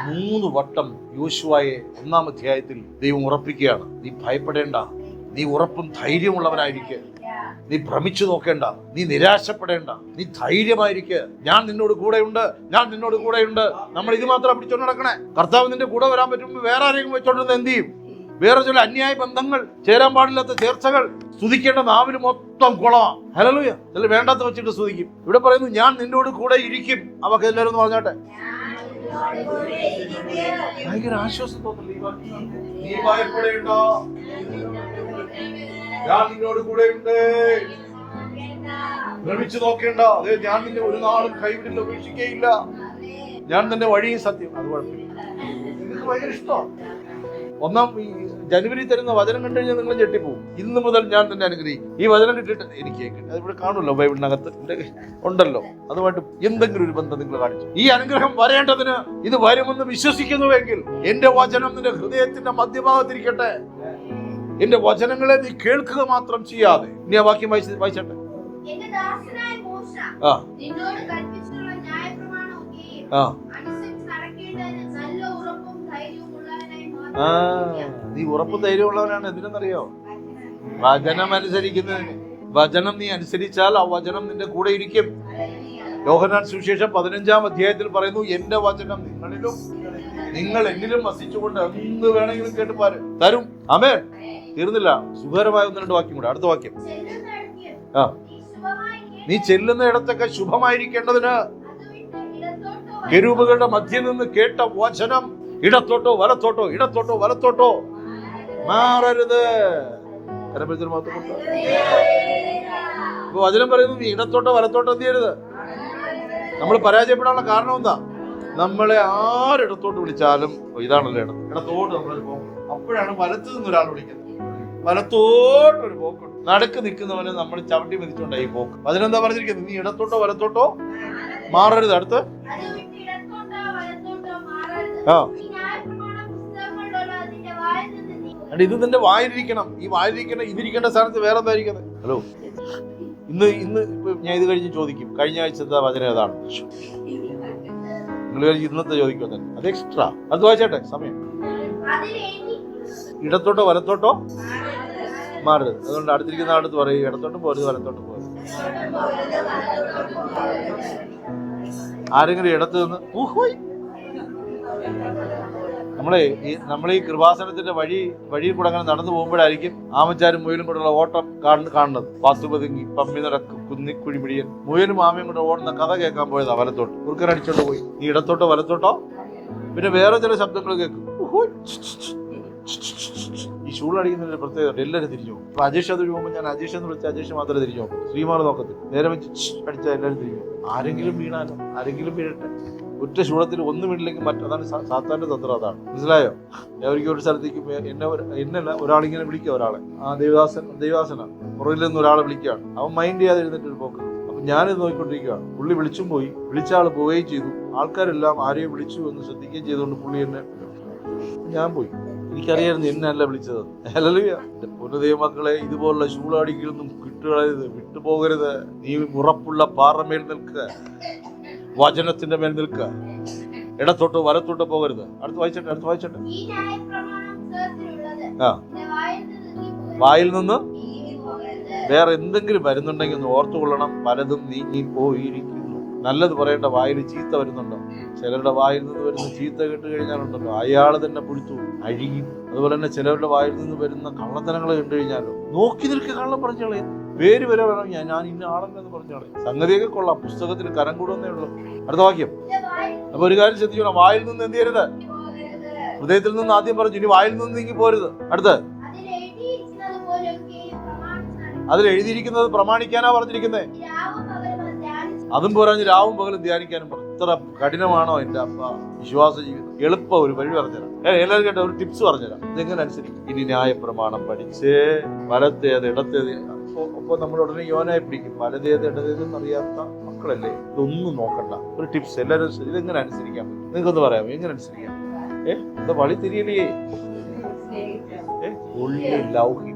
3 വട്ടം യോശുവയെ 1-ാം അധ്യായത്തിൽ ദൈവം ഉറപ്പിക്കുകയാണ്. നീ ഭയപ്പെടേണ്ട, നീ ഉറപ്പും ധൈര്യമുള്ളവനായിരിക്കുക. നീ ഭ്രമിച്ചു നോക്കേണ്ട, നീ നിരാശപ്പെടേണ്ട, നീ ധൈര്യമായിരിക്കുക. ഞാൻ നിന്നോട് കൂടെയുണ്ട്, ഞാൻ നിന്നോട് കൂടെയുണ്ട്. നമ്മൾ ഇത് മാത്രം പിടിച്ചോണ്ട് നടക്കണേ. കർത്താവ് നിന്റെ കൂടെ വരാൻ പറ്റുമ്പോൾ വേറെ ആരെങ്കിലും വെച്ചോണ്ടിരുന്ന് എന്ത് ചെയ്യും? വേറെ ചില അന്യായ ബന്ധങ്ങൾ, ചേരാൻ പാടില്ലാത്ത ചേർച്ചകൾ, സ്തുതിക്കേണ്ട നാവിന് മൊത്തം കുളമാണ്. ഹല്ലേലൂയ. ചില വേണ്ടാത്ത വെച്ചിട്ട് സ്തുതിക്കും. ഇവിടെ പറയുന്നു ഞാൻ നിന്നോട് കൂടെ ഇരിക്കും. അവർക്ക് എല്ലാവരും ഒന്ന് പറഞ്ഞോട്ടെ. ഭയങ്കര ആശ്വാസം തോന്നില്ല. നീ ഭയപ്പെടേണ്ട, ഞാൻ നിന്നോട് കൂടെ ഉണ്ട്. ഭ്രമിച്ചു നോക്കേണ്ട, അതെ, ഞാൻ നിന്നെ ഒരു നാളും കൈവിടില്ല, ഉപേക്ഷിക്കുകയില്ല. ഞാൻ നിന്റെ വഴിയും സത്യം. അത് കുഴപ്പമില്ല, നിങ്ങൾക്ക് ഭയങ്കര ഇഷ്ടമാണ്. 1-ാം ജനുവരി തരുന്ന വചനം കണ്ടു കഴിഞ്ഞാൽ നിങ്ങൾ ഞെട്ടിപ്പോവും. ഇന്ന് മുതൽ ഞാൻ തന്നെ അനുഗ്രഹിക്കും. ഈ വചനം കിട്ടിയിട്ട് എനിക്ക് കേൾക്കും. അതിവിടെ കാണുമല്ലോ, ബൈബിളിനകത്ത് ഉണ്ടല്ലോ. അതുമായിട്ട് എന്തെങ്കിലും ഒരു ബന്ധം നിങ്ങൾ കാണിച്ചു. ഈ അനുഗ്രഹം വരേണ്ടതിന് ഇത് വരുമെന്ന് വിശ്വസിക്കുന്നുവെങ്കിൽ എന്റെ വചനം നിന്റെ ഹൃദയത്തിന്റെ മധ്യഭാഗത്തിരിക്കട്ടെ. എന്റെ വചനങ്ങളെ നീ കേൾക്കുക മാത്രം ചെയ്യാതെ. ഇനി ആ വാക്യം വായിച്ചട്ടെ. നീ ഉറപ്പും ധൈര്യമുള്ളവനാണ്. എന്തിനെന്നറിയോ? വചനം അനുസരിക്കുന്നതിന്. വചനം നീ അനുസരിച്ചാൽ ആ വചനം നിന്റെ കൂടെ ഇരിക്കും. യോഹന്നാൻ സുവിശേഷം 15-ാം അധ്യായത്തിൽ പറയുന്നു, എന്റെ വചനം നിങ്ങളിലും നിങ്ങൾ എന്നിലും വസിച്ചുകൊണ്ട് എന്ത് വേണമെങ്കിലും കേട്ട് തരും. ആമേൻ. തീർന്നില്ല, സുഖകരമായ 1-2 വാക്യം കൂടെ. അടുത്ത വാക്യം. നീ ചെല്ലുന്ന ഇടത്തൊക്കെ ശുഭമായിരിക്കേണ്ടതിന് കെരൂബുകളുടെ മധ്യയിൽ നിന്ന് കേട്ട വചനം ഇടത്തോട്ടോ വലത്തോട്ടോ, ഇടത്തോട്ടോ വലത്തോട്ടോ മാറരുത്. വചനം പറയുന്നു നീ ഇടത്തോട്ടോ വലത്തോട്ടോ എന്ത് ചെയ്യരുത്. നമ്മൾ പരാജയപ്പെടാനുള്ള കാരണം എന്താ? നമ്മളെ ആരിടത്തോട്ട് വിളിച്ചാലും ഇതാണല്ലോ ഇടത്തോട്ട് നമ്മൾ പോകും. അപ്പോഴാണ് വലത്തു നിന്ന് ഒരാൾ വിളിക്കുന്നത്. വലത്തോട്ടൊരു പോക്കുണ്ട്. നടുക്ക് നിൽക്കുന്നവന് നമ്മൾ ചവിട്ടി മെതിച്ചോണ്ടാ ഈ പോക്ക്. അതിനെന്താ പറഞ്ഞിരിക്കുന്നത്? നീ ഇടത്തോട്ടോ വലത്തോട്ടോ മാറരുത്. അടുത്ത് ഇത് നിന്റെ വായിലിരിക്കണം. ഈ വായിലിരിക്കണം. ഇതിരിക്കേണ്ട സ്ഥാനത്ത് വേറെ എന്തായിരിക്കുന്നത്? ഹലോ, ഇന്ന് ഞാൻ ഇത് കഴിഞ്ഞ് ചോദിക്കും, കഴിഞ്ഞ ആഴ്ചത്തെ വചനം ഏതാണ്? നിങ്ങൾ ഇന്നത്തെ ചോദിക്കും തന്നെ, അത് എക്സ്ട്രാ. അത് വായിച്ചേട്ടെ, സമയം. ഇടത്തോട്ടോ വലത്തോട്ടോ മാറരുത്. അതുകൊണ്ട് അടുത്തിരിക്കുന്ന അടുത്ത് പറയും, ഇടത്തോട്ടും പോരുത് വലത്തോട്ടും പോരുത്. ആരെങ്കിലും ഇടത്ത് നിന്ന് നമ്മളെ ഈ കൃപാസനത്തിന്റെ വഴിയിൽ കൂടെ അങ്ങനെ നടന്നു പോകുമ്പോഴായിരിക്കും ആമച്ചാരും മുയലും കൂടെയുള്ള ഓട്ടം കാണുന്നത്. പാത്തു പതുങ്ങി പമ്മി നടക്കും കുന്നിക്കുഴിപിടിയൻ. മുയലും ആമയും കൂടെ ഓടുന്ന കഥ കേൾക്കാൻ പോയതാ വലത്തോട്ട്. കുറുക്കനടിച്ചോണ്ട് പോയി. നീ ഇടത്തോട്ടോ വലത്തോട്ടോ. പിന്നെ വേറെ ചില ശബ്ദങ്ങൾ കേൾക്കും. ഈ ഷൂളടിക്കുന്നതിന്റെ പ്രത്യേകത, എല്ലാവരും തിരിഞ്ഞു പോകും. അപ്പൊ അജേഷ് അത് പോകുമ്പോൾ ഞാൻ അജേഷ് എന്ന് വിളിച്ച അജേഷ് മാത്രമേ തിരിഞ്ഞു പോകും. ശ്രീമാർ നോക്കത്തില്ല. നേരെ വെച്ച് അടിച്ചാൽ എല്ലാവരും തിരിഞ്ഞു പോകും. ആരെങ്കിലും വീണാലോ, ആരെങ്കിലും വീഴട്ടെ. ഒറ്റ ശൂളത്തിൽ ഒന്നും വീണില്ലെങ്കിൽ മറ്റതാണ് സാത്താന്റെ തന്ത്രം. അതാണ്, മനസ്സിലായോ? അവർക്ക് ഒരു സ്ഥലത്തേക്ക് എന്നല്ല ഒരാളിങ്ങനെ വിളിക്കുക, ഒരാളെ ആ ദൈവദാസനാണ് പുറകിൽ നിന്ന് ഒരാളെ വിളിക്കുകയാണ്. അവൻ മൈൻഡ് ചെയ്യാതെ എഴുന്നിട്ടൊരു പോക്ക്. അപ്പൊ ഞാനിത് നോക്കിക്കൊണ്ടിരിക്കുകയാണ്. പുള്ളി വിളിച്ചും പോയി, വിളിച്ച ആൾ പോവുകയും ചെയ്തു. ആൾക്കാരെല്ലാം ആരെയും വിളിച്ചു എന്ന് ശ്രദ്ധിക്കുകയും ചെയ്തുകൊണ്ട് പുള്ളി എന്നെ ഞാൻ പോയി. എനിക്കറിയായിരുന്നു എന്നല്ല വിളിച്ചത്. ഹല്ലേലൂയ. എന്റെ പൊന്നുദൈവ മക്കളെ, ഇതുപോലുള്ള ശൂളാടികളൊന്നും വിട്ടുപോകരുത്. നീ ഉറപ്പുള്ള പാറമേൽ നിൽക്കുക, വചനത്തിന്റെ മേൽ നിൽക്കുക. ഇടത്തോട്ടോ വലത്തോട്ടോ പോകരുത്. അടുത്ത് വായിച്ചട്ടെ. ഈ ന്യായപ്രമാണം ഹൃദയത്തിലുള്ളത്. ആ, നിന്റെ വായിൽ നിന്ന് നീങ്ങിപ്പോകരുത്. വായിൽ നിന്ന് നീങ്ങിപ്പോകരുത്. വേറെ എന്തെങ്കിലും വരുന്നുണ്ടെങ്കിൽ ഒന്ന് ഓർത്തുകൊള്ളണം. പലതും നീങ്ങിപ്പോയിരിക്കുന്നു. നല്ലത് പറയേണ്ട വായിൽ ചീത്ത വരുന്നുണ്ടോ? ചിലരുടെ വായിൽ നിന്ന് വരുന്ന ചീത്ത കേട്ട് കഴിഞ്ഞാലുണ്ടല്ലോ അയാൾ തന്നെ പുഴുത്തു അഴുകിയും. അതുപോലെ തന്നെ ചിലരുടെ വായിൽ നിന്ന് വരുന്ന കള്ളത്തനങ്ങൾ കണ്ടു കഴിഞ്ഞാലോ നോക്കി നിൽക്കുക, കള്ളം പറഞ്ഞോളെ. പേര് വരെ വേണം, ഞാൻ ഇന്ന ആളെന്ന് പറഞ്ഞോളെ. സംഗതിയൊക്കെ കൊള്ളാം, പുസ്തകത്തിൽ കരം കൂടുന്നേ ഉള്ളൂ. അടുത്ത വാക്യം. നിന്റെ വായിൽ അപ്പൊ ഒരു കാര്യം ശ്രദ്ധിക്കണം, വായിൽ നിന്ന് എന്ത് ചെയ്യരുത്? പോകരുത്. ഹൃദയത്തിൽ നിന്ന് ആദ്യം പറഞ്ഞു, ഇനി വായിൽ നിന്ന് നീങ്ങി പോരുത്. അടുത്ത്, അതിൽ എഴുതിയിരിക്കുന്നത് പ്രമാണിക്കാനാ പറഞ്ഞിരിക്കുന്നത്. അതും പോരാഞ്ഞ് രാവും പകലും ധ്യാനിക്കാനും പറഞ്ഞു. ഇത്ര കഠിനമാണോ എന്റെ അപ്പ വിശ്വാസ ജീവിതം? എളുപ്പം ഒരു വഴി പറഞ്ഞുതരാം. എല്ലാവരും കേട്ട ഒരു ടിപ്സ് പറഞ്ഞുതരാം. ഇതെങ്ങനെ അനുസരിക്കും? ഇനി ന്യായപ്രമാണം പഠിച്ച് വലത്തേത് ഇടത്തേത്. ഒപ്പം നമ്മൾ ഉടനെ യോനായി പിടിക്കും. വലതേത് ഇടതേതെന്ന് അറിയാത്ത മക്കളല്ലേ, ഇതൊന്നും നോക്കണ്ട. ഒരു ടിപ്സ് എല്ലാവരും ഇതെങ്ങനെ അനുസരിക്കാൻ പറ്റും? നിങ്ങൾക്കൊന്ന് പറയാമോ എങ്ങനെ അനുസരിക്കാം? എന്താ വളി തിരിയലേ? ഉള്ളി ലൗഹി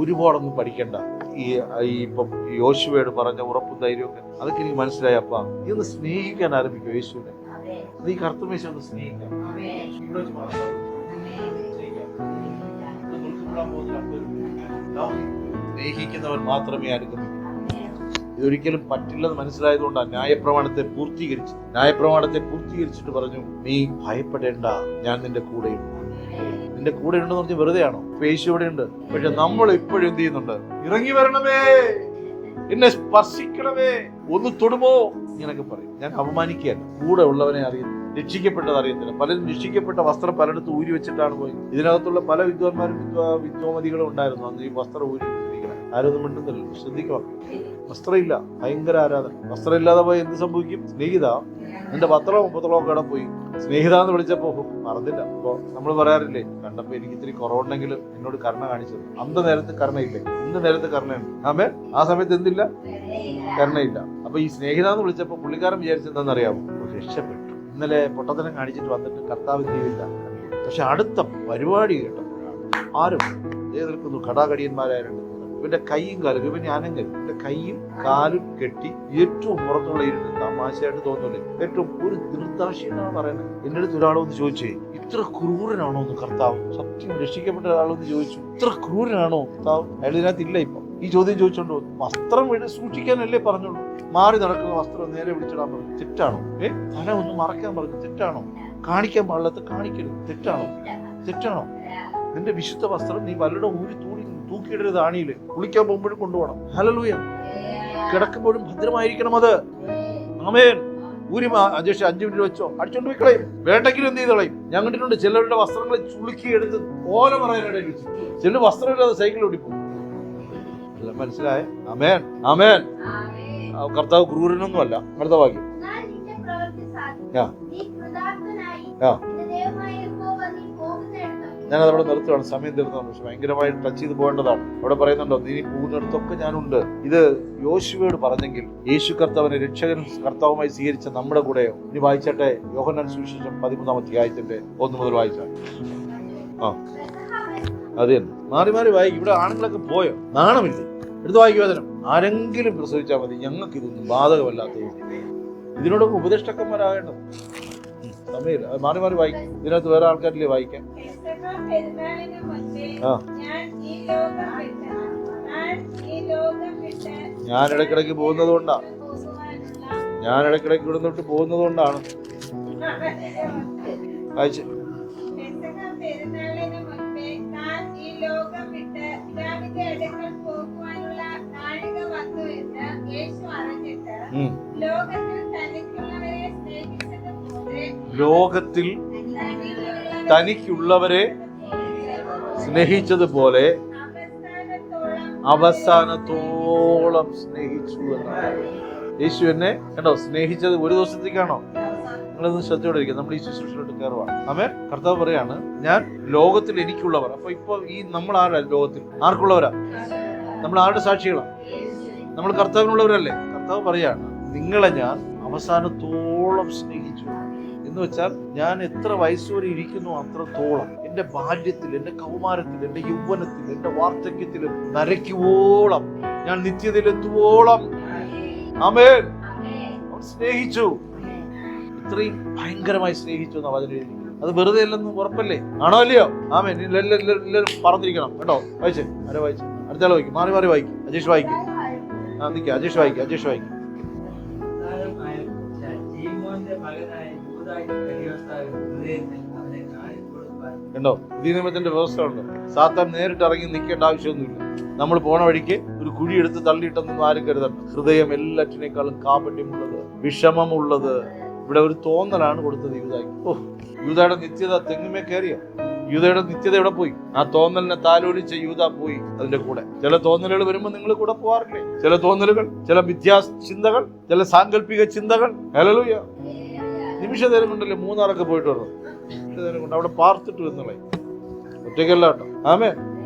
ഒരുപാടൊന്നും പഠിക്കണ്ട. ഇപ്പം യോശുവയോട് പറഞ്ഞ ഉറപ്പും ധൈര്യമൊക്കെ അതൊക്കെ എനിക്ക് മനസ്സിലായി. അപ്പ നീ ഒന്ന് സ്നേഹിക്കാൻ ആരംഭിക്കും യേശുവിനെ. നീ കർത്തമേശ ഒന്ന് സ്നേഹിക്കാം. സ്നേഹിക്കുന്നവൻ മാത്രമേ അനുഗമിക്കൂ. ഇതൊരിക്കലും പറ്റില്ലെന്ന് മനസ്സിലായതുകൊണ്ടാണ് ന്യായപ്രമാണത്തെ പൂർത്തീകരിച്ചിട്ട് പറഞ്ഞു, നീ ഭയപ്പെടേണ്ട, ഞാൻ നിന്റെ കൂടെയുണ്ട്. നിന്റെ കൂടെ ഉണ്ടെന്ന് പറഞ്ഞാൽ വെറുതെയാണോ? യേശു ഇവിടെ ഉണ്ട്. പക്ഷെ നമ്മൾ ഇപ്പോഴും എന്ത് ചെയ്യുന്നുണ്ട്? ഇറങ്ങി വരണമേ, എന്നെ സ്പർശിക്കണമേ, ഒന്ന് തൊടുമോ, ഇങ്ങനൊക്കെ പറയും. ഞാൻ അപമാനിക്കുകയല്ല, കൂടെ ഉള്ളവനെ അറിയുന്നു. രക്ഷിക്കപ്പെട്ടത് അറിയത്തില്ല. പലരും രക്ഷിക്കപ്പെട്ട വസ്ത്രം പലയിടത്ത് ഊരി വെച്ചിട്ടാണ് പോയി. ഇതിനകത്തുള്ള പല വിദ്വാൻമാരും വിദ്വാമതികളും ഉണ്ടായിരുന്നു അന്ന് ഈ വസ്ത്രം ഊരി വെച്ചിരിക്കണം. ആരൊന്നും മിണ്ടുന്നില്ല. ശ്രദ്ധിക്കണം, വസ്ത്രമില്ല, ഭയങ്കര ആരാധന. വസ്ത്രം ഇല്ലാതെ പോയി എന്ത് സംഭവിക്കും? സ്നേഹിത, നിന്റെ പത്രവും മുപ്പത്തോളം കടം പോയി. സ്നേഹിത എന്ന് വിളിച്ചപ്പോ മറന്നില്ല. അപ്പൊ നമ്മൾ പറയാറില്ലേ, കണ്ടപ്പോ എനിക്ക് ഇത്തിരി കുറവുണ്ടെങ്കിലും എന്നോട് കരുണ കാണിച്ചത്. അന്ത നേരത്ത് കരുണയില്ലേ? ഇന്ന നേരത്ത് കരുണയുണ്ട്. ആമേൻ. ആ സമയത്ത് എന്തില്ല? കരുണയില്ല. അപ്പൊ ഈ സ്നേഹിത എന്ന് വിളിച്ചപ്പോ പുള്ളിക്കാരൻ വിചാരിച്ചെന്താണെന്നറിയാമോ? രക്ഷപ്പെട്ടു. ഇന്നലെ പൊട്ടത്തനം കാണിച്ചിട്ട് വന്നിട്ട് കർത്താവ് ജീവില്ല. പക്ഷെ അടുത്ത പരിപാടി കേട്ടപ്പോഴാണ് ആരും നിൽക്കുന്നു. കടാകടിയന്മാരായിരുന്നു. ഇവന്റെ കൈയും കാലും, ഇവന്റെ അനങ്ങൽ, ഇവന്റെ കൈയും കാലും കെട്ടി ഏറ്റവും പുറത്തുള്ള ഇരുന്ന് തമാശയായിട്ട് തോന്നുന്നില്ലേ? ഏറ്റവും ഒരു ദൃഢാശി എന്നാണ് പറയുന്നത്. എന്റെ അടുത്ത് ഒരാളൊന്ന് ചോദിച്ചേ, ഇത്ര ക്രൂരനാണോ എന്ന് കർത്താവ്? സത്യം, രക്ഷിക്കപ്പെട്ട ഒരാളൊന്ന് ചോദിച്ചു, ഇത്ര ക്രൂരനാണോ കർത്താവ്? അയാൾ ഇതിനകത്ത് ഇല്ല. ഇപ്പൊ ഈ ചോദ്യം ചോദിച്ചോണ്ടോ? വസ്ത്രം സൂക്ഷിക്കാനല്ലേ പറഞ്ഞോളൂ. മാറി നടക്കുന്ന വസ്ത്രം നേരെ വിളിച്ചിടാൻ പറഞ്ഞു. തെറ്റാണോ? തല ഒന്ന് മറക്കാൻ പറഞ്ഞു. തെറ്റാണോ? കാണിക്കാൻ പാടില്ലാത്ത കാണിക്കരുത്. തെറ്റാണോ? നിന്റെ വിശുദ്ധ വസ്ത്രം നീ വല്ലയുടെ തൂക്കിയിടരുത്. ആണിയില് കുളിക്കാൻ പോകുമ്പോഴും കൊണ്ടുപോകണം. ഹല്ലേലൂയ. കിടക്കുമ്പോഴും ഭദ്രമായിരിക്കണം അത്. ആമേൻ. ഊരി അജേഷ് 5 മിനിറ്റ് വെച്ചോ, അടിച്ചോണ്ട് പോയി കളയും. വേണ്ടെങ്കിലും എന്ത് ചെയ്ത് കളയും. ഞാൻ കണ്ടിട്ടുണ്ട് ചിലരുടെ വസ്ത്രങ്ങളെ ചുളുക്കി എടുത്ത് ഓല പറയാനിടയിൽ വെച്ചു. ചിലർ വസ്ത്രമില്ലാതെ സൈക്കിൾ ഓടിപ്പോകും. മനസ്സിലായ? ആമേൻ, ആമേൻ. കർത്താവ് ക്രൂരനൊന്നുമല്ല. അടുത്ത വാക്യം. ഞാനതവിടെ നിർത്തുകയാണ്, സമയം തീർന്നതാണ്. പക്ഷെ ഭയങ്കരമായിട്ട് ടച്ച് ചെയ്ത് പോകേണ്ടതാണ്. അവിടെ പറയുന്നുണ്ടോ, നീ പോകുന്നിടത്തൊക്കെ ഞാനുണ്ട്. ഇത് യോശുവയോട് പറഞ്ഞെങ്കിൽ യേശു കർത്താവിനെ രക്ഷകനും കർത്താവുമായി സ്വീകരിച്ച നമ്മുടെ കൂടെയോ? ഇനി വായിച്ചട്ടെ, യോഹന്നാൻ സുവിശേഷം 13-ാം അധ്യായത്തിന്റെ 1 മുതൽ വായിച്ചാൽ. അത് തന്നെ മാറി മാറി വായിക്കും. ഇവിടെ ആണുങ്ങളൊക്കെ പോയോ? നാണമില്ലേ? എടുത്ത് വായിക്കുവാനും ആരെങ്കിലും പ്രസവിച്ചാൽ മതി. ഞങ്ങൾക്ക് ഇതൊന്നും ബാധകമല്ലാത്തത്. ഇതിനോടൊക്കെ ഉപദേഷ്ടക്കന്മാരാകേണ്ടത്. സമയമില്ല, മാറി മാറി വായിക്കും. ഇതിനകത്ത് വേറെ ആൾക്കാരില്ലേ വായിക്കാൻ? ഞാൻ ഇടയ്ക്കിടയ്ക്ക് പോകുന്നത് കൊണ്ടാണ്. ഇവിടുന്നോട്ട് പോകുന്നത് കൊണ്ടാണ്. വായിച്ചു. ലോകത്തിൽ തനിക്കുള്ളവരെ സ്നേഹിച്ചതുപോലെ അവസാനത്തോളം സ്നേഹിച്ചു എന്നാണ്. യേശു എന്നെ കണ്ടോ സ്നേഹിച്ചത് ഒരു ദിവസത്തേക്കാണോ? നിങ്ങളൊന്ന് ശ്രദ്ധയോടെ ഇരിക്കുക. നമ്മൾ ഈ ശുശ്രൂഷയിലോട്ട് കയറുവാണ്. ആമേൻ. കർത്താവ് പറയാണ്, ഞാൻ ലോകത്തിൽ എനിക്കുള്ളവർ. അപ്പൊ ഇപ്പൊ ഈ നമ്മൾ ആരാ? ലോകത്തിൽ ആർക്കുള്ളവരാ? നമ്മൾ ആരുടെ സാക്ഷികളാണ്? നമ്മൾ കർത്താവിനുള്ളവരല്ലേ? കർത്താവ് പറയാണ്, നിങ്ങളെ ഞാൻ അവസാനത്തോളം സ്നേഹിച്ചു. എന്ന് വെച്ചാൽ ഞാൻ എത്ര വയസ്സുവരെ ഇരിക്കുന്നു അത്രത്തോളം എന്റെ ബാല്യത്തിൽ, എന്റെ കൗമാരത്തിൽ, എന്റെ യൗവനത്തിൽ, എന്റെ വാർദ്ധക്യത്തിലും നരയ്ക്കുവോളം, ഞാൻ നിത്യതയിലെത്തുവോളം ആമേൻ അവൻ സ്നേഹിച്ചു. ഇത്രയും ഭയങ്കരമായി സ്നേഹിച്ചു എന്നാ വചനം എഴുതി. അത് വെറുതെ അല്ലെന്ന് ഉറപ്പല്ലേ? ആണോ അല്ലയോ? ആമേൻ. എല്ലാവരും പറഞ്ഞിരിക്കണം കേട്ടോ. വായിച്ചേ, ആരെ വായിച്ചു? അടുത്താൾ വായിക്കും, മാറി മാറി വായിക്കും. അജേഷ് വായിക്കും. നിൽക്കുക, അജേഷ് വായിക്കും. അജേഷ് വായിക്കും. കണ്ടോ, പുതിയ നിയമത്തിന്റെ വ്യവസ്ഥ ഉണ്ട്. സാത്താൻ നേരിട്ട് ഇറങ്ങി നിൽക്കേണ്ട ആവശ്യമൊന്നുമില്ല. നമ്മൾ പോണ വഴിക്ക് ഒരു കുഴിയെടുത്ത് തള്ളിയിട്ടൊന്നും ആരും കരുതണ്ട. ഹൃദയം എല്ലാറ്റിനേക്കാളും കാപട്യമുള്ളത്, വിഷമമുള്ളത്. ഇവിടെ ഒരു തോന്നലാണ് കൊടുത്തത് യൂദായ്ക്ക്. യൂദയുടെ നിത്യത തെങ്ങുമേ കയറിയോ? യൂദയുടെ നിത്യത എവിടെ പോയി? ആ തോന്നലിനെ താലോലിച്ച യൂദ പോയി അതിന്റെ കൂടെ. ചില തോന്നലുകൾ വരുമ്പോൾ നിങ്ങൾ കൂടെ പോകാറില്ലേ? ചില തോന്നലുകൾ, ചില മിഥ്യാ ചിന്തകൾ, ചില സാങ്കല്പിക ചിന്തകൾ. ഹല്ലേലൂയ. നിമിഷ നേരം കൊണ്ടല്ലേ മൂന്നാറൊക്കെ പോയിട്ട് വരണം. നിമിഷ നേരം കൊണ്ട് അവിടെ പാർത്തിട്ട് വന്നളെ. ഒറ്റയ്ക്കല്ല കേട്ടോ. ആമേൻ.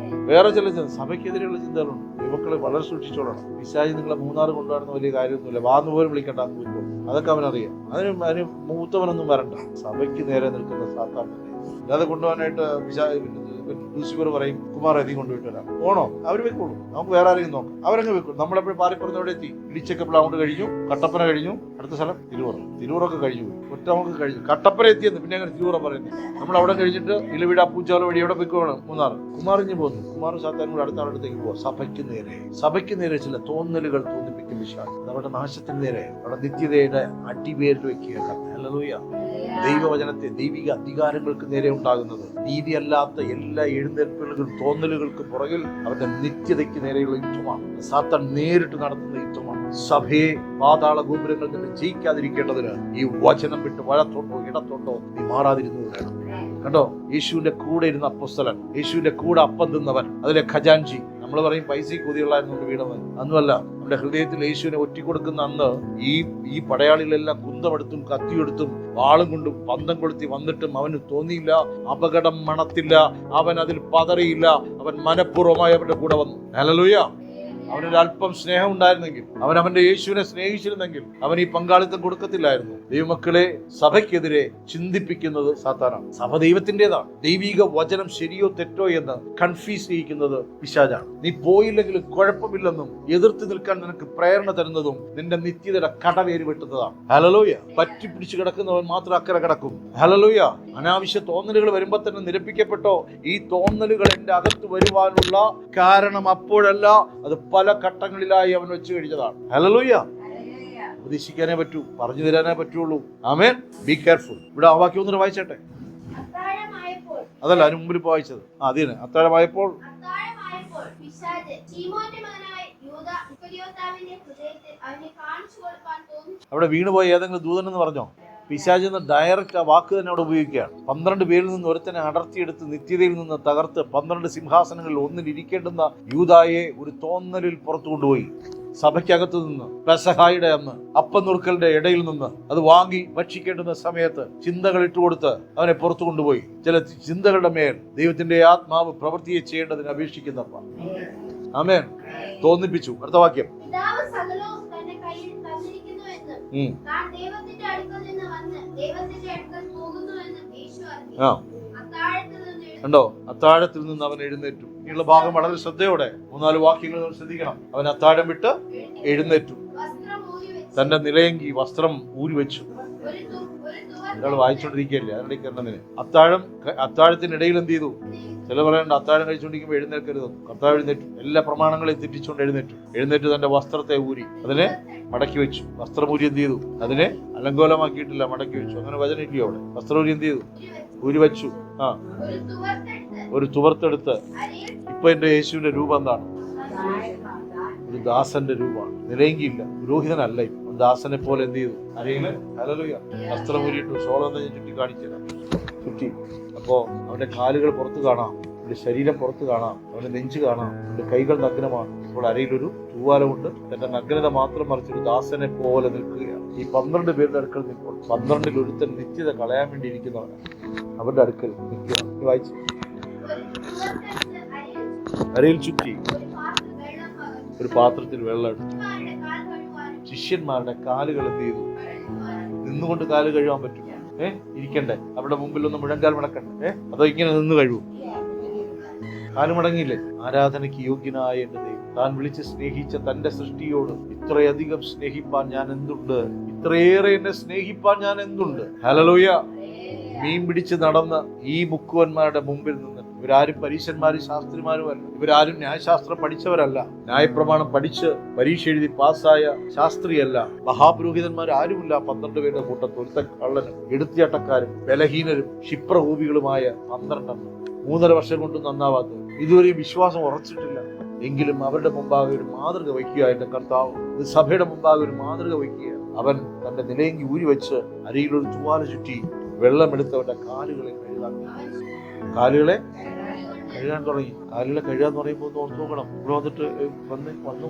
വേറെ ചില സഭയ്ക്കെതിരെയുള്ള ചിന്തകളുണ്ട്. യുവക്കളെ വളരെ സൂക്ഷിച്ചോളണം. പിശാചി നിങ്ങളെ മൂന്നാറ് കൊണ്ടുവരുന്ന വലിയ കാര്യമൊന്നുമില്ല. വാന്ന് പോലും വിളിക്കണ്ട, അങ്ങ് പോയിക്കോളും. അതൊക്കെ അവനറിയാം. അതിന് മൂത്തവനൊന്നും വരണ്ട. സഭയ്ക്ക് നേരെ നിൽക്കുന്ന സാത്താൻ അല്ലാതെ കൊണ്ടുപോകാനായിട്ട് ലൂസിഫർ പറയും, കുമാർ നീ കൊണ്ടുപോയിട്ട് വരാം. പോണോ? അവർ വെക്കോളൂ, നമുക്ക് വേറെ ആരെങ്കിലും നോക്കാം. അവരങ്ങ് വെക്കോളൂ. നമ്മളെപ്പോഴും പാറിപ്പുറത്തോടെ എത്തി. ഇടിച്ചക്കപ്പിൾ അങ്ങോട്ട് കഴിഞ്ഞു, കട്ടപ്പന കഴിഞ്ഞു, അടുത്ത സ്ഥലം തിരുവറൊക്കെ കഴിഞ്ഞു പോയി. ഒറ്റ നമുക്ക് കഴിഞ്ഞു. കട്ടപ്പന എത്തിയെന്ന് പിന്നെ അങ്ങനെ തിരുവറ പറയുന്നത്. നമ്മൾ അവിടെ കഴിഞ്ഞിട്ട് ഇലവിട പൂച്ചാല വഴി എവിടെ പോയിക്കോണം? കുമാറിഞ്ഞ് പോകുന്നു. കുമാറും സാത്താനും കൂടെ അടുത്ത ആളടുത്തേക്ക് പോവാം. സഭയ്ക്ക് നേരെ ചില തോന്നലുകൾ തോന്നിപ്പിക്കും വിശ്വാസം. നമ്മുടെ നാശത്തിന് നേരെ, നമ്മുടെ നിത്യതയുടെ അടിവേരിൽ വെക്കുക. ഹല്ലേലൂയ. ദൈവവചനത്തെ, ദൈവിക അധികാരങ്ങൾക്ക് നേരെ ഉണ്ടാകുന്നത് നീതിയല്ലാത്ത എല്ലാ എഴുന്നേൽപ്പുകൾക്കും തോന്നലുകൾക്കും പുറകിൽ അവരുടെ നിത്യതയ്ക്ക് നേരെയുള്ള യുദ്ധമാണ്. സാത്താൻ നേരിട്ട് നടത്തുന്ന യുദ്ധമാണ്. സഭയെ പാതാള ഗോപുരങ്ങൾ തന്നെ ജയിക്കാതിരിക്കേണ്ടതിന് ഈ വചനം വിട്ട് വലത്തോട്ടോ ഇടത്തോട്ടോ നീ മാറാതിരുന്നു വേണം. കണ്ടോ, യേശുവിന്റെ കൂടെ ഇരുന്ന അപ്പോസ്തലൻ, യേശുവിന്റെ കൂടെ അപ്പം തിന്നവൻ, അതിലെ ഖജാൻജി. നമ്മൾ പറയും പൈസയ്ക്ക് കൊതിയുള്ളായിരുന്നു വീണവൻ. അന്നുമല്ല. നമ്മുടെ ഹൃദയത്തിൽ യേശുവിനെ ഒറ്റിക്കൊടുക്കുന്ന അന്ന് ഈ പടയാളികളെല്ലാം കുന്തമെടുത്തും കത്തിയെടുത്തും വാളും കൊണ്ടും പന്തം കൊളുത്തി വന്നിട്ടും അവന് തോന്നിയില്ല, അപകടം മണത്തില്ല, അവൻ അതിൽ പതറിയില്ല. അവൻ മനഃപൂർവ്വമായി അവരുടെ കൂടെ വന്നു. ഹല്ലേലൂയ. അവനൊരു അല്പം സ്നേഹം ഉണ്ടായിരുന്നെങ്കിൽ, അവന്റെ യേശുവിനെ സ്നേഹിച്ചിരുന്നെങ്കിൽ അവൻ ഈ പങ്കാളിത്തം കൊടുക്കത്തില്ലായിരുന്നു. ദൈവമക്കളെ, സഭയ്ക്കെതിരെ ചിന്തിപ്പിക്കുന്നത് സാത്താനാണ്. സഭ ദൈവത്തിൻ്റെതാണ്. ദൈവിക വചനം ശരിയോ തെറ്റോ എന്ന് കൺഫ്യൂസ് ചെയ്യിക്കുന്നത് പിശാചാണ്. നീ പോയില്ലെങ്കിലും കുഴപ്പമില്ലെന്നും എതിർത്ത് നിൽക്കാൻ നിനക്ക് പ്രേരണ തരുന്നതും നിന്റെ നിത്യതയുടെ കടവേര് വെട്ടുന്നതാണ്. ഹല്ലേലൂയ. പറ്റിപ്പിടിച്ച് കിടക്കുന്നവൻ മാത്രം അക്കരെ കിടക്കും. ഹല്ലേലൂയ. അനാവശ്യ തോന്നലുകൾ വരുമ്പോൾ തന്നെ നിരപ്പിക്കപ്പെട്ടോ. ഈ തോന്നലുകൾ എന്റെ അകത്ത് വരുവാനുള്ള കാരണം അപ്പോഴല്ല, അത് പല ഘട്ടങ്ങളിലായി അവൻ വെച്ച് കഴിഞ്ഞതാണ്. ഹല്ലേലൂയ. ഉപദേശിക്കാനേ പറ്റൂ, പറഞ്ഞു തരാനേ പറ്റുള്ളൂ. ആമേൻ. Be careful. ഇവിടെ ആ വാക്യം ഒന്നുകൂടെ വായിച്ചട്ടെ. അതല്ല, അതിന് മുമ്പിൽ വായിച്ചത്. അതിന് അത്താഴമായപ്പോൾ അവിടെ വീണുപോയ ഏതെങ്കിലും ദൂതനെന്ന് പറഞ്ഞോ? പിശാച് എന്ന് ഡയറക്റ്റ് ആ വാക്ക് തന്നെ അവിടെ ഉപയോഗിക്കുകയാണ്. 12 പേരിൽ നിന്ന് ഒരുത്തനെ അടർത്തിയെടുത്ത് നിത്യതയിൽ നിന്ന് തകർത്ത് 12 സിംഹാസനങ്ങളിൽ ഒന്നിൽ ഇരിക്കേണ്ടുന്ന യൂദായെ ഒരു തോന്നലിൽ പുറത്തു കൊണ്ടുപോയി. സഭയ്ക്കകത്തു നിന്ന് പെസഹായുടെ അന്ന് അപ്പം നുറുക്കലിന്റെ ഇടയിൽ നിന്ന് അത് വാങ്ങി ഭക്ഷിക്കേണ്ടുന്ന സമയത്ത് ചിന്തകൾ ഇട്ടുകൊടുത്ത് അവനെ പുറത്തു കൊണ്ടുപോയി. ചില ചിന്തകളുടെ മേൽ ദൈവത്തിന്റെ ആത്മാവ് പ്രവൃത്തിയെ ചെയ്യേണ്ടതിന് അപേക്ഷിക്കുന്നപ്പ ആമേൻ തോന്നിപ്പിച്ചു. അടുത്ത വാക്യം. കണ്ടോ, അത്താഴത്തിൽ നിന്ന് അവൻ എഴുന്നേറ്റു. ഇനിയുള്ള ഭാഗം വളരെ ശ്രദ്ധയോടെ 3-4 വാക്യങ്ങൾ ശ്രദ്ധിക്കണം. അവൻ അത്താഴം വിട്ട് എഴുന്നേറ്റു, തന്റെ നിലയങ്കി വസ്ത്രം ഊരി വെച്ചു. ഒരാൾ വായിച്ചോണ്ടിരിക്കുകയല്ലേ, അതിനിടയ്ക്ക് കണ്ടതിന് അത്താഴത്തിനിടയിൽ എന്ത് ചെയ്തു? ചില പറയണ്ട, അത്താഴം കഴിച്ചുകൊണ്ടിരിക്കുമ്പോൾ എഴുന്നേൽക്കരുത്. കർത്താവ് എഴുന്നേറ്റു, എല്ലാ പ്രമാണങ്ങളെയും തെറ്റിച്ചുകൊണ്ട് എഴുന്നേറ്റു തന്റെ വസ്ത്രത്തെ ഊരി അതിനെ മടക്കി വെച്ചു. വസ്ത്രമൂരി എന്ത് ചെയ്തു? അതിനെ അലങ്കോലമാക്കിയിട്ടില്ല, മടക്കി വെച്ചു. അങ്ങനെ വചനം ഇല്ലയോ അവിടെ? വസ്ത്രമൂരി എന്ത് ചെയ്തു? ഊരി വെച്ചു. ഒരു തുവർത്തെടുത്ത്. ഇപ്പൊ എന്റെ യേശുവിന്റെ രൂപം എന്താണ്? ഒരു ദാസന്റെ രൂപമാണ്. നിലയെങ്കിയില്ല, പുരോഹിതനല്ല. ഇപ്പൊ ദാസനെ പോലെ എന്ത് ചെയ്തു? അരയില് ഹല്ലേലൂയ വസ്ത്രമൂരിയിട്ടു. സോളം തന്നെ ചുറ്റി കാണിച്ചുതരാം. ചുറ്റി. അപ്പോ അവന്റെ കാലുകൾ പുറത്ത് കാണാം, അവന്റെ ശരീരം പുറത്ത് കാണാം, അവന്റെ നെഞ്ച് കാണാം, അവന്റെ കൈകൾ നഗ്നമാണ്. ഇപ്പോൾ അരയിലൊരു തൂവാലമുണ്ട്. തന്റെ നഗ്നത മാത്രം മറിച്ചൊരു ദാസനെ പോലെ നിൽക്കുകയാണ്. ഈ 12 പേരുടെ അടുക്കൽ നിൽപ്പോൾ 12-ൽ ഒരുത്തൻ നിത്യത കളയാൻ വേണ്ടി ഇരിക്കുന്നവരാണ്. അവരുടെ അടുക്കൽ നിൽക്കുക. വായിച്ചു. അരയിൽ ചുറ്റി ഒരു പാത്രത്തിൽ വെള്ളം എടുത്തു. ശിഷ്യന്മാരുടെ കാലുകൾ എന്ത് ചെയ്തു? നിന്നുകൊണ്ട് കാല് കഴുകാൻ പറ്റും. ഇരിക്കണ്ടേ? അവിടെ മുമ്പിൽ ഒന്ന് മുഴങ്കാൽ മടക്കണ്ടേ? അതോ ഇങ്ങനെ നിന്ന് കഴിവും? കാലുമടങ്ങിയില്ലേ? ആരാധനയ്ക്ക് യോഗ്യനായ എന്റെ ദൈവം, താൻ വിളിച്ച് സ്നേഹിച്ച തന്റെ സൃഷ്ടിയോട് ഇത്രയധികം സ്നേഹിപ്പാൻ ഞാൻ എന്തുണ്ട്? ഇത്രയേറെ എന്നെ സ്നേഹിപ്പാൻ ഞാൻ എന്തുണ്ട്? ഹല്ലേലൂയ. മീൻ പിടിച്ച് നടന്ന ഈ മുക്കുവന്മാരുടെ മുമ്പിൽ നിന്ന്, ഇവരാരും പരീശന്മാരും ശാസ്ത്രിമാരുമല്ല, ഇവരാരും ന്യായശാസ്ത്രം പഠിച്ചവരല്ല, ന്യായപ്രമാണം പഠിച്ച് പരീക്ഷ എഴുതി പാസ്സായ ശാസ്ത്രിയല്ല, മഹാപുരോഹിതന്മാരാരുമില്ല. 12 പേരുടെ കൂട്ടത്തിൽ ഒരുത്തൻ കള്ളനും എടുത്തിയാട്ടക്കാരും ബലഹീനരും ക്ഷിപ്രകൂപികളുമായ 12 3.5 വർഷം കൊണ്ട് നന്നാവാത്തത്, ഇതുവരെയും വിശ്വാസം ഉറച്ചിട്ടില്ല. എങ്കിലും അവരുടെ മുമ്പാകെ ഒരു മാതൃക വയ്ക്കുക എന്റെ കർത്താവ്. ഇത് സഭയുടെ മുമ്പാകെ ഒരു മാതൃക വയ്ക്കുക. അവൻ തന്റെ നിലയെങ്കി ഊരി വെച്ച് അരിയിലൊരു തുവാല ചുറ്റി വെള്ളമെടുത്തവന്റെ കാലുകളെ കഴുകാൻ തുടങ്ങി. കാലുകളെ കഴുകാന്ന് പറയുമ്പോൾ ഓർത്ത് നോക്കണം. ഇവിടെ വന്നിട്ട് വന്നു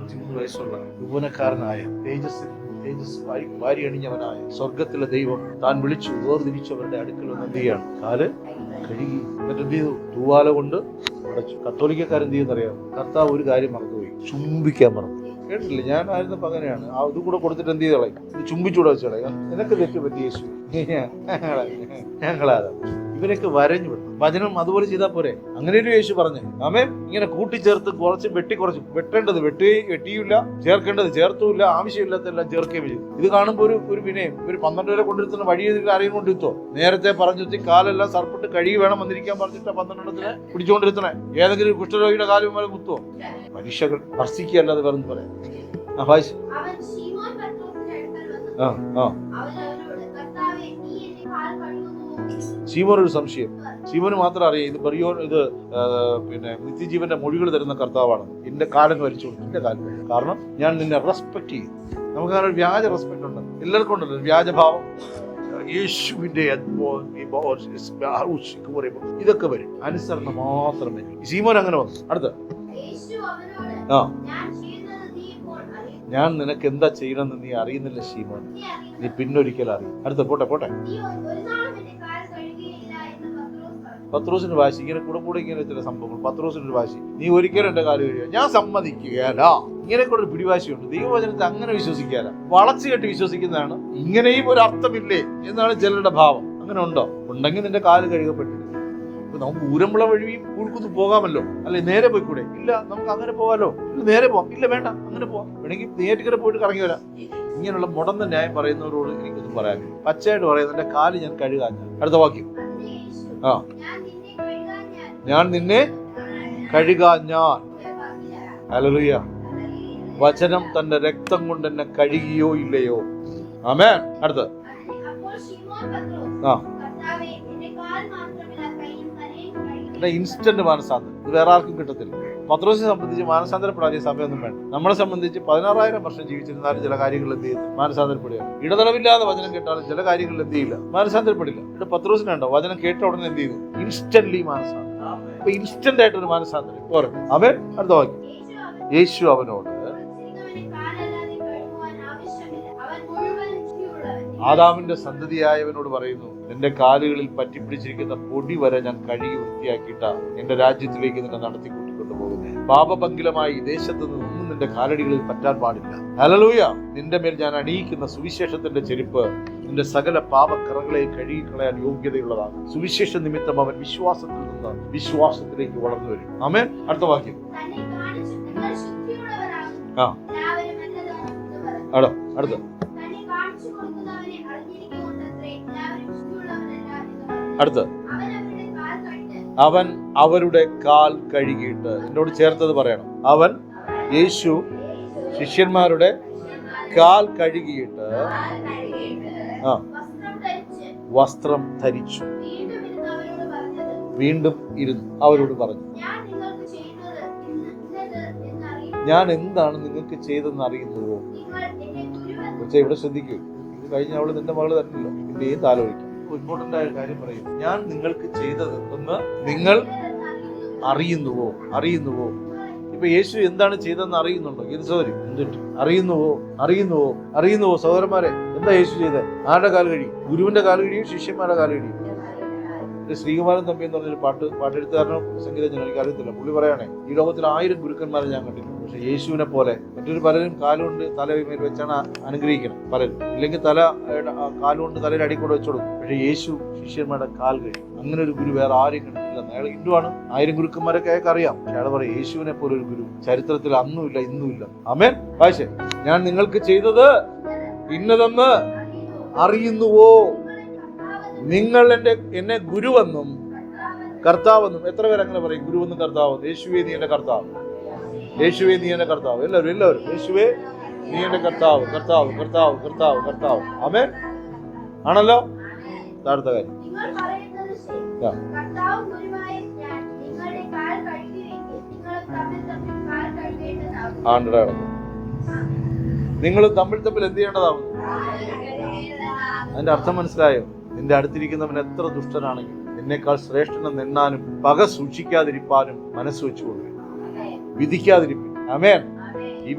23 വയസ്സുള്ള യൗവനക്കാരനായ തേജസ് വാരി അണിഞ്ഞവനായ സ്വർഗത്തിലെ ദൈവം താൻ വിളിച്ചു വേർതിരിച്ചവരുടെ അടുക്കൽ വന്ന് എന്ത് ചെയ്യാണ്? കാല് കഴുകി. എന്നിട്ട് എന്ത് ചെയ്തു? തൂവാല കൊണ്ട് അടച്ചു. കത്തോലിക്കക്കാരെന്ത് ചെയ്യുന്നറിയാം? കർത്താവ് ഒരു കാര്യം മറന്നുപോയി, ചുംബിക്കാൻ മറന്നു. കേട്ടില്ലേ? ഞാനായിരുന്നപ്പോ അങ്ങനെയാണ്. ഇത് കൂടെ കൊടുത്തിട്ട് എന്ത് ചെയ്ത് കളയും? ഇത് ചുംബിച്ചൂടെ വെച്ച് കളയാം. നിനക്ക് തെറ്റ് പറ്റി യേശു, ഞങ്ങളാ ഇവരൊക്കെ വരഞ്ഞു വിടും. വചനം അതുപോലെ ചെയ്താൽ പോരെ? അങ്ങനെ ഒരു യേശു പറഞ്ഞു. ആമേൻ. ഇങ്ങനെ കൂട്ടിച്ചേർത്ത് കുറച്ച് വെട്ടേണ്ടത് വെട്ടിയില്ല, ചേർക്കേണ്ടത് ചേർത്തുമില്ല, ആവശ്യമില്ലാത്തെല്ലാം ചേർക്കുകയും ചെയ്തു. ഇത് കാണുമ്പോൾ ഒരു വിനയം. ഇവർ 12 പേരെ കൊണ്ടിരുത്തുന്ന വഴി ആരെയും കൊണ്ടിരുത്തോ? നേരത്തെ പറഞ്ഞിട്ട് കാലെല്ലാം സർപ്പിട്ട് കഴുകി വേണം വന്നിരിക്കാൻ പറഞ്ഞിട്ട് 12 പിടിച്ചുകൊണ്ടിരുത്തണേ. ഏതെങ്കിലും കുഷ്ഠരോഗിയുടെ കാലും വരെ കുത്തോ? പരീക്ഷകൾ ഭർഷിക്കുകയല്ലാതെ വേറെ പറയാം. ശീമോനൊരു സംശയം. ശീമോന് മാത്രം അറിയാം ഇത് നിത്യജീവന്റെ മൊഴികൾ തരുന്ന കർത്താവാണ്. എന്റെ കാലം വലിച്ചു കൊടുത്തു, എന്റെ കാലം. കാരണം ഞാൻ നിന്നെ റെസ്പെക്ട് ചെയ്യും. നമുക്ക് അങ്ങനെ ഒരു വ്യാജ റെസ്പെക്ട് ഉണ്ട്, എല്ലാവർക്കും ഉണ്ടല്ലോ വ്യാജഭാവം. യേശുവിന്റെ ഇതൊക്കെ വരും, അനുസരണം മാത്രം വരും. ശീമോൻ അങ്ങനെ വന്നു. അടുത്ത ഞാൻ നിനക്ക് എന്താ ചെയ്യണമെന്ന് നീ അറിയുന്നില്ല ശീമോൻ, നീ പിന്നൊരിക്കൽ അറിയും. അടുത്ത പോട്ടെ. പത്രോസിന് വാശി. ഇങ്ങനെ കൂടെ ഇങ്ങനെ ചില സംഭവങ്ങൾ. പത്രോസിനൊരു വാശി, നീ ഒരിക്കലും എന്റെ കാല് കഴിയുക, ഞാൻ സമ്മതിക്കുകയല്ല. ഇങ്ങനെ കൂടെ ഒരു പിടിവാശിയുണ്ട്. ദൈവവചനത്തെ അങ്ങനെ വിശ്വസിക്കാല, വളച്ചു കെട്ടി വിശ്വസിക്കുന്നതാണ്. ഇങ്ങനെയും ഒരു അർത്ഥമില്ലേ എന്നാണ് ചിലരുടെ ഭാവം. അങ്ങനെ ഉണ്ടെങ്കിൽ നിന്റെ കാല് കഴുകപ്പെട്ടില്ല. നമുക്ക് ഊരമ്പുള വഴിയും കൂൾക്കുന്ന് പോകാമല്ലോ, അല്ലെ? നേരെ പോയിക്കൂടെ? ഇല്ല, നമുക്ക് അങ്ങനെ പോകാമല്ലോ. നേരെ പോവാം. ഇല്ല, വേണ്ട, അങ്ങനെ പോവാം. വേണമെങ്കിൽ നേരിട്ട് പോയിട്ട് കറങ്ങി വരാം. ഇങ്ങനെയുള്ള മുടന്ന ന്യായം പറയുന്നവരോട് എനിക്കൊന്നും പറയാനില്ല. പച്ചയായിട്ട് പറയുന്നത് എന്റെ കാല് ഞാൻ കഴുകാൻ. അടുത്ത വാക്യം. ഞാൻ നിന്നെ കഴുകാൻ. ഹല്ലേലൂയ. വചനം തന്റെ രക്തം കൊണ്ട് എന്നെ കഴുകിയോ ഇല്ലയോ? ആമേൻ. അടുത്ത് ഇൻസ്റ്റന്റ് മാനസാന്തരം. ഇത് വേറെ ആർക്കും കിട്ടത്തില്ല. പത്രോസിനെ സംബന്ധിച്ച് മാനസാന്തരപ്പെടാൻ സമയമൊന്നും വേണ്ട. നമ്മളെ സംബന്ധിച്ച് 16,000 വർഷം ജീവിച്ചിരുന്നാലും ചില കാര്യങ്ങൾ എന്ത് ചെയ്യും? മാനസാന്തരപ്പെടുക. ഇടതടവില്ലാതെ വചനം കേട്ടാലും ചില കാര്യങ്ങൾ എന്ത് ചെയ്യില്ല? മാനസാന്തരപ്പെടില്ല. ഇവിടെ പത്രോസിനുണ്ടോ? വചനം കേട്ട ഉടനെ എന്ത് ചെയ്തു? ഇൻസ്റ്റന്റ്ലി മാനസാന്തരം. അപ്പൊ ഇൻസ്റ്റന്റ് ആയിട്ടൊരു മാനസാന്തരം പോരെ. അവൻ അടുത്ത വാക്യം. യേശു അവനോട്, ആദാമിന്റെ സന്തതിയായവനോട് പറയുന്നു, നിന്റെ കാലുകളിൽ പറ്റിപ്പിടിച്ചിരിക്കുന്ന പൊടി വരെ ഞാൻ കഴുകി വൃത്തിയാക്കിയിട്ട എന്റെ രാജ്യത്തിലേക്ക് നിന്നെ നടത്തിക്കൊണ്ടു പോകുന്നത്. പാപപങ്കിലമായി ദേശത്ത് നിന്നും നിന്റെ കാലടികളിൽ പറ്റാൻ പാടില്ല. ഹല്ലേലൂയ. നിന്റെ മേൽ ഞാൻ അണിയിക്കുന്ന സുവിശേഷത്തിന്റെ ചെരുപ്പ് നിന്റെ സകല പാപക്കറകളെ കഴുകിക്കളയാൻ യോഗ്യതയുള്ളതാണ്. സുവിശേഷ നിമിത്തം അവൻ വിശ്വാസത്തിൽ നിന്ന് വിശ്വാസത്തിലേക്ക് വളർന്നു വരും. ആമേൻ. അടുത്ത വാക്യം. അടുത്ത അടുത്ത് അവൻ അവരുടെ കാൽ കഴുകിയിട്ട്. എന്നോട് ചേർത്തത് പറയണം. അവൻ യേശു ശിഷ്യന്മാരുടെ കാൽ കഴുകിയിട്ട് വസ്ത്രം ധരിച്ചു. വീണ്ടും ഇരുന്നു അവരോട് പറഞ്ഞു, ഞാൻ എന്താണ് നിങ്ങൾക്ക് ചെയ്തെന്ന് അറിയുന്നുവോ? പക്ഷേ ഇവിടെ ശ്രദ്ധിക്കൂ, ഇത് കഴിഞ്ഞ അവള് നിന്റെ മകള് തന്നെയല്ലോ. ഇതിന്റെ ഏത് ആലോചിക്കും. ഇമ്പോർട്ടന്റ് ആയ കാര്യം പറയും. ഞാൻ നിങ്ങൾക്ക് ചെയ്തതെന്ന് നിങ്ങൾ അറിയുന്നുവോ? ഇപ്പൊ യേശു എന്താണ് ചെയ്തതെന്ന് അറിയുന്നുണ്ടോ? ഇത് സോറി എന്തിട്ട് അറിയുന്നുവോ സഹോദരന്മാരെ? എന്താ യേശു ചെയ്തത്? ആരുടെ കാല് കഴിയും? ഗുരുവിന്റെ കാല് കഴിയും, ശിഷ്യന്മാരുടെ കാല് കഴിയും? ഒരു ശ്രീകുമാരൻ തമ്പി എന്ന് പറഞ്ഞൊരു പാട്ടെഴുത്തുകാരനോ സംഗീതജ്ഞനോ എനിക്ക് അറിയത്തില്ല. പുള്ളി പറയണേ, ഈ ലോകത്തിൽ 1000 ഗുരുക്കന്മാരെ ഞാൻ കണ്ടിട്ടുണ്ട്, പക്ഷെ യേശുവിനെ പോലെ മറ്റൊരു പലരും കാലുകൊണ്ട് തലമേൽ വെച്ചാണ് അനുഗ്രഹിക്കണം പലരും, ഇല്ലെങ്കിൽ കാലുകൊണ്ട് തലയിൽ അടിക്കൂടെ വെച്ചു കൊടുക്കും. പക്ഷെ യേശു ശിഷ്യന്മാരുടെ കാൽ കഴിയും. അങ്ങനെ ഒരു ഗുരു വേറെ ആരും കണ്ടിട്ടില്ല. അയാൾ ഹിന്ദുവാണ്, 1000 ഗുരുക്കന്മാരൊക്കെ അയാൾക്ക് അറിയാം. പക്ഷെ അയാൾ പറയും യേശുവിനെ പോലെ ഒരു ഗുരു ചരിത്രത്തിൽ അന്നുമില്ല ഇന്നുമില്ല. ആമേൻ. വായിച്ചേ, ഞാൻ നിങ്ങൾക്ക് ചെയ്തത് ഇന്നതെന്ന് അറിയുന്നുവോ? നിങ്ങൾ എന്നെ ഗുരുവെന്നും കർത്താവെന്നും. എത്ര പേര് അങ്ങനെ പറയും? ഗുരുവെന്നും കർത്താവെന്നും. യേശുവേ നീ എന്റെ കർത്താവ്, യേശുവേ നീ എന്റെ കർത്താവ്. എല്ലാവരും യേശുവേ നീ എന്റെ കർത്താവ്, കർത്താവ്, കർത്താവ്, കർത്താവ്, കർത്താവ്. ആമേൻ. ആണല്ലോ. താഴത്തെ കാര്യം നിങ്ങൾ തമ്മിൽ തമ്മിൽ എന്ത് ചെയ്യേണ്ടതാവുന്നു? അതിന്റെ അർത്ഥം മനസ്സിലായോ? നിന്റെ അടുത്തിരിക്കുന്നവൻ എത്ര ദുഷ്ടനാണെങ്കിലും എന്നേക്കാൾ ശ്രേഷ്ഠനെന്ന് എണ്ണാനും പക സൂക്ഷിക്കാതിരിപ്പാനും മനസ്സ് വെച്ചുകൊള്ളുക, വിധിക്കാതിരിക്കും. ആമേൻ. ഈ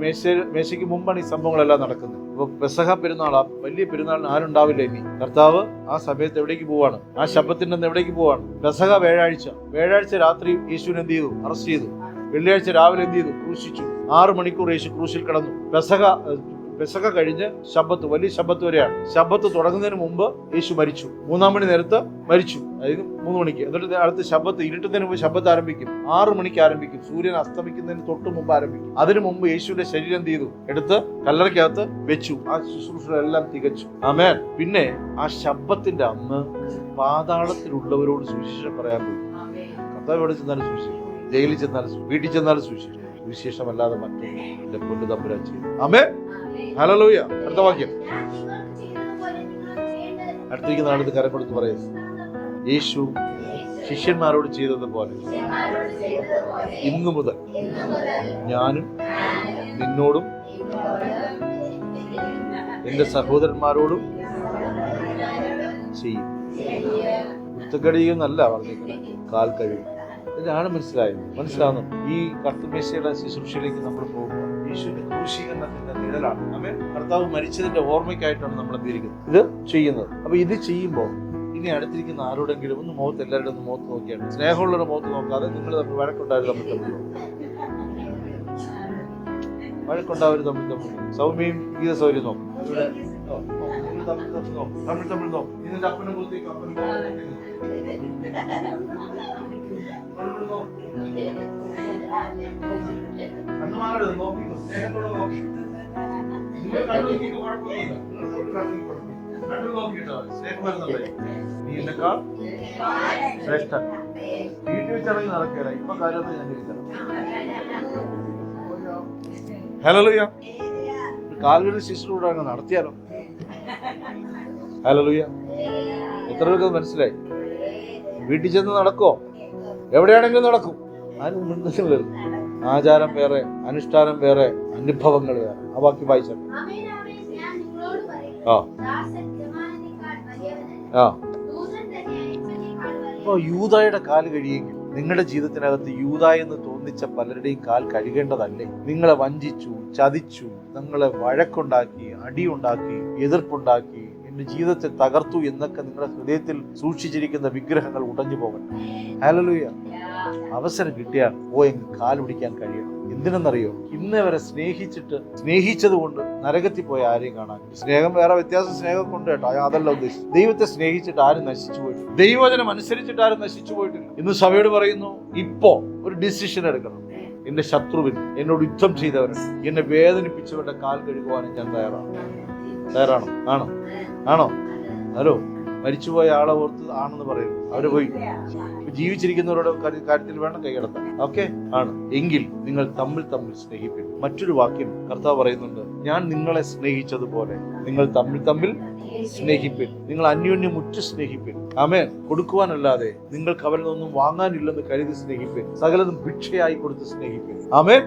മേശയ്ക്ക് മുമ്പാണ് ഈ സംഭവങ്ങളെല്ലാം നടക്കുന്നത്. ഇപ്പൊ പെസഹ പെരുന്നാൾ, ആ വലിയ പെരുന്നാളിന് ആരുണ്ടാവില്ല ഇനി. കർത്താവ് ആ സമയത്ത് എവിടേക്ക് പോവാണ്? ആ ശബ്ദത്തിന്റെ അന്ന് എവിടേക്ക് പോവാണ്? പെസഹ വ്യാഴാഴ്ച രാത്രി യേശുവിനെ എന്ത് ചെയ്തു? അറസ്റ്റ് ചെയ്തു. വെള്ളിയാഴ്ച രാവിലെ എന്ത് ചെയ്തു? ക്രൂശിച്ചു. 6 മണിക്കൂർ യേശു ക്രൂശിൽ കിടന്നു. പെസഹ കഴിഞ്ഞ് ശബ്ബത്ത്, വലിയ ശബ്ബത്ത് വരെയാണ്. ശബ്ബത്ത് തുടങ്ങുന്നതിന് മുമ്പ് യേശു മരിച്ചു. 3-ാം മണി നേരത്ത് മരിച്ചു, അതായത് 3 മണിക്ക്. എന്നിട്ട് അടുത്ത ശബ്ബത്ത് ഇരുട്ടുന്നതിന് മുമ്പ് ശബ്ബത്ത് ആരംഭിക്കും. 6 മണിക്ക് ആരംഭിക്കും. സൂര്യൻ അസ്തമിക്കുന്നതിന് തൊട്ട് മുമ്പ് ആരംഭിക്കും. അതിനു മുമ്പ് യേശുവിന്റെ ശരീരം എന്ത് ചെയ്തു? എടുത്ത് കല്ലറയ്ക്കകത്ത് വെച്ചു. ആ ശുശ്രൂഷകളെല്ലാം തികച്ചു. ആമേൻ. പിന്നെ ആ ശബ്ബത്തിന്റെ അന്ന് പാതാളത്തിലുള്ളവരോട് സുവിശേഷം പറയാൻ പോയി. കർത്താവ് എവിടെ ചെന്നാലും സുവിശേഷം, ജയിലിൽ ചെന്നാലും, വീട്ടിൽ ചെന്നാലും സുവിശേഷം. സുവിശേഷമല്ലാതെ മറ്റൊന്നും എന്റെ പൊന്നു തമ്പുരാൻ ചെയ്തു. ആമേൻ. ഹല്ലേലൂയ. അടുത്ത വാക്യം. അടുത്തിരിക്കുന്ന ആളത് കരം കൊടുത്ത് പറയുന്നു, യേശു ശിഷ്യന്മാരോട് ചെയ്തതുപോലെ ഇന്നു മുതൽ ഞാനും നിന്നോടും എന്റെ സഹോദരന്മാരോടും ചെയ്യും. കുത്തക്കടിയെന്നല്ല പറഞ്ഞിരിക്കുന്നത്, കാൽ കഴിയും. ഇതാണ് മനസ്സിലാവുന്നു. ഈ കർത്തമേശയുടെ ശുശ്രൂഷയിലേക്ക് നമ്മൾ പോകുമ്പോൾ യേശുവിന്റെ ക്രൂശീകരണത്തിന്റെ നിഴലാണ്. ആമേൻ. കർത്താവ് മരിച്ചതിന്റെ ഓർമ്മയ്ക്കായിട്ടാണ് നമ്മൾ എന്തിരിക്കുന്നത് ഇത് ചെയ്യുന്നത്. അപ്പൊ ഇത് ചെയ്യുമ്പോൾ ഇനി അടുത്തിരിക്കുന്ന ആരോടെങ്കിലും ഒന്ന് എല്ലാവരുടെ ഒന്ന് മുഖത്ത് നോക്കിയാണ്. സ്നേഹമുള്ളവരുടെ മുഖത്ത് നോക്കാതെ നിങ്ങൾ തമ്മിൽ വഴക്കുണ്ടാവരുത്. സൗമ്യയും ഗീത സൗകര്യം നോക്കും. തമ്മിൽ നോക്കും. ഇതിന്റെ അപ്പനും കുത്തിക്കും, അപ്പനും കണ്ണുമാരോട് നോക്കിക്കോ, സ്നേഹത്തോടെ നോക്കി. നിങ്ങൾ കണ്ണു നോക്കിക്കോ, കുഴപ്പമൊന്നുമില്ല. കണ്ണു നോക്കിട്ടോ സ്നേഹം വരുന്നുണ്ടേ. നീ എന്നെക്കാൾ ശ്രേഷ്ഠൻ. വീട്ടിൽ വെച്ചിറങ്ങി നടക്കുകയില്ല. ഇപ്പൊ കാര്യമൊന്നും ഞാൻ ചോദിക്കണം. ഹല്ലേലൂയ. കാൽവരി ശുശ്രൂഷ അങ്ങ് നടത്തിയാലോ? ഹല്ലേലൂയ. എത്ര പേർക്ക് മനസ്സിലായി? വീട്ടിൽ ചെന്ന് നടക്കോ? എവിടെയാണെങ്കിലും നടക്കും. ആരും മുന്നിൽ വരും. ആചാരം വേറെ, അനുഷ്ഠാനം വേറെ, അനുഭവങ്ങൾ വേറെ. ആ ബാക്കി വായിച്ചാൽ അപ്പൊ യൂദായുടെ കാല് കഴിയെങ്കിൽ നിങ്ങളുടെ ജീവിതത്തിനകത്ത് യൂദാ എന്ന് തോന്നിച്ച പലരുടെയും കാൽ കഴുകേണ്ടതല്ലേ? നിങ്ങളെ വഞ്ചിച്ചു, ചതിച്ചു, നിങ്ങളെ വഴക്കുണ്ടാക്കി, അടിയുണ്ടാക്കി, എതിർപ്പുണ്ടാക്കി, എന്റെ ജീവിതത്തെ തകർത്തു എന്നൊക്കെ നിങ്ങളുടെ ഹൃദയത്തിൽ സൂക്ഷിച്ചിരിക്കുന്ന വിഗ്രഹങ്ങൾ ഉടഞ്ഞു പോകട്ടെ. ഹല്ലേലൂയ. അവസരം കിട്ടിയാൽ എങ്കിൽ കാൽ പിടിക്കാൻ കഴിയണം. എന്തിനെന്നറിയോ? ഇന്നേ വരെ സ്നേഹിച്ചത് കൊണ്ട് നരകത്തിൽ പോയ ആരെയും കാണാൻ. സ്നേഹം വേറെ വ്യത്യാസം, സ്നേഹം കൊണ്ട് കേട്ടോ, അതല്ല ഉദ്ദേശിച്ചത്. ദൈവത്തെ സ്നേഹിച്ചിട്ട് ആരും നശിച്ചു പോയിട്ടില്ല. ദൈവവചനം അനുസരിച്ചിട്ട് ആരും നശിച്ചു പോയിട്ടില്ല. ഇന്ന് സഭയോട് പറയുന്നു, ഇപ്പോ ഒരു ഡിസിഷൻ എടുക്കണം. എന്റെ ശത്രുവിൻ, എന്നോട് യുദ്ധം ചെയ്തവരൻ, എന്നെ വേദനിപ്പിച്ചവരുടെ കാൽ കഴുകുവാനും ഞാൻ തയ്യാറാണോ? ആണോ? ഹലോ. മരിച്ചുപോയ ആളെ ഓർത്ത് ആണെന്ന് പറയുന്നു. അവര് പോയി. ജീവിച്ചിരിക്കുന്നവരുടെ കാര്യത്തിൽ വേണം കൈകടത്താൻ. ഓക്കെ ആണ് എങ്കിൽ നിങ്ങൾ തമ്മിൽ സ്നേഹിപ്പിൻ. മറ്റൊരു വാക്യം കർത്താവ് പറയുന്നുണ്ട്, ഞാൻ നിങ്ങളെ സ്നേഹിച്ചതുപോലെ നിങ്ങൾ തമ്മിൽ സ്നേഹിപ്പിൻ. നിങ്ങൾ അന്യോന്യം ഉറ്റു സ്നേഹിപ്പിൻ. ആമേൻ. കൊടുക്കുവാനല്ലാതെ നിങ്ങൾക്ക് അവരിൽ നിന്നും വാങ്ങാനില്ലെന്ന് കരുതി സ്നേഹിപ്പിൻ. സകലതും ഭിക്ഷയായി കൊടുത്ത് സ്നേഹിപ്പിൻ. ആമേൻ.